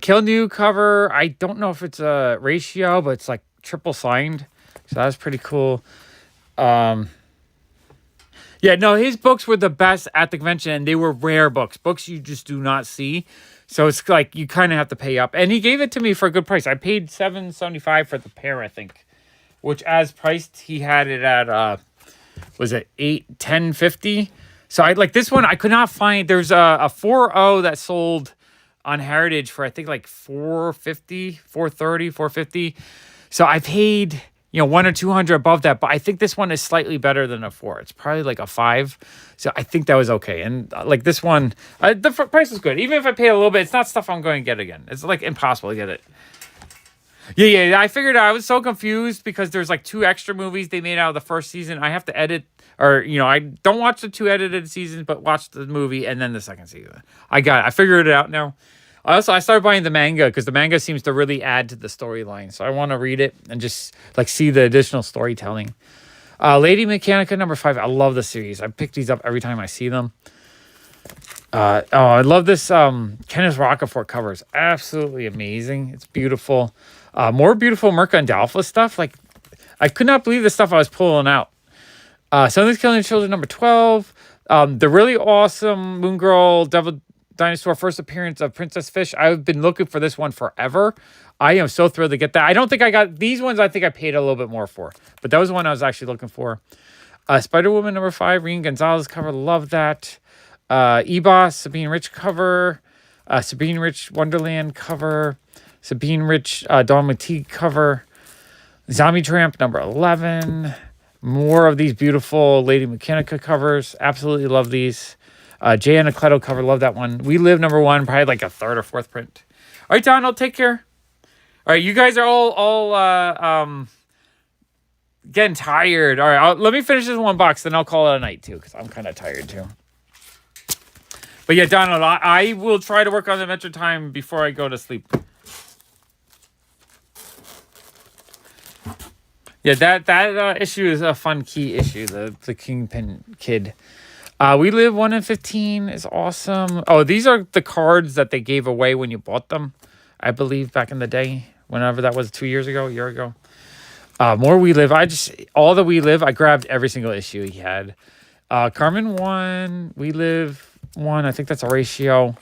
A: Kill New cover. I don't know if it's a ratio, but it's like triple signed. So that was pretty cool. Yeah, no, his books were the best at the convention, and they were rare books. Books you just do not see. So it's like you kind of have to pay up. And he gave it to me for a good price. I paid $7.75 for the pair, I think. Which as priced, he had it at was it $10.50? So I like this one, I could not find. There's a 4.0 that sold on Heritage for I think like $4.50, $4.30, $4.50. So I paid, $100 or $200 above that, but I think this one is slightly better than a 4. It's probably like a 5. So I think that was okay. And like this one, the price was good. Even if I paid a little bit, it's not stuff I'm going to get again. It's like impossible to get it. Yeah. I figured I was so confused because there's like 2 extra movies they made out of the first season. I have to edit, or I don't watch the 2 edited seasons, but watch the movie and then the second season. I got it. I figured it out now. I started buying the manga because the manga seems to really add to the storyline. So I want to read it and just like see the additional storytelling. Lady Mechanica number 5. I love the series. I pick these up every time I see them. I love this Kenneth Rocafort cover. It's absolutely amazing. It's beautiful. More beautiful Merkin Delpho stuff. Like, I could not believe the stuff I was pulling out. Something's Killing Children number 12. The really awesome Moon Girl Devil Dinosaur first appearance of Princess Fish. I've been looking for this one forever. I am so thrilled to get that. I don't think I got these ones. I think I paid a little bit more for, but that was the one I was actually looking for. Spider-Woman number 5, Reen Gonzalez cover. Love that. E-Boss, Sabine Rich cover. Sabine Rich Wonderland cover. Sabine Rich Dawn McTeague cover. Zombie Tramp number 11. More of these beautiful Lady Mechanica covers. Absolutely love these. Jay Anacleto cover. Love that one. We Live number 1. Probably like a 3rd or 4th print. All right, Donald, take care. All right, you guys are all getting tired. All right, let me finish this one box, then I'll call it a night too, because I'm kind of tired too. But yeah, Donald, I will try to work on Adventure Time before I go to sleep. Yeah, that issue is a fun key issue, the Kingpin Kid. We Live 1 in 15 is awesome. Oh, these are the cards that they gave away when you bought them, I believe, back in the day. Whenever that was, 2 years ago, a year ago. More We Live. All the We Live, I grabbed every single issue he had. Carmen 1, We Live 1, I think that's a ratio.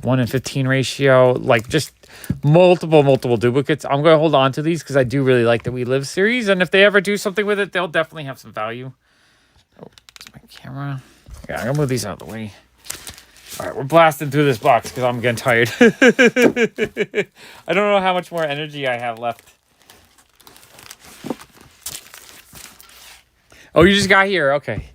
A: 1 in 15 ratio. Like, just multiple duplicates. I'm going to hold on to these because I do really like the We Live series. And if they ever do something with it, they'll definitely have some value. Oh, that's my camera. Yeah, I'm going to move these out of the way. All right, we're blasting through this box because I'm getting tired. I don't know how much more energy I have left. Oh, you just got here. Okay.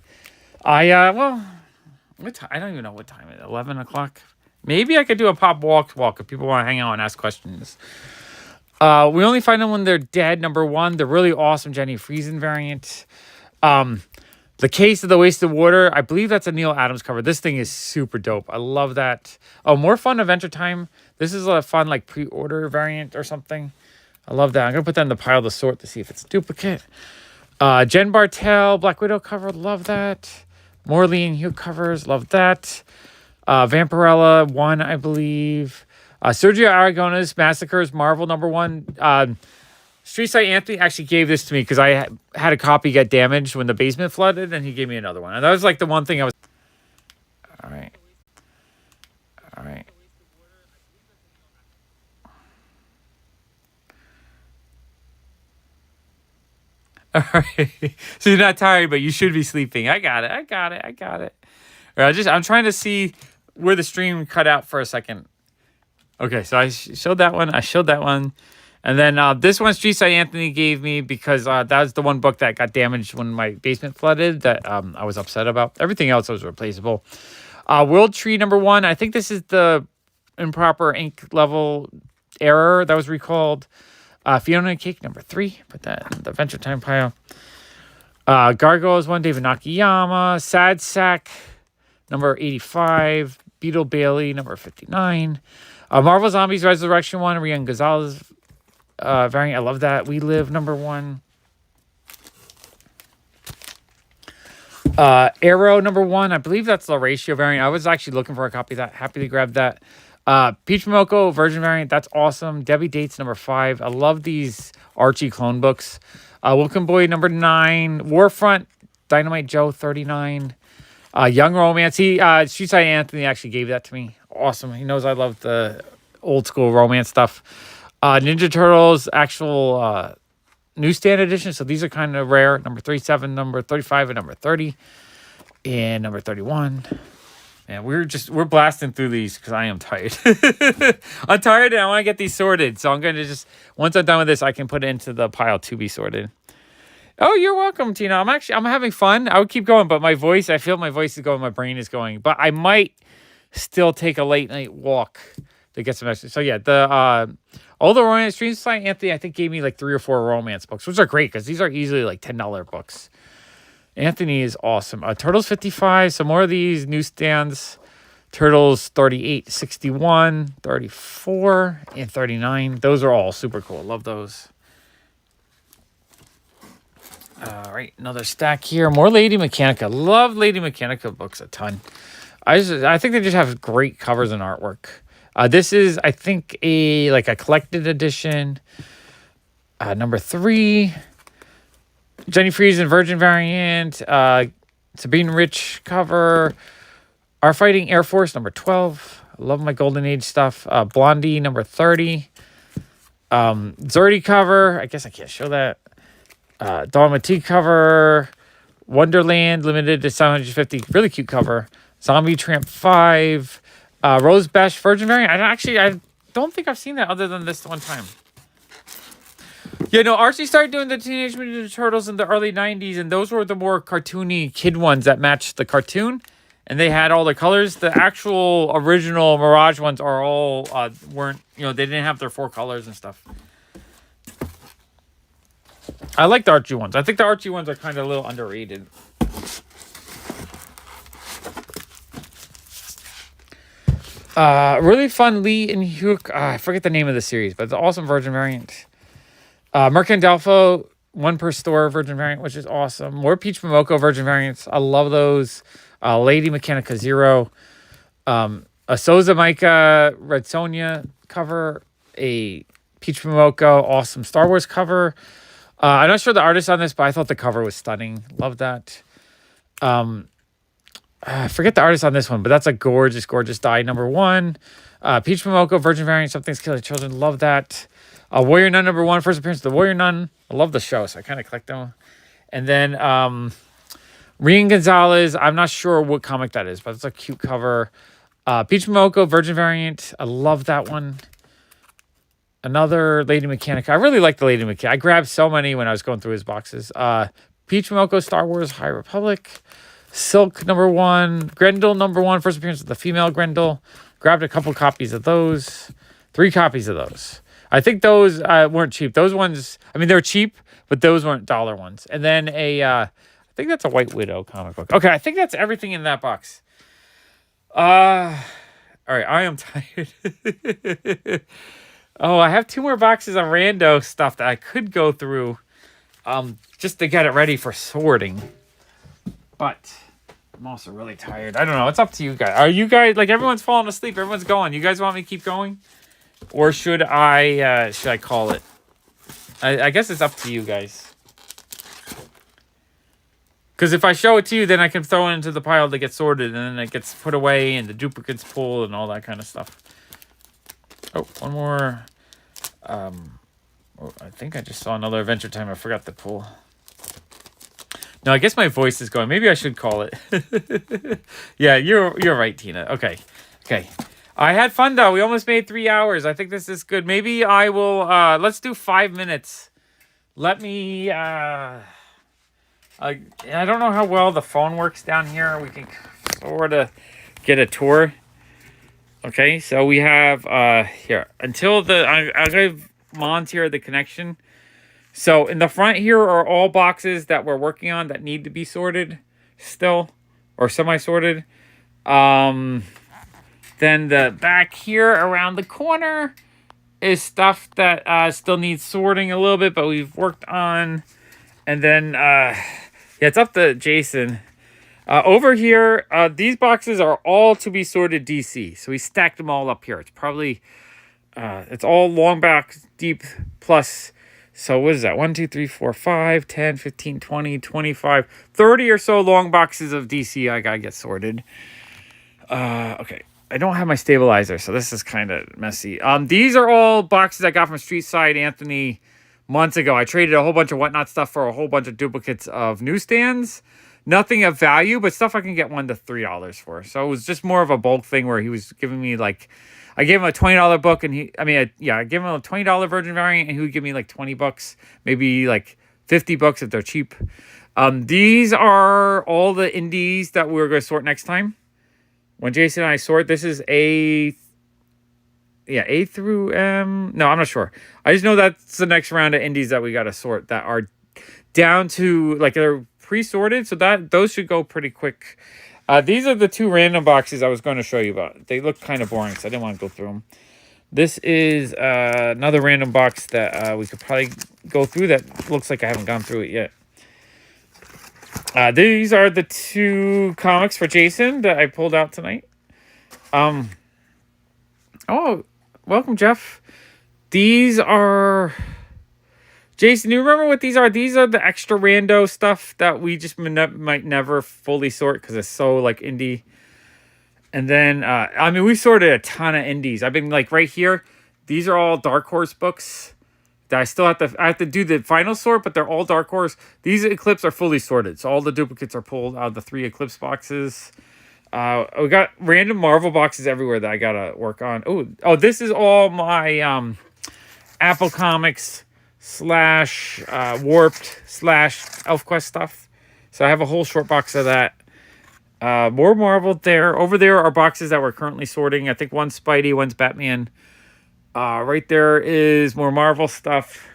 A: What time? I don't even know what time it is. 11 o'clock? Maybe I could do a pop walk if people want to hang out and ask questions. We only find them when they're dead. Number 1, the really awesome Jenny Friesen variant. The Case of the Wasted Water. I believe that's a Neil Adams cover. This thing is super dope. I love that. Oh, More Fun Adventure Time. This is a fun like pre-order variant or something. I love that. I'm going to put that in the pile to sort to see if it's a duplicate. Jen Bartel, Black Widow cover. Love that. Morley and Hugh covers. Love that. Vampirella 1, I believe. Sergio Aragones, Massacres, Marvel #1. Street Side Anthony actually gave this to me because I had a copy get damaged when the basement flooded, and he gave me another one. And that was like the one thing I was... All right. All right. All right. So you're not tired, but you should be sleeping. I got it. All right, I'm trying to see where the stream cut out for a second. Okay, so I showed that one. And then this one, Street Side Anthony gave me because that was the one book that got damaged when my basement flooded that I was upset about. Everything else was replaceable. World Tree #1. I think this is the improper ink level error that was recalled. Fiona Cake #3. Put that in the Adventure Time pile. Gargoyles 1, David Nakayama. Sad Sack #85. Beetle Bailey #59. Marvel Zombies Resurrection 1, Rian Gonzalez variant. I love that. We Live #1. Arrow #1. I believe that's the Ratio variant. I was actually looking for a copy of that. Happy to grab that. Peach Momoko Virgin variant. That's awesome. Debbie Dates #5. I love these Archie clone books. Welcome Boy #9. Warfront Dynamite Joe 39. Young Romance. Street Side Anthony actually gave that to me. Awesome. He knows I love the old school romance stuff. Ninja Turtles actual newsstand edition. So these are kind of rare. #37, #35, and #30, and #31. And we're blasting through these because I am tired. I'm tired and I want to get these sorted. So I'm going to once I'm done with this, I can put it into the pile to be sorted. Oh, you're welcome, Tina. I'm having fun. I would keep going, but I feel my voice is going, my brain is going. But I might still take a late night walk to get some extra. So yeah, all the romance Street Side Anthony, I think, gave me like 3 or 4 romance books, which are great because these are easily like $10 books. Anthony is awesome. Turtles 55, some more of these newsstands. Turtles 38, 61, 34, and 39. Those are all super cool. Love those. All right, another stack here. More Lady Mechanica. Love Lady Mechanica books a ton. I think they just have great covers and artwork. This is, I think, a collected edition. #3. Jenny Friesen Virgin variant. Sabine Rich cover. Our Fighting Air Force #12. I love my Golden Age stuff. Blondie #30. Zerdy cover. I guess I can't show that. Dawn Matee cover. Wonderland limited to 750. Really cute cover. Zombie Tramp 5. Rose Bash Virgin variant. I don't think I've seen that other than this one time. Yeah, no, Archie started doing the Teenage Mutant Ninja Turtles in the early 90s, and those were the more cartoony kid ones that matched the cartoon, and they had all the colors. The actual original Mirage ones are all, weren't, they didn't have their 4 colors and stuff. I like the Archie ones. I think the Archie ones are kind of a little underrated. Really fun Lee and Hugh. I forget the name of the series, but it's an awesome Virgin variant. Mercandolfo 1 per store Virgin variant, which is awesome. More Peach Momoko Virgin variants. I love those. Lady Mechanica 0. A Souza Micah Red Sonja cover. A Peach Momoko awesome Star Wars cover. I'm not sure the artist on this, but I thought the cover was stunning. Love that. I forget the artist on this one, but that's a gorgeous, gorgeous die. #1. Peach Momoko Virgin variant. Something's Killing Children. Love that. Warrior Nun #1. First appearance of the Warrior Nun. I love the show, so I kind of collect them. And then Rian Gonzalez. I'm not sure what comic that is, but it's a cute cover. Peach Momoko Virgin variant. I love that one. Another Lady Mechanica. I really like the Lady Mechanica. I grabbed so many when I was going through his boxes. Peach Momoko Star Wars High Republic. Silk #1, Grendel #1, first appearance of the female Grendel. Grabbed a couple copies of those. 3 copies of those. I think those weren't cheap. Those ones, I mean, they're cheap, but those weren't dollar ones. And then I think that's a White Widow comic book. Okay, I think that's everything in that box. All right, I am tired. Oh, I have 2 more boxes of rando stuff that I could go through just to get it ready for sorting. But I'm also really tired. I don't know. It's up to you guys. Are you guys, like, everyone's falling asleep. Everyone's going. You guys want me to keep going? Or should I call it? I guess it's up to you guys. Because if I show it to you, then I can throw it into the pile to get sorted. And then it gets put away and the duplicates pulled and all that kind of stuff. Oh, one more. Oh, I think I just saw another Adventure Time. I forgot to pull. No, I guess my voice is going. Maybe I should call it. Yeah, you're right, Tina. Okay. I had fun though. We almost made 3 hours. I think this is good. Maybe I will. Let's do 5 minutes. Let me. I don't know how well the phone works down here. We can sort of get a tour. Okay, so we have here until I give Mons the connection. So in the front here are all boxes that we're working on that need to be sorted still, or semi-sorted. Then the back here around the corner is stuff that still needs sorting a little bit, but we've worked on. And then, yeah, it's up to Jason. Over here, these boxes are all to be sorted DC. So we stacked them all up here. It's probably, it's all long back, deep plus. So what is that? 1, 2, 3, 4, 5, 10, 15, 20, 25, 30 or so long boxes of DC I gotta get sorted. Okay. I don't have my stabilizer, so this is kind of messy. These are all boxes I got from Street Side Anthony months ago. I traded a whole bunch of whatnot stuff for a whole bunch of duplicates of newsstands. Nothing of value, but stuff I can get $1 to $3 for. So it was just more of a bulk thing where he was giving me like, I gave him a $20 book, and I gave him a $20 Virgin variant, and he would give me like $20, maybe like $50 if they're cheap. These are all the indies that we're going to sort next time. When Jason and I sort, this is A through M. No, I'm not sure. I just know that's the next round of indies that we got to sort that are down to, like, they're pre-sorted. So those should go pretty quick. These are the 2 random boxes I was going to show you about. They look kind of boring, so I didn't want to go through them. This is another random box that we could probably go through that looks like I haven't gone through it yet. These are the 2 comics for Jason that I pulled out tonight. Oh, welcome, Jeff. These are... Jason, you remember what these are? These are the extra rando stuff that we just might never fully sort because it's so, like, indie. And then, I mean, we sorted a ton of indies. I've been, like, right here. These are all Dark Horse books. I still have to do the final sort, but they're all Dark Horse. These Eclipse are fully sorted, so all the duplicates are pulled out of the 3 Eclipse boxes. We got random Marvel boxes everywhere that I gotta work on. Oh, this is all my Apple Comics / Warped / ElfQuest stuff. So I have a whole short box of that. More Marvel there. Over there are boxes that we're currently sorting. I think one's Spidey, one's Batman. Right there is more Marvel stuff.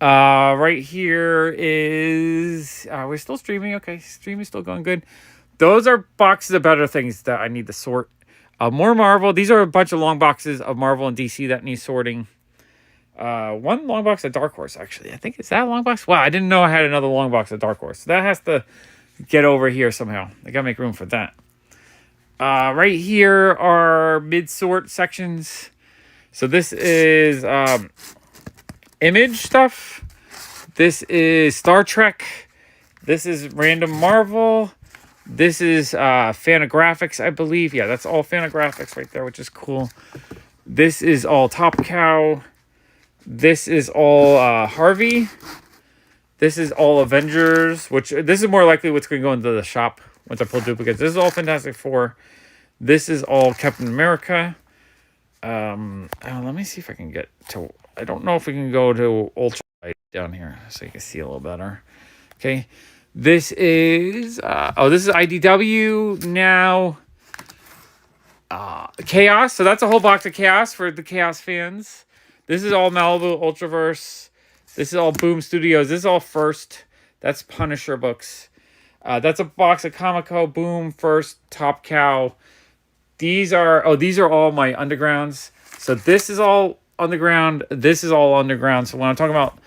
A: Right here is... we're still streaming. Okay, streaming's still going good. Those are boxes of better things that I need to sort. More Marvel. These are a bunch of long boxes of Marvel and DC that need sorting. One long box of Dark Horse, actually. I think, is that a long box? Wow, I didn't know I had another long box of Dark Horse. So that has to get over here somehow. I gotta make room for that. Right here are mid-sort sections. So this is Image stuff. This is Star Trek. This is random Marvel. This is Fantagraphics, I believe. Yeah, that's all Fantagraphics right there, which is cool. This is all Top Cow. This is all Harvey. This is all Avengers, which this is more likely what's going to go into the shop once I pull duplicates. This is all Fantastic Four. This is all Captain America. Let me see if I can get to... I don't know if we can go to Ultra down here so you can see a little better. Okay. This is this is IDW now. Chaos. So that's a whole box of Chaos for the Chaos fans. This is all Malibu Ultraverse. This is all Boom Studios. This is all First. That's Punisher books. That's a box of Comico, Boom, First, Top Cow. These are all my undergrounds. So this is all underground. This is all underground. So when I'm talking about,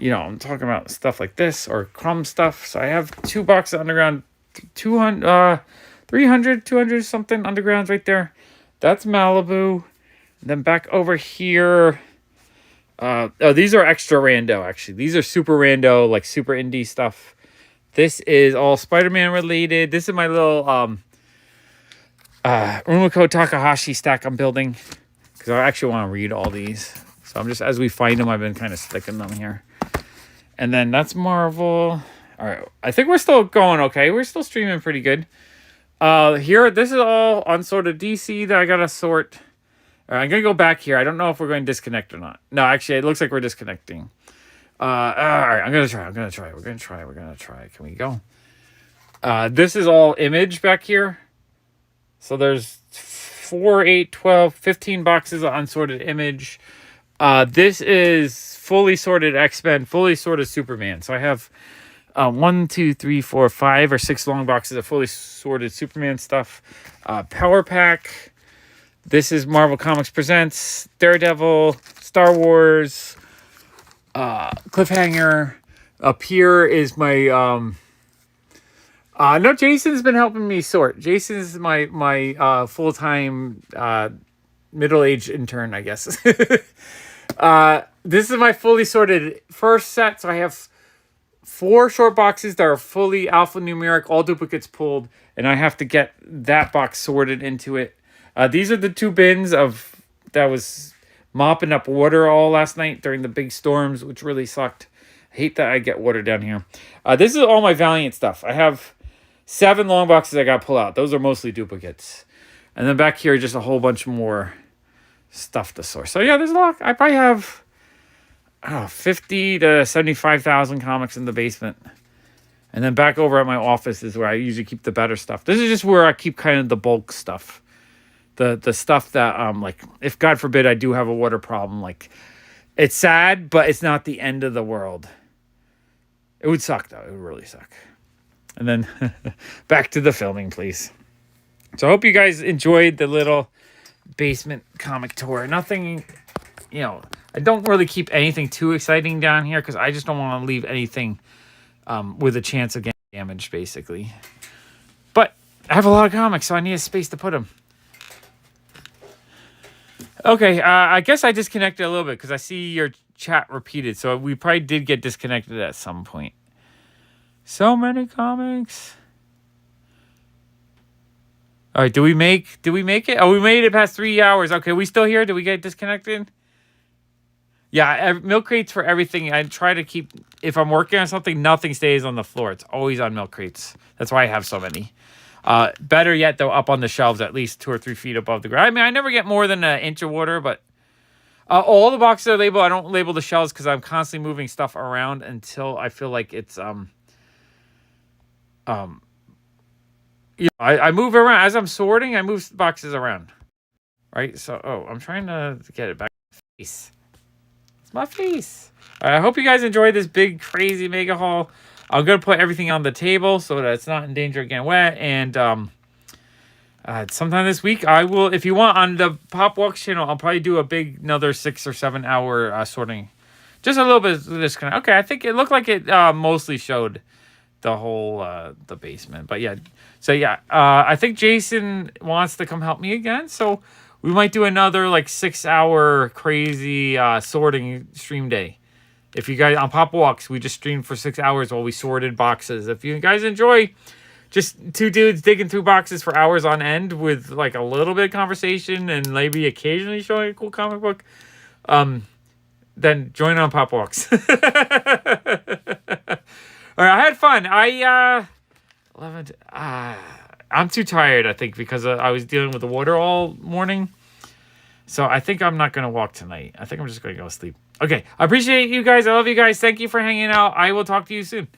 A: I'm talking about stuff like this or Crumb stuff. So I have 2 boxes of underground, 200, 300, 200 something undergrounds right there. That's Malibu. And then back over here. These are extra rando, actually. These are super rando, like super indie stuff. This is all Spider-Man related. This is my little Rumiko Takahashi stack I'm building. Because I actually want to read all these. So I'm just, as we find them, I've been kind of sticking them here. And then that's Marvel. All right. I think we're still going okay. We're still streaming pretty good. Here, this is all unsorted DC that I got to sort. I'm going to go back here. I don't know if we're going to disconnect or not. No, actually, it looks like we're disconnecting. All right, I'm going to try. We're going to try. Can we go? This is all image back here. So there's 4, 8, 12, 15 boxes of unsorted image. This is fully sorted X-Men, fully sorted Superman. So I have 1, 2, 3, 4, 5 or 6 long boxes of fully sorted Superman stuff. Power Pack. This is Marvel Comics Presents, Daredevil, Star Wars, Cliffhanger. Up here is my no, Jason's been helping me sort. Jason's my full-time middle-aged intern, I guess. This is my fully sorted first set. So I have 4 short boxes that are fully alphanumeric, all duplicates pulled, and I have to get that box sorted into it. These are the 2 bins that was mopping up water all last night during the big storms, which really sucked. I hate that I get water down here. This is all my Valiant stuff. I have 7 long boxes I got to pull out. Those are mostly duplicates. And then back here, just a whole bunch more stuff to sort. So yeah, there's a lot. I probably have 50 to 75,000 comics in the basement. And then back over at my office is where I usually keep the better stuff. This is just where I keep kind of the bulk stuff. The stuff that, like, if God forbid I do have a water problem, like, it's sad, but it's not the end of the world. It would suck, though. It would really suck. And then back to the filming, please. So I hope you guys enjoyed the little basement comic tour. Nothing, I don't really keep anything too exciting down here because I just don't want to leave anything with a chance of getting damaged, basically. But I have a lot of comics, so I need a space to put them. Okay, I guess I disconnected a little bit because I see your chat repeated. So we probably did get disconnected at some point. So many comics. All right, did we make it? Oh, we made it past 3 hours. Okay, we still here? Did we get disconnected? Yeah, milk crates for everything. I try to keep, if I'm working on something, nothing stays on the floor. It's always on milk crates. That's why I have so many. Better yet, though, up on the shelves, at least 2 or 3 feet above the ground. I mean, I never get more than an inch of water, but all the boxes are labeled. I don't label the shelves because I'm constantly moving stuff around until I feel like it's I move around as I'm sorting. I move boxes around, right? So, I'm trying to get it back. Face. It's my face. All right, I hope you guys enjoyed this big, crazy mega haul. I'm going to put everything on the table so that it's not in danger of getting wet. And sometime this week, I will, if you want, on the PopFuzz channel, I'll probably do another 6 or 7 hour sorting. Just a little bit of this kind of, okay, I think it looked like it mostly showed the whole, the basement. But yeah, so yeah, I think Jason wants to come help me again. So we might do another like 6 hour crazy sorting stream day. If you guys, on PopFuzz, we just streamed for 6 hours while we sorted boxes. If you guys enjoy just 2 dudes digging through boxes for hours on end with like a little bit of conversation and maybe occasionally showing a cool comic book, then join on PopFuzz. All right, I had fun. I'm too tired, I think, because I was dealing with the water all morning. So I think I'm not going to walk tonight. I think I'm just going to go sleep. Okay, I appreciate you guys. I love you guys. Thank you for hanging out. I will talk to you soon.